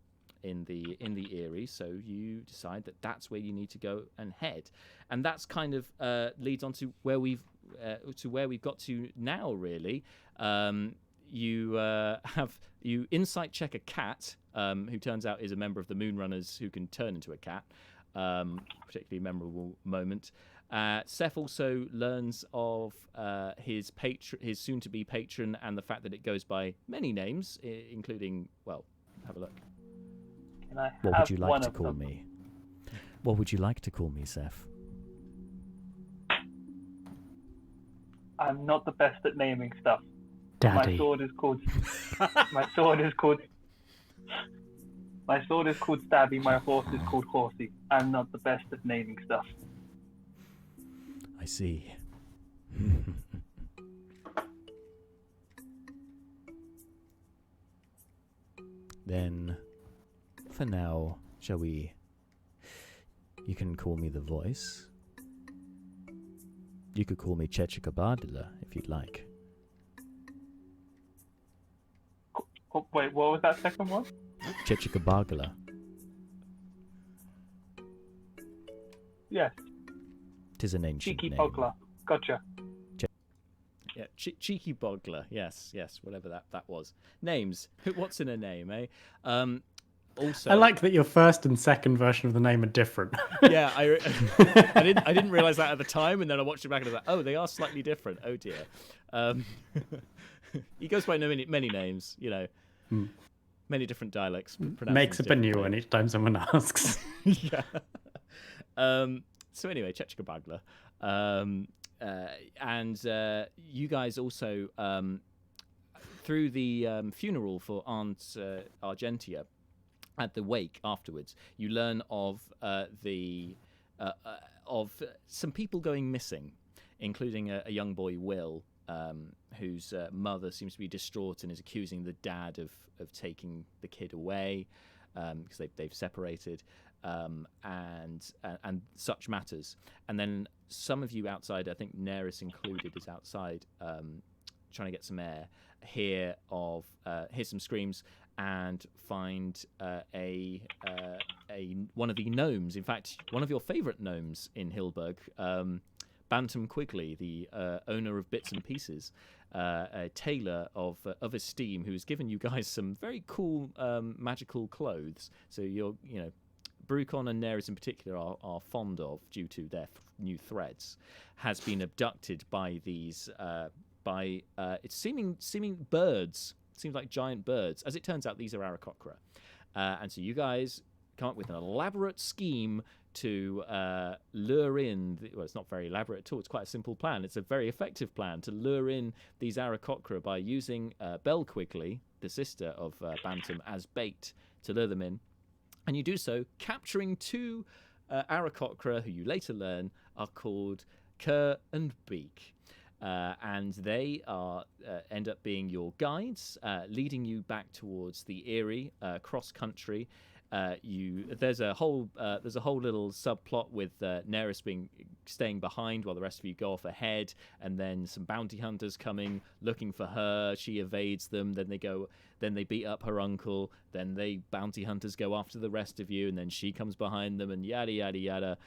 in the Eyrie, so you decide that that's where you need to go and head, and that's kind of leads on to where we've got to now. Really, you insight check a cat who turns out is a member of the Moonrunners who can turn into a cat. Particularly memorable moment. Seth also learns of his soon-to-be patron, and the fact that it goes by many names, including, well, have a look. What would you like to call me? What would you like to call me, Seth? I'm not the best at naming stuff. Daddy. My sword is called. My sword is called. My sword is called Stabby. My horse is called Horsey. I'm not the best at naming stuff. I see. Then, for now, shall we... You can call me the Voice. You could call me Chechikabadila if you'd like. Oh, wait, what was that second one? Chechikabagala. Yes. Tis an ancient Cheeky name. Bogler. Gotcha. Yeah, cheeky boggler. Yes, whatever that was. Names. What's in a name, eh? Also, I like that your first and second version of the name are different. Yeah, I didn't realize that at the time, and then I watched it back and I was like, oh, they are slightly different. Oh dear. He goes by many names, many different dialects. Makes up a new one each time someone asks. Yeah. So anyway, Chechikabagla. And you guys also, through the funeral for Aunt Argentia, at the wake afterwards, you learn of some people going missing, including a young boy, Will, whose mother seems to be distraught and is accusing the dad of taking the kid away because they've separated. And such matters. And then some of you outside, I think Neris included, is outside trying to get some air, hear some screams and find one of the gnomes, in fact, one of your favourite gnomes in Hilberg, Bantam Quigley, the owner of Bits and Pieces, a tailor of esteem, who's given you guys some very cool magical clothes. So Brucon and Neris in particular are fond of, due to their new threads, has been abducted by these it's seeming birds. Seems like giant birds. As it turns out, these are Aarakocra. And so you guys come up with an elaborate scheme to lure in... Well, it's not very elaborate at all. It's quite a simple plan. It's a very effective plan to lure in these Aarakocra by using Belle Quigley, the sister of Bantam, as bait to lure them in. And you do so capturing two Aarakocra, who you later learn are called Kerr and Beak. And they end up being your guides, leading you back towards the Eyrie, cross country. There's a whole little subplot with Neris staying behind while the rest of you go off ahead, and then some bounty hunters coming looking for her. She evades them. Then they beat up her uncle. Then bounty hunters go after the rest of you, and then she comes behind them, and yada yada yada.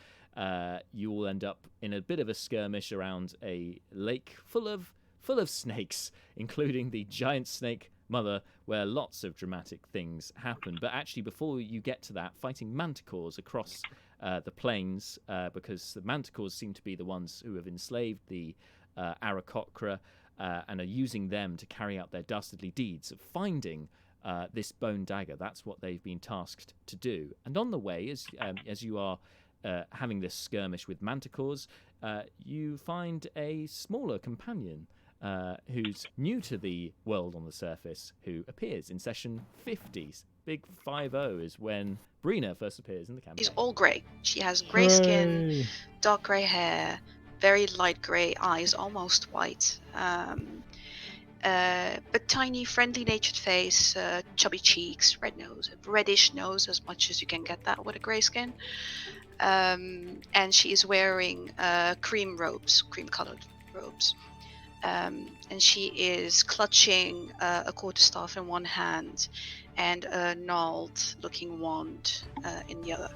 You will end up in a bit of a skirmish around a lake full of snakes, including the giant snake mother, where lots of dramatic things happen. But actually, before you get to that, fighting manticores across the plains, because the manticores seem to be the ones who have enslaved the Aarakocra and are using them to carry out their dastardly deeds of finding this bone dagger. That's what they've been tasked to do. And on the way, as you are having this skirmish with manticores, you find a smaller companion who's new to the world on the surface, who appears in session 50. Big 50 is when Brina first appears in the campaign. She's all grey. She has grey skin, dark grey hair, very light grey eyes, almost white. But tiny, friendly-natured face, chubby cheeks, reddish nose, as much as you can get that with a grey skin. And she is wearing cream-colored robes. And she is clutching a quarterstaff in one hand and a gnarled-looking wand in the other.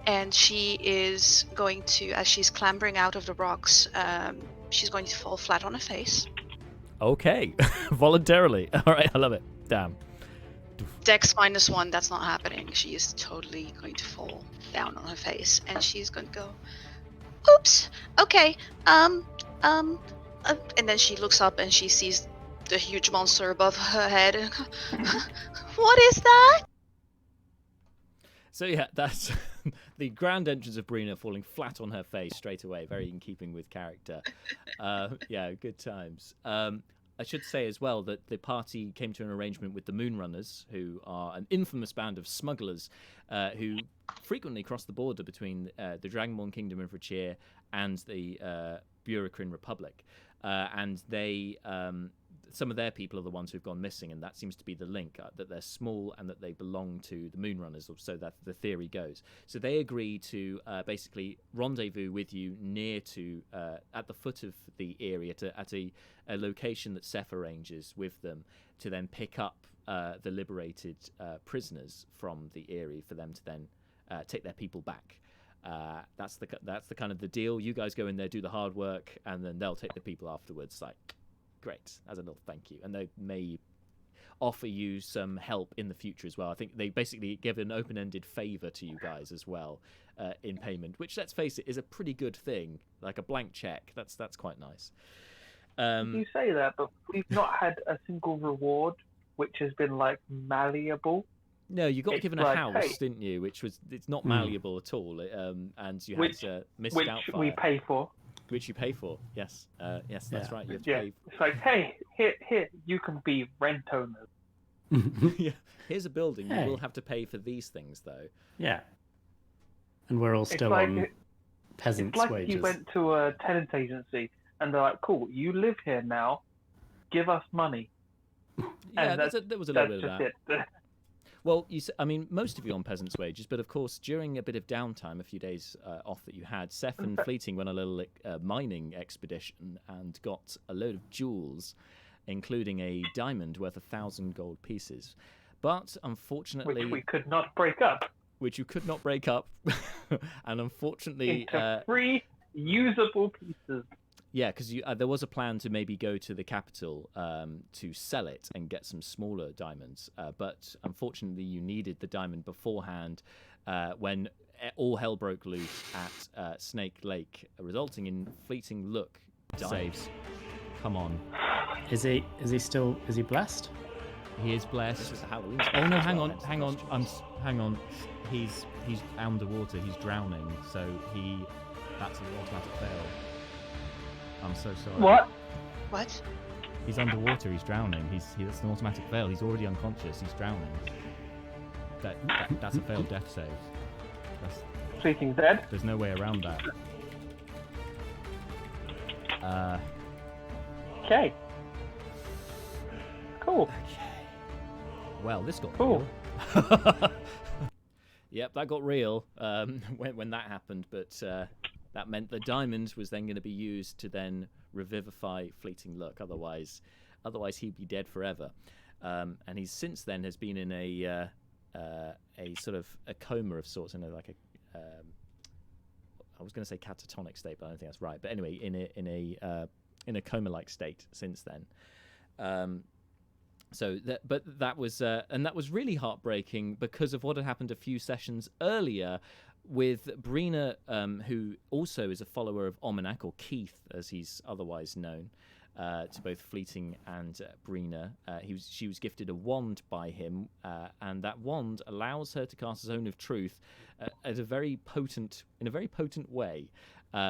And she is going to, as she's clambering out of the rocks, she's going to fall flat on her face. Okay, voluntarily. All right, I love it. Damn. Dex -1, that's not happening. She is totally going to fall down on her face, and she's going to go, oops, okay, and then she looks up and she sees the huge monster above her head, and what is that? So yeah, that's the grand entrance of Brina falling flat on her face straight away, very in keeping with character. Yeah, good times. I should say as well that the party came to an arrangement with the Moonrunners, who are an infamous band of smugglers who frequently cross the border between the Dragonborn Kingdom of Rachir and the Burakrin Republic. And they... some of their people are the ones who've gone missing, and that seems to be the link, that they're small and that they belong to the Moonrunners, or so that the theory goes. So they agree to basically rendezvous with you near to, at the foot of the area, at a location that Seth arranges with them, to then pick up the liberated prisoners from the Eyrie for them to then take their people back. That's the kind of the deal. You guys go in there, do the hard work, and then they'll take the people afterwards. Like, great, as a little thank you. And they may offer you some help in the future as well. I think they basically give an open-ended favour to you guys as well in payment, which, let's face it, is a pretty good thing. Like a blank check. That's quite nice. You say that, but we've not had a single reward which has been like malleable. No, you got It's given like, a house, hey, didn't you? It's not malleable at all, and you had missed out. Which we pay for. Which you pay for, yes. Yes, that's right. You have to Yeah, pay. it's like, hey, here, you can be rent owners. Yeah. Here's a building. Hey. You will have to pay for these things, though. Yeah. And we're all still like on peasants' It's like wages. you went to a tenant agency and they're like, cool, you live here now, give us money. Yeah, And there was a little bit of that's that. just it. Well, I mean, most of you on peasants' wages, but of course, during a bit of downtime, a few days off that you had, Seth and Fleeting went on a little mining expedition and got a load of jewels, including a diamond worth 1,000 gold pieces. But unfortunately, Which we could not break up. Which you could not break up, and unfortunately, Into 3 usable pieces. yeah, because there was a plan to maybe go to the capital to sell it and get some smaller diamonds. But unfortunately, you needed the diamond beforehand when all hell broke loose at Snake Lake, resulting in Fleeting Look dying. Saves. Come on. Is he blessed? He is blessed. This was a Halloween. Oh no, hang on. Hang on. He's underwater. He's drowning. So that's an automatic fail. I'm so sorry. What? He's underwater. He's drowning. That's an automatic fail. He's already unconscious. He's drowning. That's a failed death save. Fleeting's dead. There's no way around that. Okay. Cool. Well, this got cool. real. Yep, that got real when that happened, but that meant the diamond was then going to be used to then revivify Fleeting Look. Otherwise he'd be dead forever. And he's since then has been in a sort of a coma of sorts, like a I was going to say catatonic state, but I don't think that's right. But anyway, in a coma-like state since then. So that was really heartbreaking because of what had happened a few sessions earlier with Brina, who also is a follower of Omenak, or Keith as he's otherwise known, to both Fleeting and Brina. She was gifted a wand by him, and that wand allows her to cast Zone of Truth in a very potent way,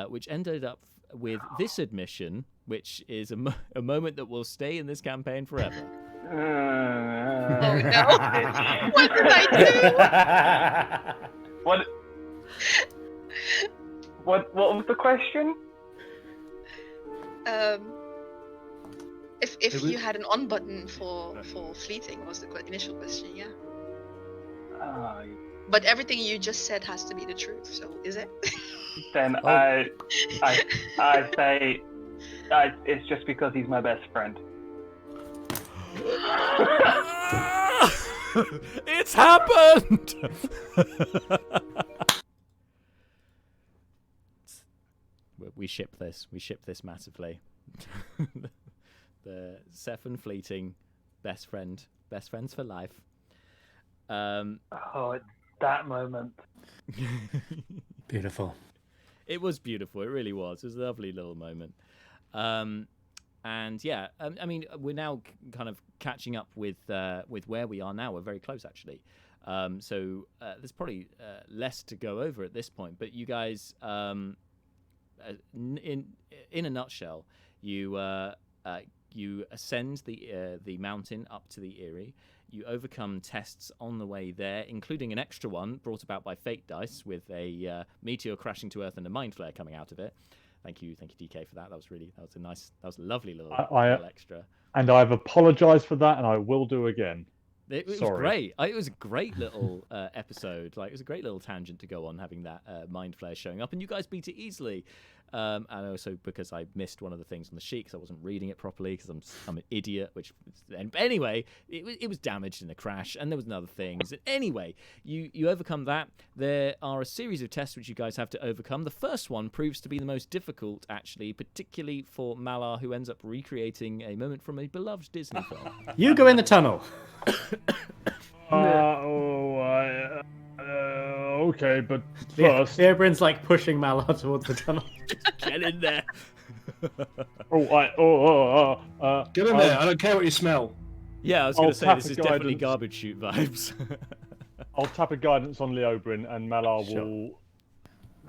which ended up with this admission, which is a moment that will stay in this campaign forever. Oh no! What did I do? What was the question? If you had an on button for Fleeting was the initial question, yeah. But everything you just said has to be the truth. So is it? Then I say it's just because he's my best friend. It's happened! We ship this massively. The Seth and Fleeting, best friends for life. It's that moment. Beautiful. It was beautiful. It really was. It was a lovely little moment. And yeah, I mean, we're now kind of catching up with where we are now. We're very close, actually. So there's probably less to go over at this point. But you guys, in a nutshell, you ascend the mountain up to the Eyrie. You overcome tests on the way there, including an extra one brought about by fate dice with a meteor crashing to Earth and a mind flare coming out of it. Thank you, DK, for that. That was a lovely little extra. And I've apologised for that, and I will do again. It was great. It was a great little episode. Like, it was a great little tangent to go on, having that mind flare showing up, and you guys beat it easily. And also because I missed one of the things on the sheet because I wasn't reading it properly because I'm an idiot. But anyway, it was damaged in the crash, and there was other things. Anyway, you overcome that. There are a series of tests which you guys have to overcome. The first one proves to be the most difficult, actually, particularly for Malar, who ends up recreating a moment from a beloved Disney film. You go in the tunnel. Okay, but first... Eobrin's like pushing Malar towards the tunnel. Get in there. Get in there. I don't care what you smell. Yeah, I was going to say, this is definitely garbage chute vibes. I'll tap a guidance on Leobrin, and Malar will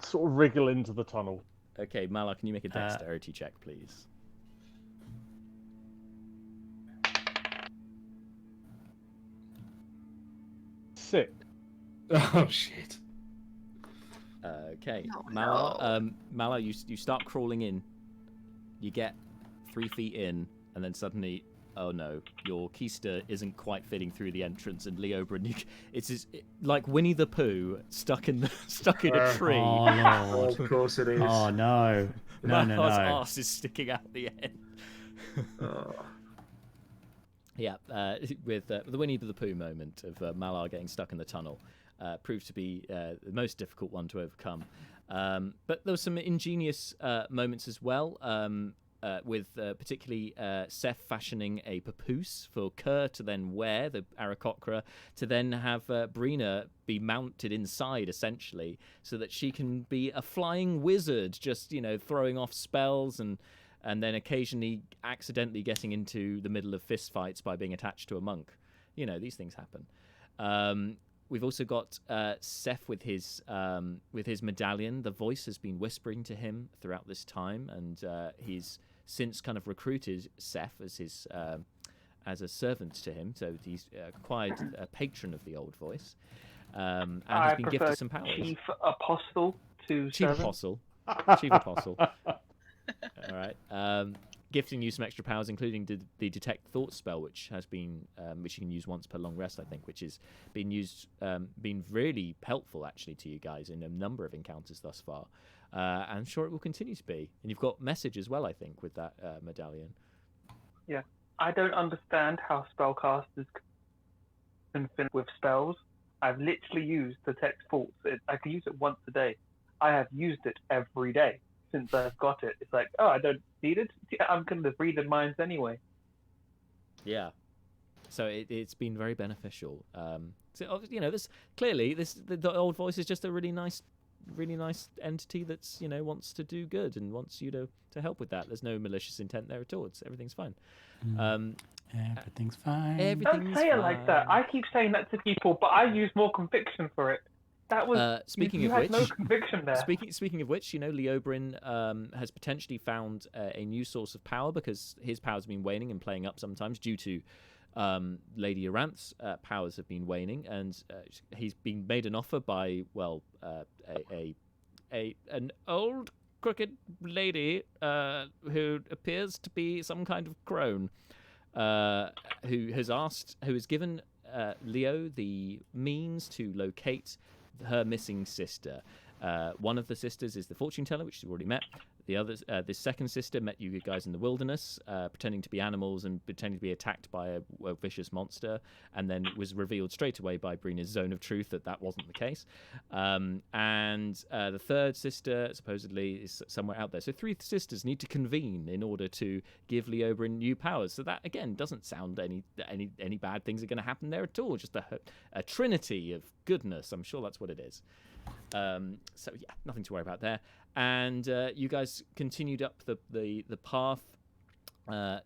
sort of wriggle into the tunnel. Okay, Malar, can you make a dexterity check, please? Sick. Oh, shit. Okay, Malar, you start crawling in. You get 3 feet in, and then suddenly, oh no, your keister isn't quite fitting through the entrance, and Leobrin, it's like Winnie the Pooh stuck in a tree. Oh no! Of course it is. Oh no! No! Malar's arse is sticking out the end. Yeah, with the Winnie the Pooh moment of Malar getting stuck in the tunnel. Proved to be the most difficult one to overcome. But there were some ingenious moments as well, with particularly Seth fashioning a papoose for Kerr to then wear, the Aarakocra, to then have Brina be mounted inside, essentially, so that she can be a flying wizard, just, throwing off spells and then occasionally accidentally getting into the middle of fistfights by being attached to a monk. These things happen. We've also got Seth with his medallion. The voice has been whispering to him throughout this time, and he's since kind of recruited Seth as his as a servant to him. So he's acquired a patron of the old voice, and has been gifted some powers. Chief Apostle to Chief servant. Apostle. Chief Apostle. All right. Gifting you some extra powers, including the detect thought spell, which has been which you can use once per long rest, I think, which has been used, been really helpful actually to you guys in a number of encounters thus far, and I'm sure it will continue to be. And you've got message as well, I think, with that medallion. Yeah, I don't understand how spellcasters can finish with spells. I've literally used detect thoughts. I can use it once a day. I have used it every day since I've got it. It's like, oh, I don't need it. I'm going to read the minds anyway. Yeah. So it's been very beneficial. So this clearly the old voice is just a really nice entity that's wants to do good and wants you to help with that. There's no malicious intent there at all. Everything's fine. Everything's fine. Don't say it like that. I keep saying that to people, but I use more conviction for it. That was speaking you of had which. No conviction there. Speaking of which, Leobrin has potentially found a new source of power because his powers have been waning and playing up sometimes due to Lady Aranth's powers have been waning, and he's been made an offer by an old crooked lady who appears to be some kind of crone, who has given Leo the means to locate her missing sister. One of the sisters is the fortune teller, which you've already met. The others, this second sister met you guys in the wilderness, pretending to be animals and pretending to be attacked by a vicious monster, and then it was revealed straight away by Brina's zone of truth that wasn't the case. And the third sister supposedly is somewhere out there. So 3 sisters need to convene in order to give Leobrin new powers. So that again doesn't sound any bad things are going to happen there at all. Just a trinity of goodness. I'm sure that's what it is. So yeah, nothing to worry about there. And you guys continued up the path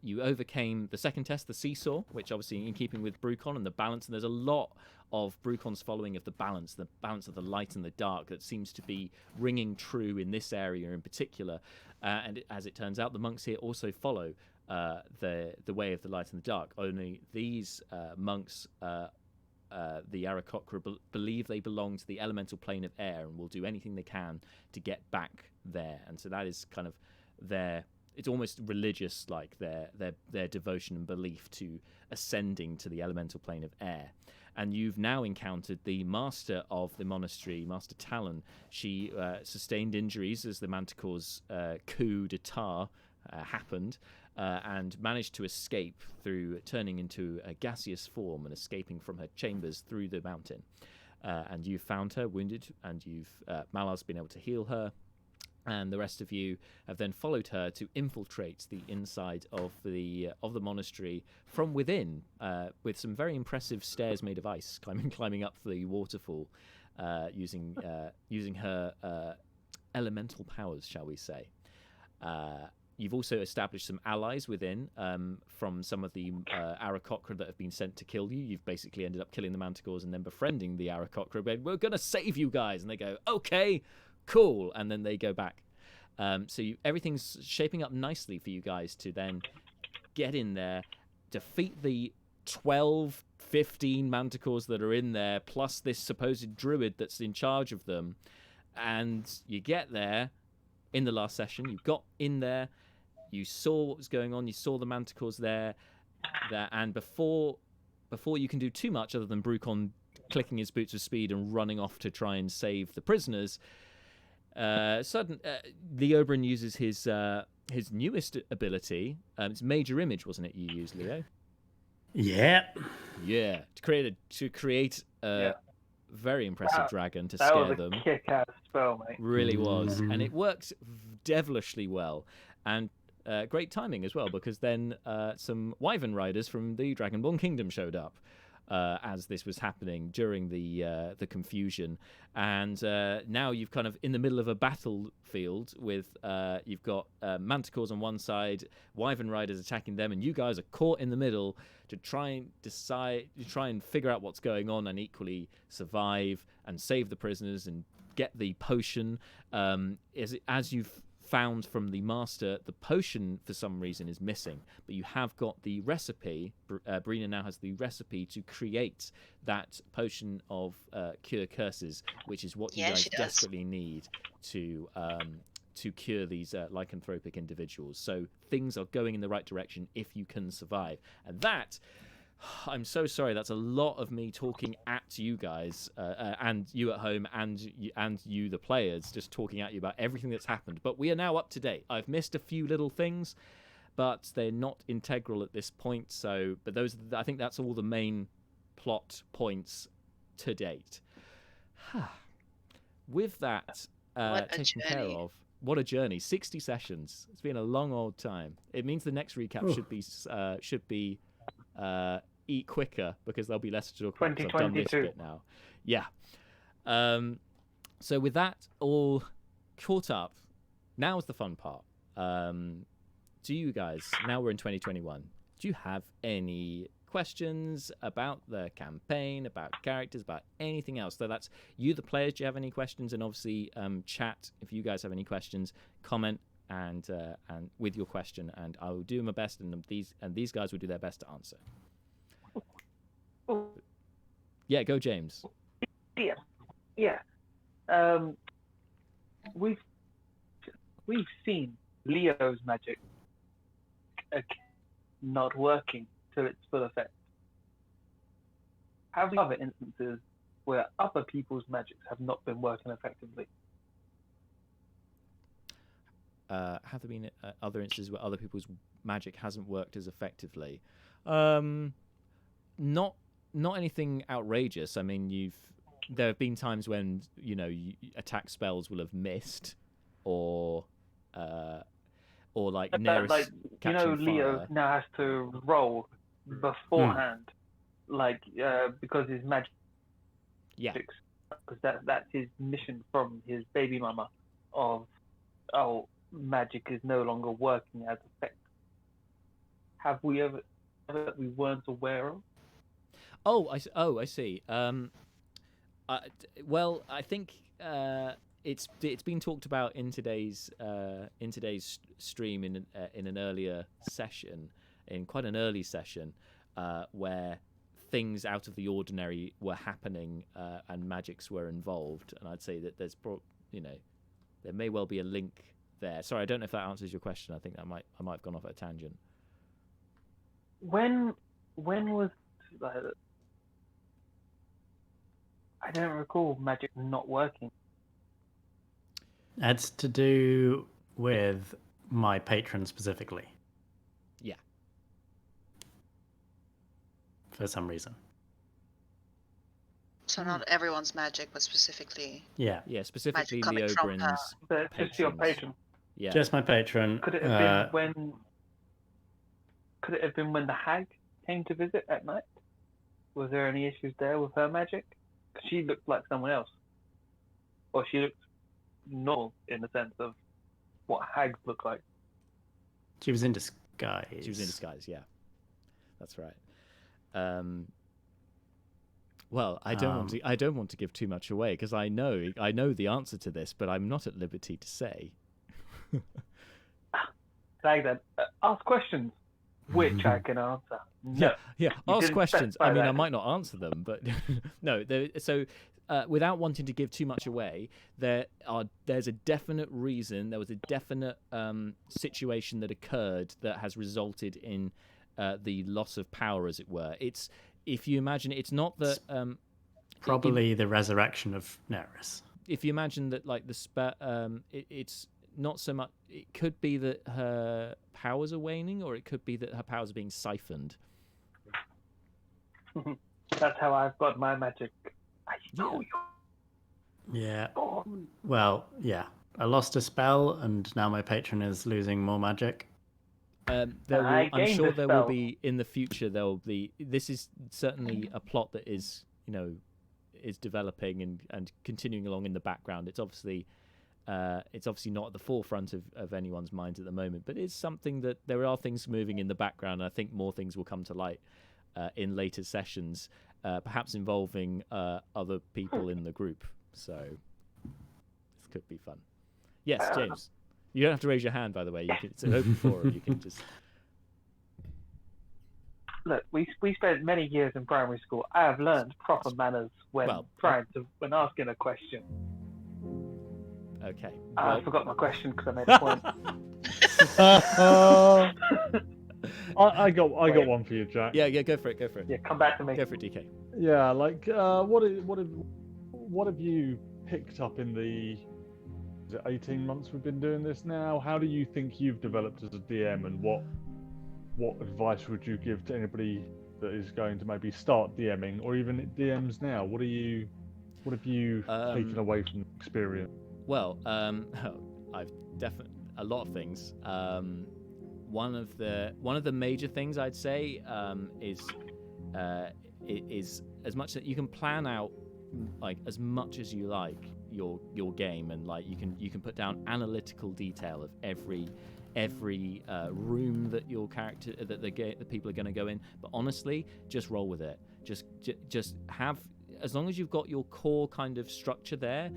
You overcame the second test, the seesaw, which obviously in keeping with Brucon and the balance, and there's a lot of Brucon's following of the balance of the light and the dark that seems to be ringing true in this area in particular. And as it turns out, the monks here also follow the way of the light and the dark. Only these monks, the Aarakocra, believe they belong to the elemental plane of air and will do anything they can to get back there. And so that is kind of their... It's almost religious, like their devotion and belief to ascending to the elemental plane of air. And you've now encountered the master of the monastery, Master Talon. She sustained injuries as the Manticore's coup d'etat happened, and managed to escape through turning into a gaseous form and escaping from her chambers through the mountain. And you've found her wounded, and Malar's been able to heal her. And the rest of you have then followed her to infiltrate the inside of the monastery from within, with some very impressive stairs made of ice, climbing up the waterfall, using her elemental powers, shall we say. You've also established some allies within from some of the Aarakocra that have been sent to kill you. You've basically ended up killing the Manticores and then befriending the Aarakocra. We're going to save you guys. And they go, okay, cool. And then they go back. So everything's shaping up nicely for you guys to then get in there, defeat the 12, 15 Manticores that are in there, plus this supposed druid that's in charge of them. And you get there in the last session. You got in there. You saw what was going on. You saw the Manticores there. And before you can do too much other than Brucon clicking his boots of speed and running off to try and save the prisoners, Leobrin uses his newest ability. It's Major Image, wasn't it? You used, Leo? Yeah. Yeah. To create a very impressive dragon to that scare was a them. Kick-ass spell, mate. Really was, and it works devilishly well, and great timing as well, because then some Wyvern riders from the Dragonborn Kingdom showed up as this was happening during the confusion, and now you've kind of in the middle of a battlefield with you've got Manticores on one side, Wyvern riders attacking them, and you guys are caught in the middle to try and figure out what's going on and equally survive and save the prisoners and get the potion. As you've found from the master, the potion for some reason is missing, but you have got the recipe. Brina now has the recipe to create that potion of cure curses, which is what you guys desperately need to cure these lycanthropic individuals. So things are going in the right direction if you can survive. And that, I'm so sorry, that's a lot of me talking at you guys, and you at home, and you the players, just talking at you about everything that's happened. But we are now up to date. I've missed a few little things, but they're not integral at this point. So, but I think that's all the main plot points to date. With that taken care of, what a journey! 60 sessions. It's been a long old time. It means the next recap should be eat quicker, because there'll be less to talk about. I've done this bit now. Yeah. So with that all caught up, now's the fun part. Do you guys, now we're in 2021, do you have any questions about the campaign, about characters, about anything else? So that's you, the players. Do you have any questions? And obviously, chat if you guys have any questions. Comment and with your question, and I will do my best, and these guys will do their best to answer. Yeah, go James. Yeah. We've seen Leo's magic not working to its full effect. Have other instances where other people's magics have not been working effectively? Have there been other instances where other people's magic hasn't worked as effectively? Not anything outrageous. I mean, there have been times when attack spells will have missed, or like Neris catching Leo fire. now has to roll beforehand, because his magic. Yeah. Because that's his mission from his baby mama of magic is no longer working as effective. have we ever that we weren't aware of? I see. Well, I think it's been talked about in today's stream in an earlier session, in quite an early session, where things out of the ordinary were happening and magics were involved, and I'd say that there's there may well be a link there. Sorry, I don't know if that answers your question. I think I might have gone off at a tangent. When was I don't recall magic not working. That's to do with my patron specifically. Yeah. For some reason. So not everyone's magic, but specifically. Yeah. Yeah, specifically magic coming from Leobrin's just your patron. Yeah. Just my patron. Could it have been when the hag came to visit at night? Was there any issues there with her magic? 'Cause she looked like someone else, or she looked normal in the sense of what hags look like. She was in disguise. She was in disguise, yeah. That's right. Well, I don't want to give too much away because I know the answer to this, but I'm not at liberty to say. Like that. Ask questions, which I can answer. No, yeah. Ask questions. I mean, I might not answer them, but no. So, without wanting to give too much away, there's a definite reason. There was a definite situation that occurred that has resulted in the loss of power, as it were. It's, if you imagine, it's not that probably the resurrection of Neris. If you imagine that, like it's not so much. It could be that her powers are waning, or it could be that her powers are being siphoned. That's how I've got my magic. I know you. Yeah. Well, yeah. I lost a spell, and now my patron is losing more magic. I'm sure there will be in the future. There will be. This is certainly a plot that is, is developing and continuing along in the background. It's obviously not at the forefront of anyone's minds at the moment, but it's something that there are things moving in the background. And I think more things will come to light in later sessions, perhaps involving other people in the group. So this could be fun. Yes, James. You don't have to raise your hand, by the way. It's an open forum. You can just look. We spent many years in primary school. I have learned proper manners when when asking a question. Okay. I forgot my question because I made a point. I got one for you, Jack. Yeah, go for it. Yeah, come back to me. Go for it, DK. Yeah, like what have you picked up in the 18 months we've been doing this now? How do you think you've developed as a DM, and what advice would you give to anybody that is going to maybe start DMing, or even DMs now? What have you taken away from the experience? Well, I've definitely a lot of things. One of the major things I'd say is as much that you can plan out like as much as you like your game, and like you can put down analytical detail of every room that your character that the people are going to go in. But honestly, just roll with it. Just have, as long as you've got your core kind of structure there,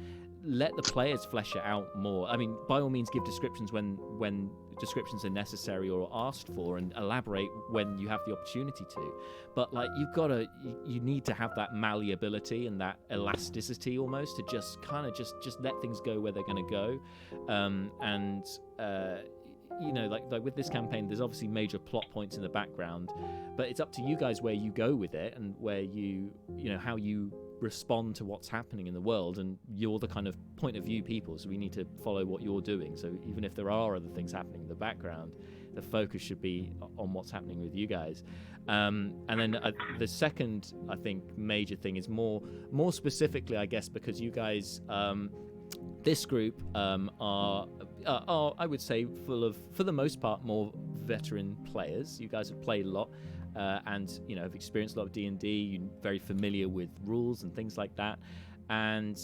let the players flesh it out more. I mean, by all means, give descriptions when descriptions are necessary or asked for, and elaborate when you have the opportunity to. But like, you need to have that malleability and that elasticity almost to just kind of just let things go where they're going to go. Like with this campaign, there's obviously major plot points in the background, but it's up to you guys where you go with it and where how you respond to what's happening in the world. And you're the kind of point of view people, so we need to follow what you're doing. So even if there are other things happening in the background, the focus should be on what's happening with you guys. And then the second, I think, major thing is more specifically, I guess, because you guys, this group are I would say full of, for the most part, more veteran players. You guys have played a lot, and have experienced a lot of D&D. You're very familiar with rules and things like that. And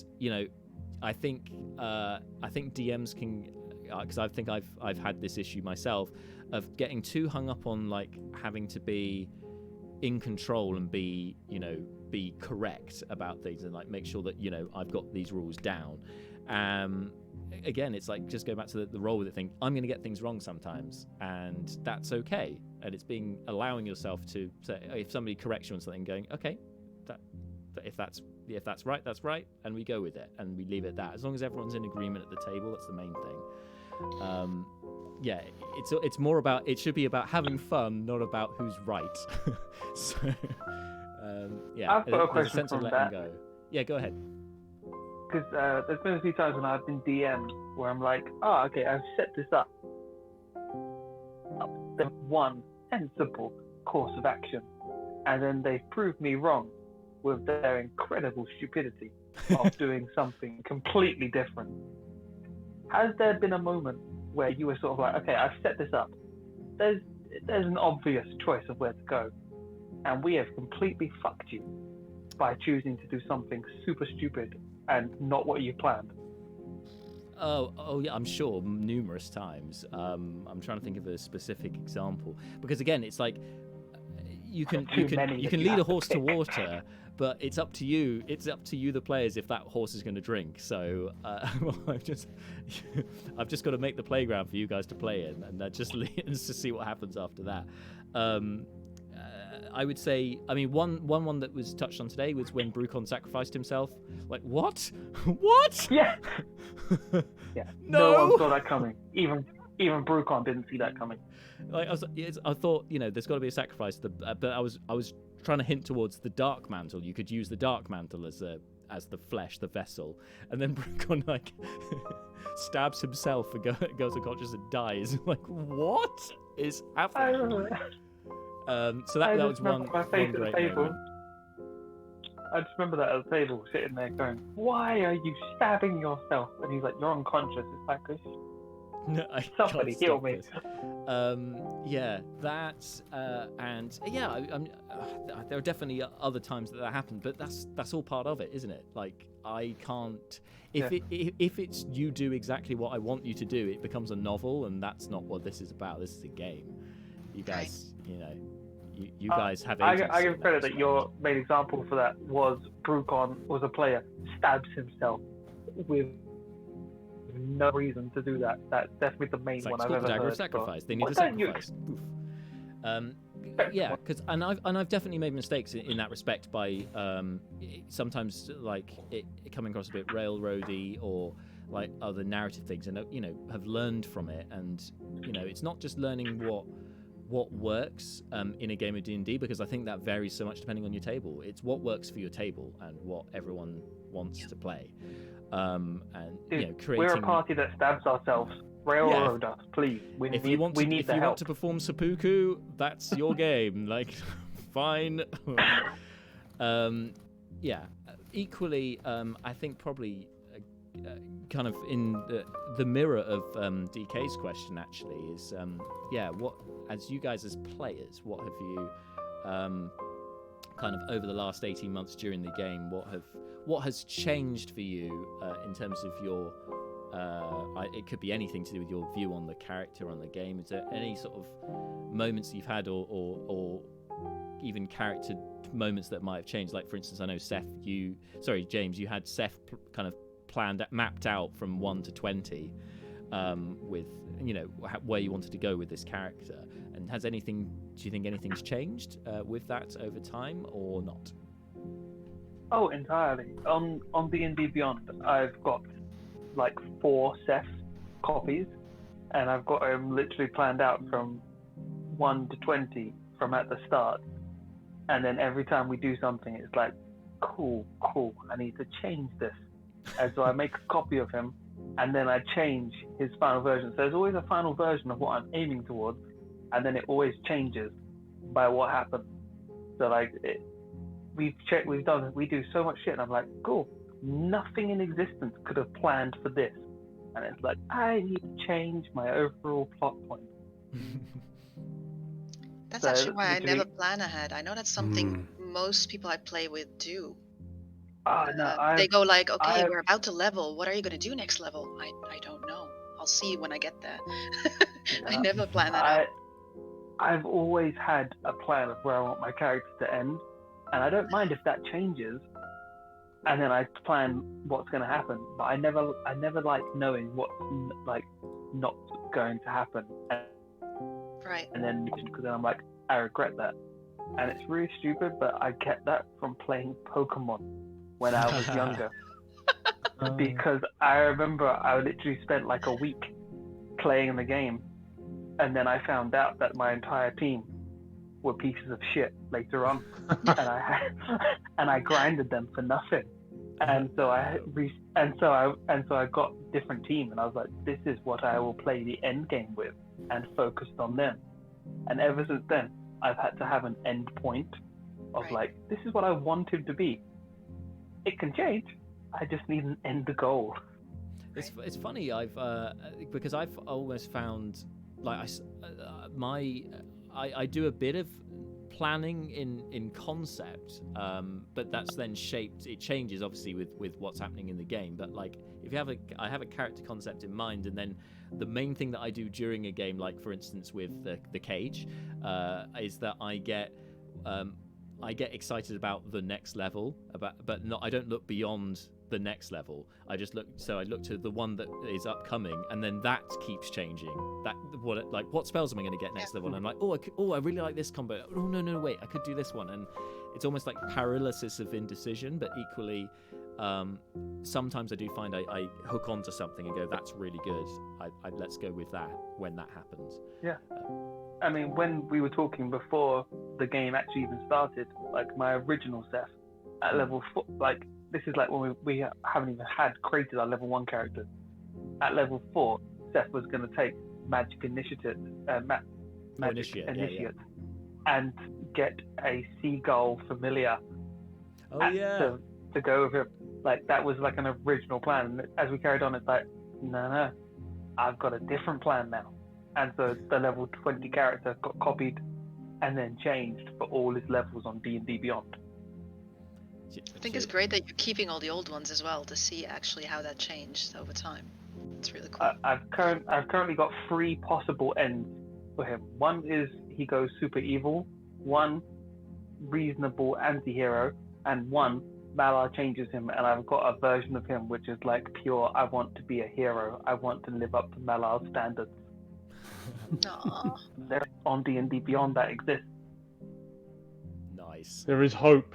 I think DMs can, because I think I've had this issue myself. of getting too hung up on like having to be in control and be correct about things and like make sure that I've got these rules down. Again, it's like just go back to the roll with it thing. I'm going to get things wrong sometimes, and that's okay. And it's allowing yourself to say, if somebody corrects you on something, going, okay, if that's right, that's right, and we go with it and we leave it at that. As long as everyone's in agreement at the table, that's the main thing. Yeah, it's more about, it should be about having fun, not about who's right. So, yeah, I've got a there's question sense of from letting that. go. Yeah, go ahead. Because there's been a few times when I've been DM'd where I'm like, oh, okay, I've set this up. There's one sensible course of action, and then they've proved me wrong with their incredible stupidity of doing something completely different. Has there been a moment where you were sort of like, okay, I've set this up. There's an obvious choice of where to go, and we have completely fucked you by choosing to do something super stupid and not what you planned? Oh yeah, I'm sure numerous times. I'm trying to think of a specific example because again, it's like you can lead a horse to water, but it's up to you. It's up to you, the players, if that horse is going to drink. So I've just got to make the playground for you guys to play in, and just to see what happens after that. I would say, I mean, one that was touched on today was when Brucon sacrificed himself. Like, what? What? Yeah. Yeah. No one saw that coming. Even Brucon didn't see that coming. Like I thought, there's got to be a sacrifice. But I was trying to hint towards the dark mantle. You could use the dark mantle as the flesh, the vessel, and then Brucon like stabs himself and goes unconscious and dies. Like, what is happening? So that was one great moment. I just remember that at the table, sitting there going, "Why are you stabbing yourself?" And he's like, "You're unconscious." It's like, no, somebody heal me. Yeah, that, and yeah, there are definitely other times that happened, but that's all part of it, isn't it? Like, I can't. If it's you do exactly what I want you to do, it becomes a novel, and that's not what this is about. This is a game. You guys, you guys have agency. I give credit that your main example for that was Brucon was a player stabs himself with no reason to do that. That's definitely the main one I've ever heard. Of sacrifice. They need a sacrifice. Yeah, because I've definitely made mistakes in that respect by sometimes like it coming across a bit railroady or like other narrative things, and have learned from it, and it's not just learning what works in a game of D&D, because I think that varies so much depending on your table. It's what works for your table and what everyone wants to play. And creating. We're a party that stabs ourselves. Railroad us, please. We need the help. Want to perform seppuku, that's your game. Like, fine. Yeah. Equally, I think probably kind of in the mirror of DK's question actually is what, as you guys as players, what have you kind of over the last 18 months during the game, what has changed for you in terms of your it could be anything to do with your view on the character, on the game? Is there any sort of moments you've had or even character moments that might have changed? Like, for instance, I know James, you had Seth kind of mapped out from 1 to 20 with where you wanted to go with this character, and do you think anything's changed with that over time or not? Oh, entirely. On D&D Beyond, I've got like 4 Seth copies, and I've got them literally planned out from 1 to 20 from at the start, and then every time we do something, it's like, cool, I need to change this. And so I make a copy of him, and then I change his final version. So there's always a final version of what I'm aiming towards, and then it always changes by what happened. So like, we do so much shit, and I'm like, cool, nothing in existence could have planned for this. And it's like, I need to change my overall plot point. That's actually why I never plan ahead. I know that's something most people I play with do. They go like, okay, we're about to level. What are you going to do next level? I don't know. I'll see when I get there. I never plan that out. I've always had a plan of where I want my character to end, and I don't mind if that changes. And then I plan what's going to happen, but I never like knowing what's like not going to happen. Right. And then because I'm like, I regret that, and it's really stupid. But I get that from playing Pokemon when I was younger, because I remember I literally spent like a week playing the game, and then I found out that my entire team were pieces of shit later on, and I grinded them for nothing, and so I got a different team, and I was like, this is what I will play the end game with, and focused on them, and ever since then I've had to have an end point of like, this is what I wanted to be. It can change. I just need an end goal. It's funny. Because I've almost found like I do a bit of planning in concept, but that's then shaped. It changes obviously with what's happening in the game. But like, if I have a character concept in mind, and then the main thing that I do during a game, like for instance with the cage, is that I get excited about the next level, but not. I don't look beyond the next level. I look to the one that is upcoming, and then that keeps changing. What spells am I going to get next level? And I'm like, I really like this combo. Oh no, wait, I could do this one. And it's almost like paralysis of indecision, but equally, sometimes I do find I hook onto something and go, that's really good. Let's go with that when that happens. Yeah. I mean, when we were talking before the game actually even started, like my original Seth at level 4, like this is like when we haven't even created our level 1 characters. At level 4, Seth was going to take Magic Initiate, and get a Seagull Familiar. To go with him. Like that was like an original plan. And as we carried on, it's like, no, I've got a different plan now. And so the level 20 character got copied and then changed for all his levels on D&D Beyond. I think it's great that you're keeping all the old ones as well to see actually how that changed over time. It's really cool. I've currently got 3 possible ends for him. One is he goes super evil, 1 reasonable anti-hero, and 1 Malar changes him, and I've got a version of him which is like pure, I want to be a hero. I want to live up to Malar's standards. There on D&D Beyond that exists. Nice. There is hope.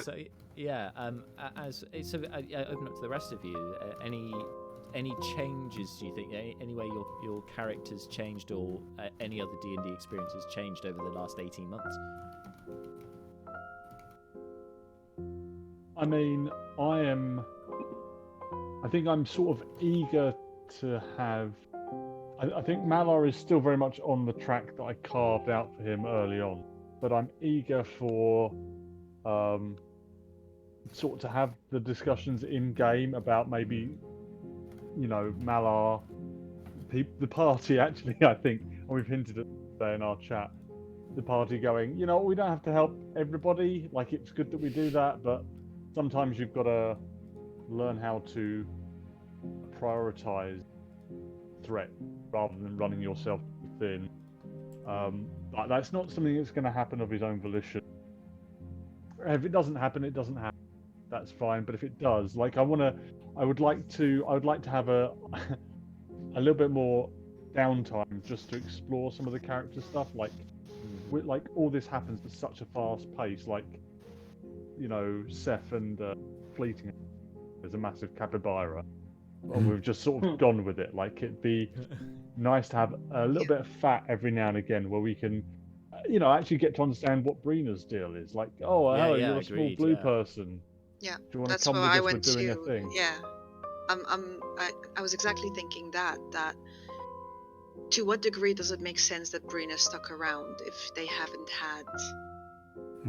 So yeah, as so I open up to the rest of you. Any changes, do you think? Any way your character's changed, or any other D&D experience has changed over the last 18 months? I mean, I think I'm sort of eager to have. I think Malar is still very much on the track that I carved out for him early on, but I'm eager for sort of to have the discussions in game about maybe, Malar, the party actually. I think, and we've hinted at that in our chat, the party going, we don't have to help everybody. Like, it's good that we do that, but sometimes you've got to learn how to prioritize threat rather than running yourself thin. But that's not something that's going to happen of his own volition. If it doesn't happen, it doesn't happen. That's fine. But if it does, like I would like to have a little bit more downtime just to explore some of the character stuff. Like all this happens at such a fast pace. Like, Seth and Fleeting, there's a massive capybara, and we've just sort of gone with it. Like, it'd be nice to have a little bit of fat every now and again where we can, actually get to understand what Brina's deal is. Like, hello, you're a small blue person. Yeah, do you want that's to come where with I us? We're went doing a thing. Yeah, I was exactly thinking that to what degree does it make sense that Brina stuck around if they haven't had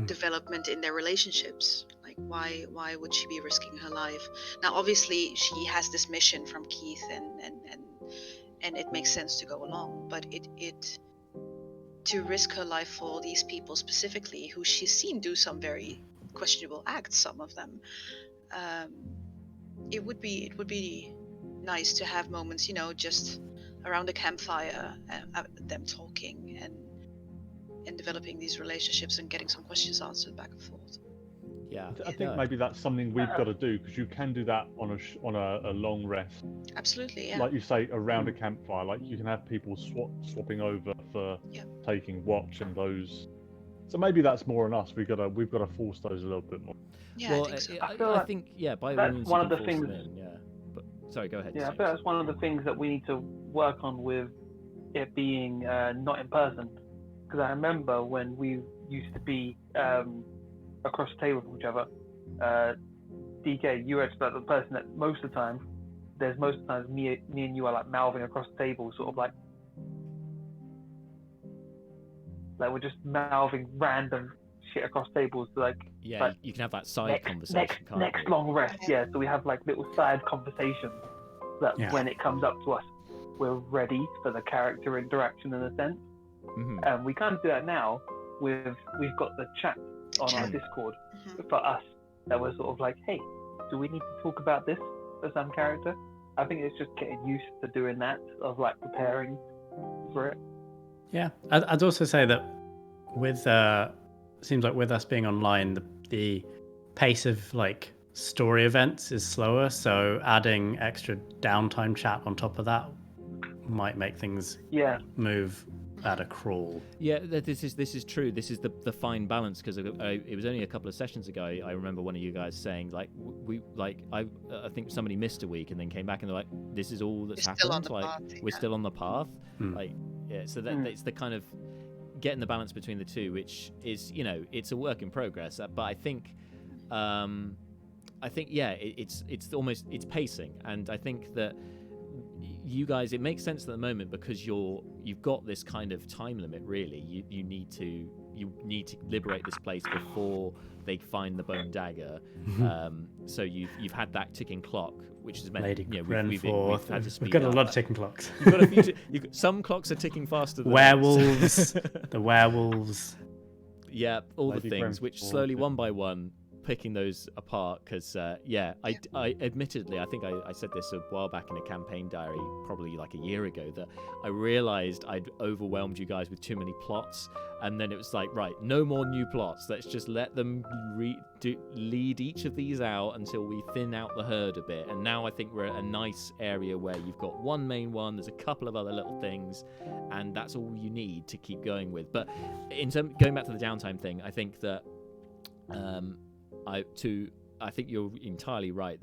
development in their relationships? Like, why would she be risking her life? Now, obviously, she has this mission from Keith, and it makes sense to go along. But it to risk her life for these people specifically, who she's seen do some very questionable acts, some of them, it would be nice to have moments, just around the campfire, them talking and developing these relationships and getting some questions answered back and forth. Yeah, I think maybe that's something we've got to do, because you can do that on a long rest. Absolutely, yeah. Like you say, around a campfire, like you can have people swapping over for taking watch and those. So maybe that's more on us. We've got to force those a little bit more. Yeah, well, I think so. I think by all that's means one you of can the force them things- in, yeah. But sorry, go ahead. Yeah, I James. think that's one of the things that we need to work on with it being not in person. Because I remember when we used to be across the table from each other, DK, you were the person that most of the time, me and you are like mouthing across the table, sort of like we're just mouthing random shit across tables, like you can have that side conversation. Next long rest, yeah. So we have like little side conversations that when it comes up to us, we're ready for the character interaction in a sense. And we kind of do that now. We've got the chat on our Discord for us that we're sort of like, hey, do we need to talk about this for some character? I think it's just getting used to doing that, of like preparing for it. Yeah, I'd also say that with seems like with us being online, the pace of like story events is slower. So adding extra downtime chat on top of that might make things move at a crawl. Yeah, this is true. This is the fine balance, because it was only a couple of sessions ago. I remember one of you guys saying I think somebody missed a week and then came back and they're like, this is all that's happened. We're still on the path. So it's the kind of getting the balance between the two, which is it's a work in progress. But I think it's pacing, and I think that you guys, it makes sense at the moment because you've got this kind of time limit. Really, you need to liberate this place before they find the bone dagger. So you've had that ticking clock, which has meant we've had to speed we've got up. a lot of ticking clocks. You've got a few some clocks are ticking faster than werewolves, the werewolves. Yeah, all Lady the things, which slowly, one by one, picking those apart. Because I admittedly, I think I said this a while back in a campaign diary, probably like a year ago, that I realized I'd overwhelmed you guys with too many plots, and then it was like, right, no more new plots. Let's just let them lead each of these out until we thin out the herd a bit. And now I think we're at a nice area where you've got one main one, there's a couple of other little things, and that's all you need to keep going with. But going back to the downtime thing, I think that I think you're entirely right.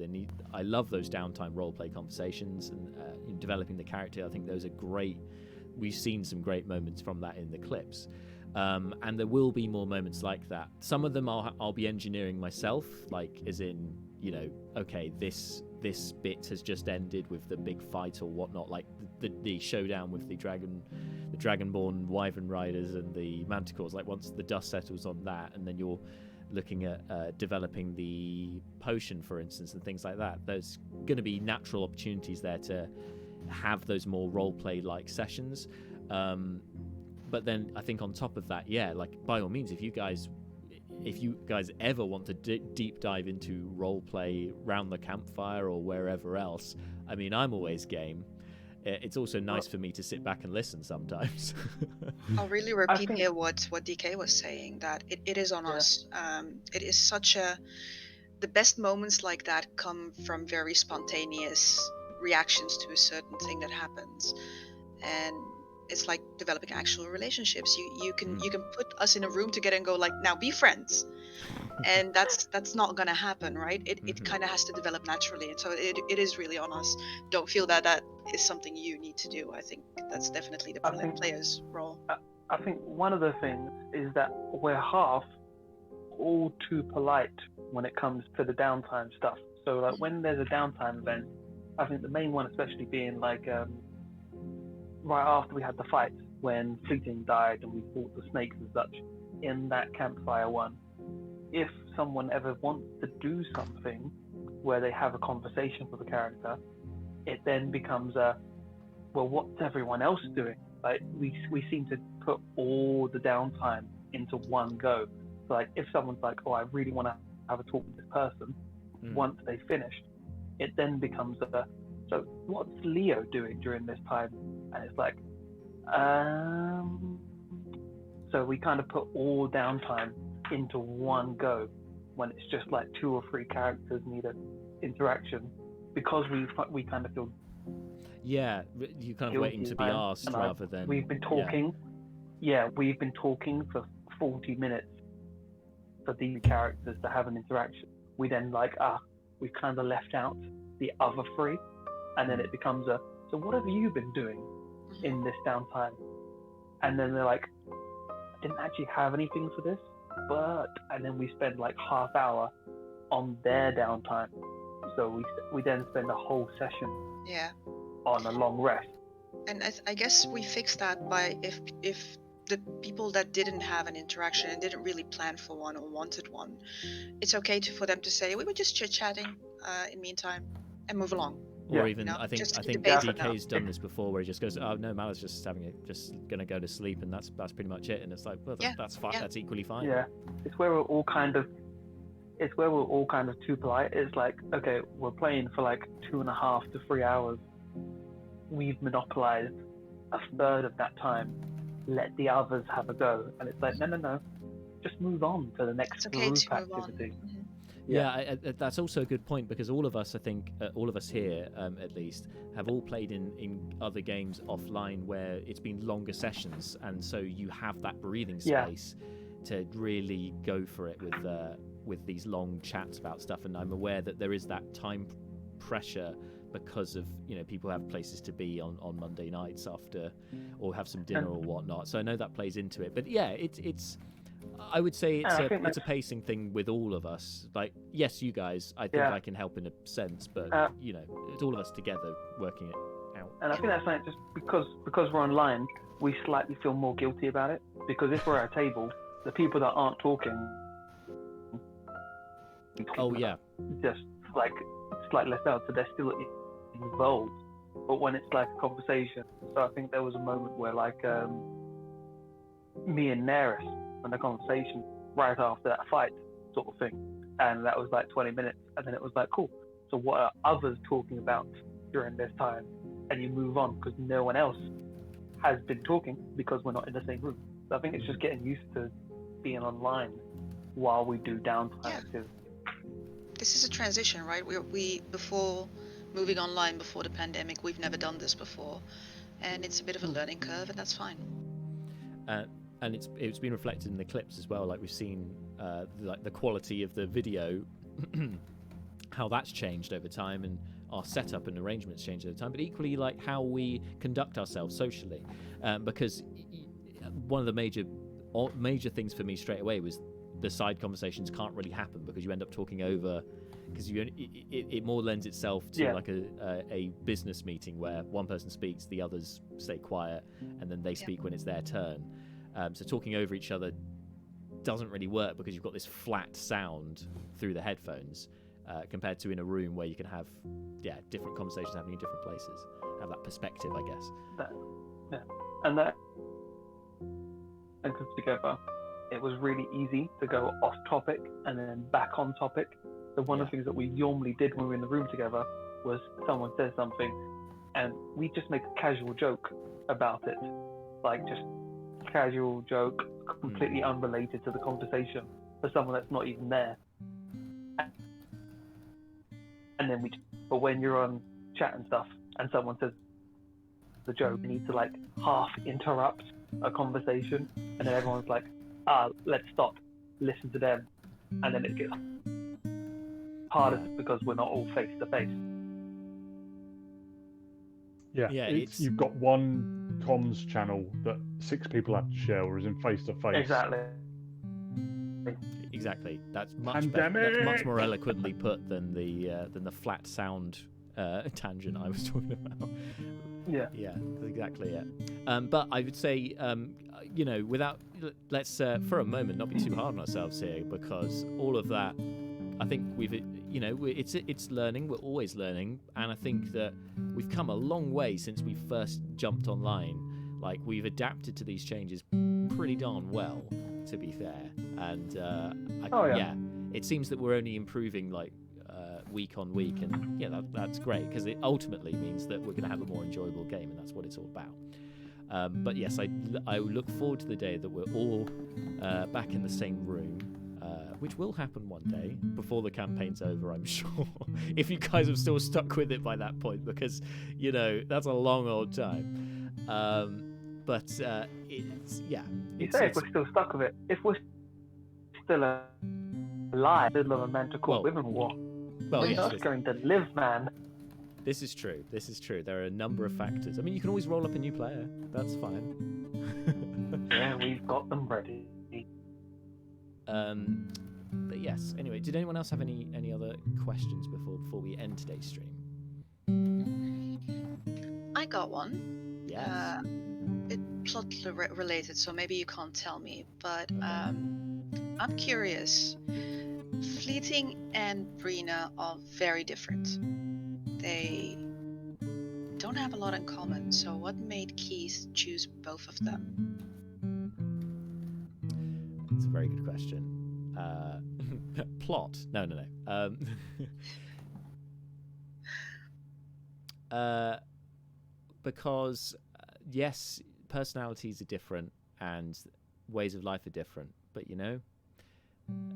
I love those downtime roleplay conversations and developing the character. I think those are great. We've seen some great moments from that in the clips, and there will be more moments like that. Some of them I'll be engineering myself, like as in okay, this bit has just ended with the big fight or whatnot, like the showdown with the dragonborn wyvern riders and the manticores. Like once the dust settles on that, and then you're looking at developing the potion, for instance, and things like that. There's going to be natural opportunities there to have those more role-play like sessions. But then I think on top of that, like by all means, if you guys ever want to deep dive into role-play round the campfire or wherever else, I mean, I'm always game. It's also nice for me to sit back and listen sometimes. I'll really repeat here what DK was saying, that it is on us. It is the best moments like that come from very spontaneous reactions to a certain thing that happens, and it's like developing actual relationships. You can put us in a room together and go like, now be friends, and that's not gonna happen, right? It kind of has to develop naturally, and so it is really on us. Don't feel that is something you need to do. I think that's definitely the player's role. I think one of the things is that we're half all too polite when it comes to the downtime stuff. So like when there's a downtime event, I think the main one especially being like right after we had the fight when Fleeting died and we fought the snakes and such in that campfire one. If someone ever wants to do something where they have a conversation with a character, it then becomes well, what's everyone else doing? Like we seem to put all the downtime into one go. So like if someone's like, oh, I really want to have a talk with this person, once they finished, it then becomes so what's Leo doing during this time? And it's like, so we kind of put all downtime into one go when it's just like 2 or 3 characters need an interaction, because we kind of feel Yeah, you kind of waiting to be asked rather than. We've been talking. Yeah, we've been talking for 40 minutes for these characters to have an interaction. We then we've kind of left out the other 3, and then it becomes so what have you been doing in this downtime? And then they're like, I didn't actually have anything for this, and then we spend like half hour on their downtime. So we then spend a whole session on a long rest. And I guess we fixed that by if the people that didn't have an interaction and didn't really plan for one or wanted one, it's okay for them to say we were just chit-chatting in meantime and move along. Or even I think DK's done this before, where he just goes, "Oh no, Mala's just gonna go to sleep," and that's pretty much it. And it's like, well, that's fine. That's equally fine. Yeah, it's where we're all kind of too polite. It's like, okay, we're playing for like 2.5 to 3 hours. We've monopolized a third of that time. Let the others have a go. And it's like, no, just move on to the next group activity. Yeah, that's also a good point, because all of us, I think, all of us here, at least, have all played in other games offline where it's been longer sessions, and so you have that breathing space to really go for it with these long chats about stuff. And I'm aware that there is that time pressure because of people have places to be on Monday nights after, or have some dinner or whatnot. So I know that plays into it. But yeah, it's. I would say it's a pacing thing with all of us. Like, yes, you guys, I think I can help in a sense, but it's all of us together working it out. And I think that's like just because we're online, we slightly feel more guilty about it. Because if we're at a table, the people that aren't talking, just like slightly left out, so they're still involved. But when it's like a conversation, so I think there was a moment where like me and Neris in a conversation right after that fight, sort of thing, and that was like 20 minutes, and then it was like, cool, so what are others talking about during this time? And you move on because no one else has been talking because we're not in the same room. So I think it's just getting used to being online while we do downtime activity. This is a transition, right? We before moving online, before the pandemic, we've never done this before, and it's a bit of a learning curve, and that's fine. And it's been reflected in the clips as well. Like, we've seen like the quality of the video, how that's changed over time, and our setup and arrangements changed over time. But equally, like how we conduct ourselves socially, because one of the major things for me straight away was the side conversations can't really happen because you end up talking over. Because it more lends itself to like a business meeting where one person speaks, the others stay quiet, and then they speak when it's their turn. So talking over each other doesn't really work because you've got this flat sound through the headphones, compared to in a room where you can have different conversations happening in different places, have that perspective, I guess. And together, it was really easy to go off topic and then back on topic. So one of the things that we normally did when we were in the room together was someone says something and we just make a casual joke about it, like just casual joke, completely unrelated to the conversation for someone that's not even there. And then but when you're on chat and stuff and someone says the joke, you need to like half interrupt a conversation, and then everyone's like, let's stop, listen to them, and then it gets harder because we're not all face to face. Yeah, you've got one comms channel that 6 people have to share, whereas in face to face. Exactly. That's much better. That's much more eloquently put than the flat sound tangent I was talking about. Yeah, that's exactly it. But I would say, let's for a moment not be too hard on ourselves here, because all of that, I think it's learning. We're always learning, and I think that we've come a long way since we first jumped online. Like, we've adapted to these changes pretty darn well, to be fair. And it seems that we're only improving, like week on week, and yeah, that's great because it ultimately means that we're going to have a more enjoyable game, and that's what it's all about. But yes, I look forward to the day that we're all back in the same room, which will happen one day before the campaign's over, I'm sure. If you guys have still stuck with it by that point, because that's a long old time. But it's You say if we're still stuck with it. If we're still alive, middle of a Manticore Women War, we're not going to live, man. This is true. There are a number of factors. I mean, you can always roll up a new player. That's fine. Yeah, we've got them ready. But yes. Anyway, did anyone else have any other questions before we end today's stream? I got one. Yes. It's plot related, so maybe you can't tell me. But I'm curious. Fleeting and Brina are very different. They don't have a lot in common. So what made Keith choose both of them? It's a very good question. Plot? No. Because yes, personalities are different and ways of life are different, but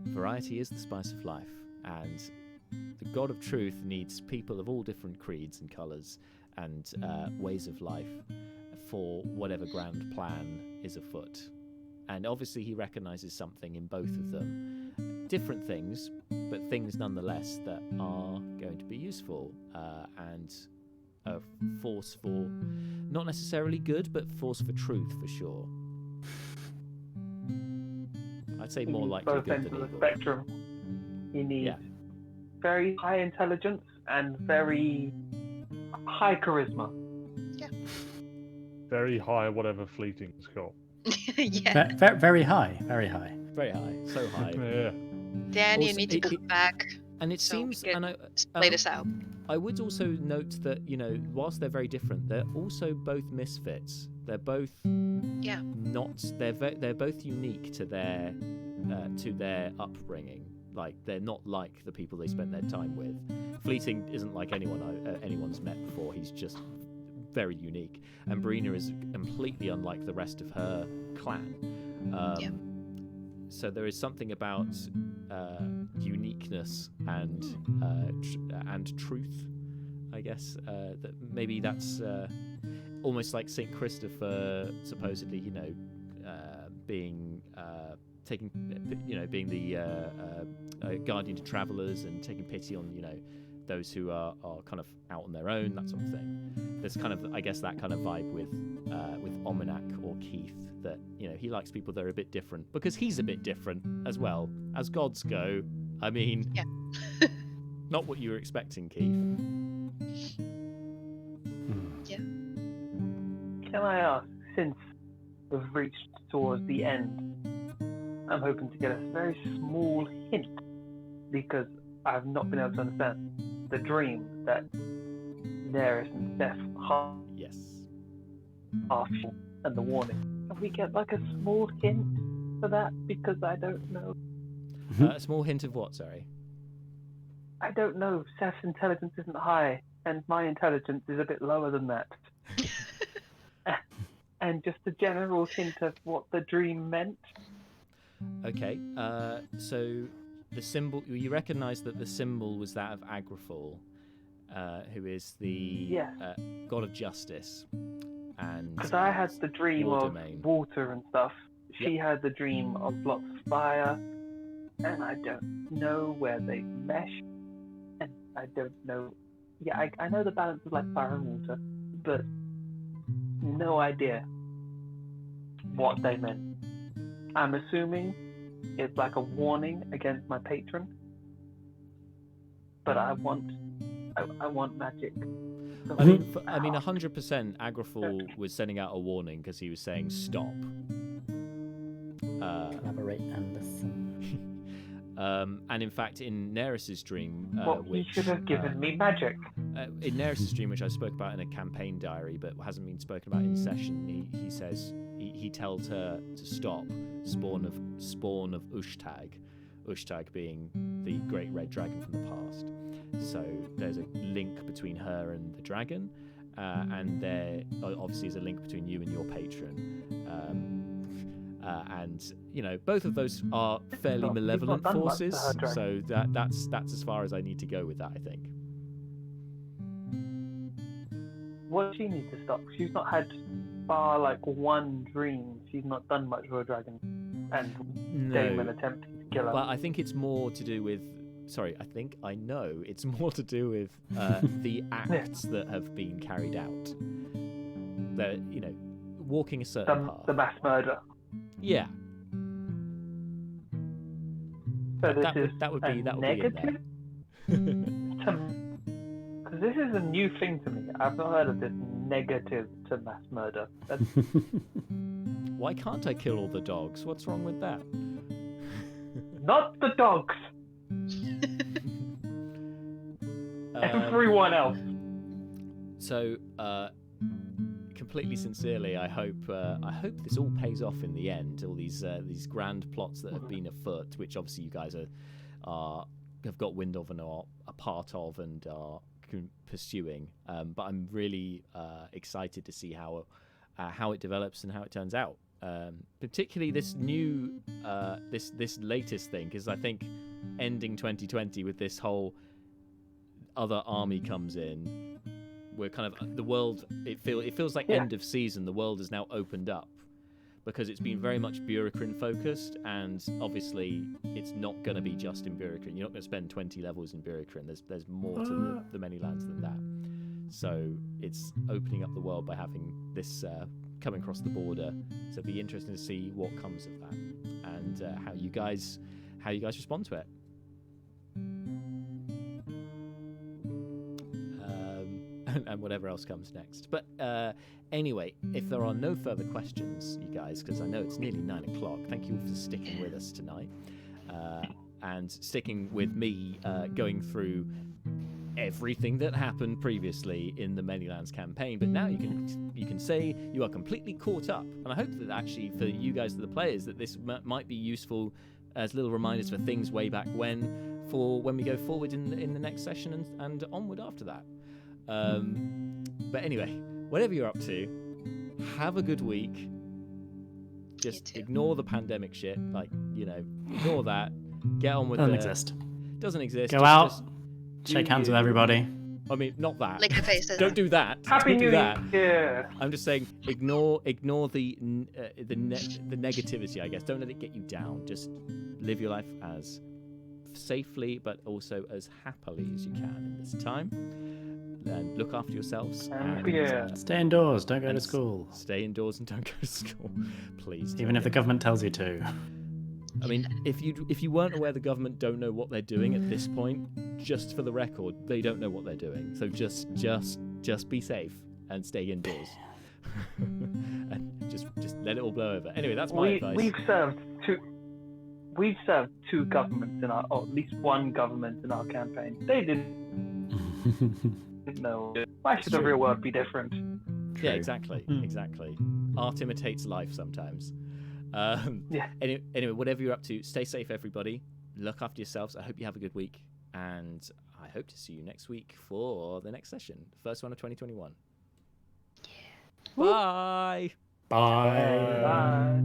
variety is the spice of life, and the God of Truth needs people of all different creeds and colours and ways of life for whatever grand plan is afoot. And obviously he recognises something in both of them. Different things, but things nonetheless that are going to be useful and a force for, not necessarily good, but force for truth for sure. I'd say more likely both good ends than of the evil. spectrum. You need very high intelligence and very high charisma. Yeah. Very high, whatever fleeting's got. Yeah. Very high, very high. Very high, so high. Yeah. Dan, you Also, need to come back. And it so seems, we can and play this out. I would also note that whilst they're very different, they're also both misfits. They're both not. They're both unique to their upbringing. Like they're not like the people they spent their time with. Fleeting isn't like anyone's met before. He's just very unique, and Brina is completely unlike the rest of her clan. So there is something about uniqueness and truth, I guess. That maybe that's almost like Saint Christopher, supposedly, being being the guardian to travellers and taking pity on those who are kind of out on their own, that sort of thing. There's kind of, I guess, that kind of vibe with Omenak or Keith, that he likes people that are a bit different because he's a bit different as well as gods go. I mean, not what you were expecting, Keith. Yeah. Can I ask, since we've reached towards the end, I'm hoping to get a very small hint, because I've not been able to understand the dream that Daenerys and Steph half and the warning. Can we get like a small hint for that? Because I don't know. A small hint of what? Sorry. I don't know. Seth's intelligence isn't high, and my intelligence is a bit lower than that. And just a general hint of what the dream meant. Okay. So the symbol, you recognise that the symbol was that of Agrafol, who is the god of justice. And because I had the dream of water and stuff. She had the dream of lots of fire, and I don't know where they mesh, and I don't know. Yeah, I know the balance of like fire and water, but no idea what they meant. I'm assuming it's like a warning against my patron, but I want magic. I mean, 100%. Agrafol was sending out a warning because he was saying stop. Collaborate and listen. And in fact, in Neris's dream, he should have given me magic. In Neris's dream, which I spoke about in a campaign diary, but hasn't been spoken about in session, he says he tells her to stop. Spawn of Ushtag, Ushtag being the great red dragon from the past. So there's a link between her and the dragon, and there obviously is a link between you and your patron. And both of those are fairly malevolent forces. So that's as far as I need to go with that, I think. What does she need to stop? She's not had bar like one dream. She's not done much for a dragon, and Damon attempting to kill her. But I think it's more to do with. Sorry, I know it's more to do with the acts that have been carried out. That walking a certain path. The mass murder. Yeah. So that would be negative. Because this is a new thing to me. I've not heard of this negative to mass murder. Why can't I kill all the dogs? What's wrong with that? Not the dogs. Everyone else. So, completely sincerely, I hope this all pays off in the end. All these grand plots that have been afoot, which obviously you guys have got wind of and are a part of and are pursuing. But I'm really excited to see how it develops and how it turns out. Particularly this new this latest thing, because I think ending 2020 with this whole other army comes in, we're kind of the world. It feels like end of season. The world is now opened up because it's been very much bureaucrat focused, and obviously it's not going to be just in bureaucrat. You're not going to spend 20 levels in bureaucrat. There's more to the Manylands than that. So it's opening up the world by having this coming across the border. So it'll be interesting to see what comes of that and how you guys respond to it. And whatever else comes next. But anyway, if there are no further questions, you guys, because I know it's nearly 9 o'clock, thank you for sticking with us tonight and sticking with me going through everything that happened previously in the Manylands campaign. But now you can say you are completely caught up, and I hope that actually for you guys, the players, that this might be useful as little reminders for things way back when, for when we go forward in the next session and onward after that. But anyway, whatever you're up to, have a good week. Just ignore the pandemic shit, ignore that. Get on with it. Doesn't exist. Go out, shake hands with everybody. I mean, not that. Lick the faces. Don't do that. Happy Don't do New that. Year. I'm just saying, ignore the negativity. I guess don't let it get you down. Just live your life as safely, but also as happily as you can in this time. And look after yourselves. And stay indoors. Don't go to school. Stay indoors and don't go to school, please. Even if the government tells you to. I mean, if you weren't aware the government don't know what they're doing at this point, just for the record, they don't know what they're doing. So just be safe and stay indoors. And just let it all blow over. Anyway, that's my advice. We've served two governments or at least one government in our campaign. They didn't know. Why should the real world be different? Yeah, exactly. Art imitates life sometimes. Anyway, whatever you're up to, stay safe, everybody. Look after yourselves. I hope you have a good week, and I hope to see you next week for the next session, the first one of 2021. Yeah. Bye. Bye.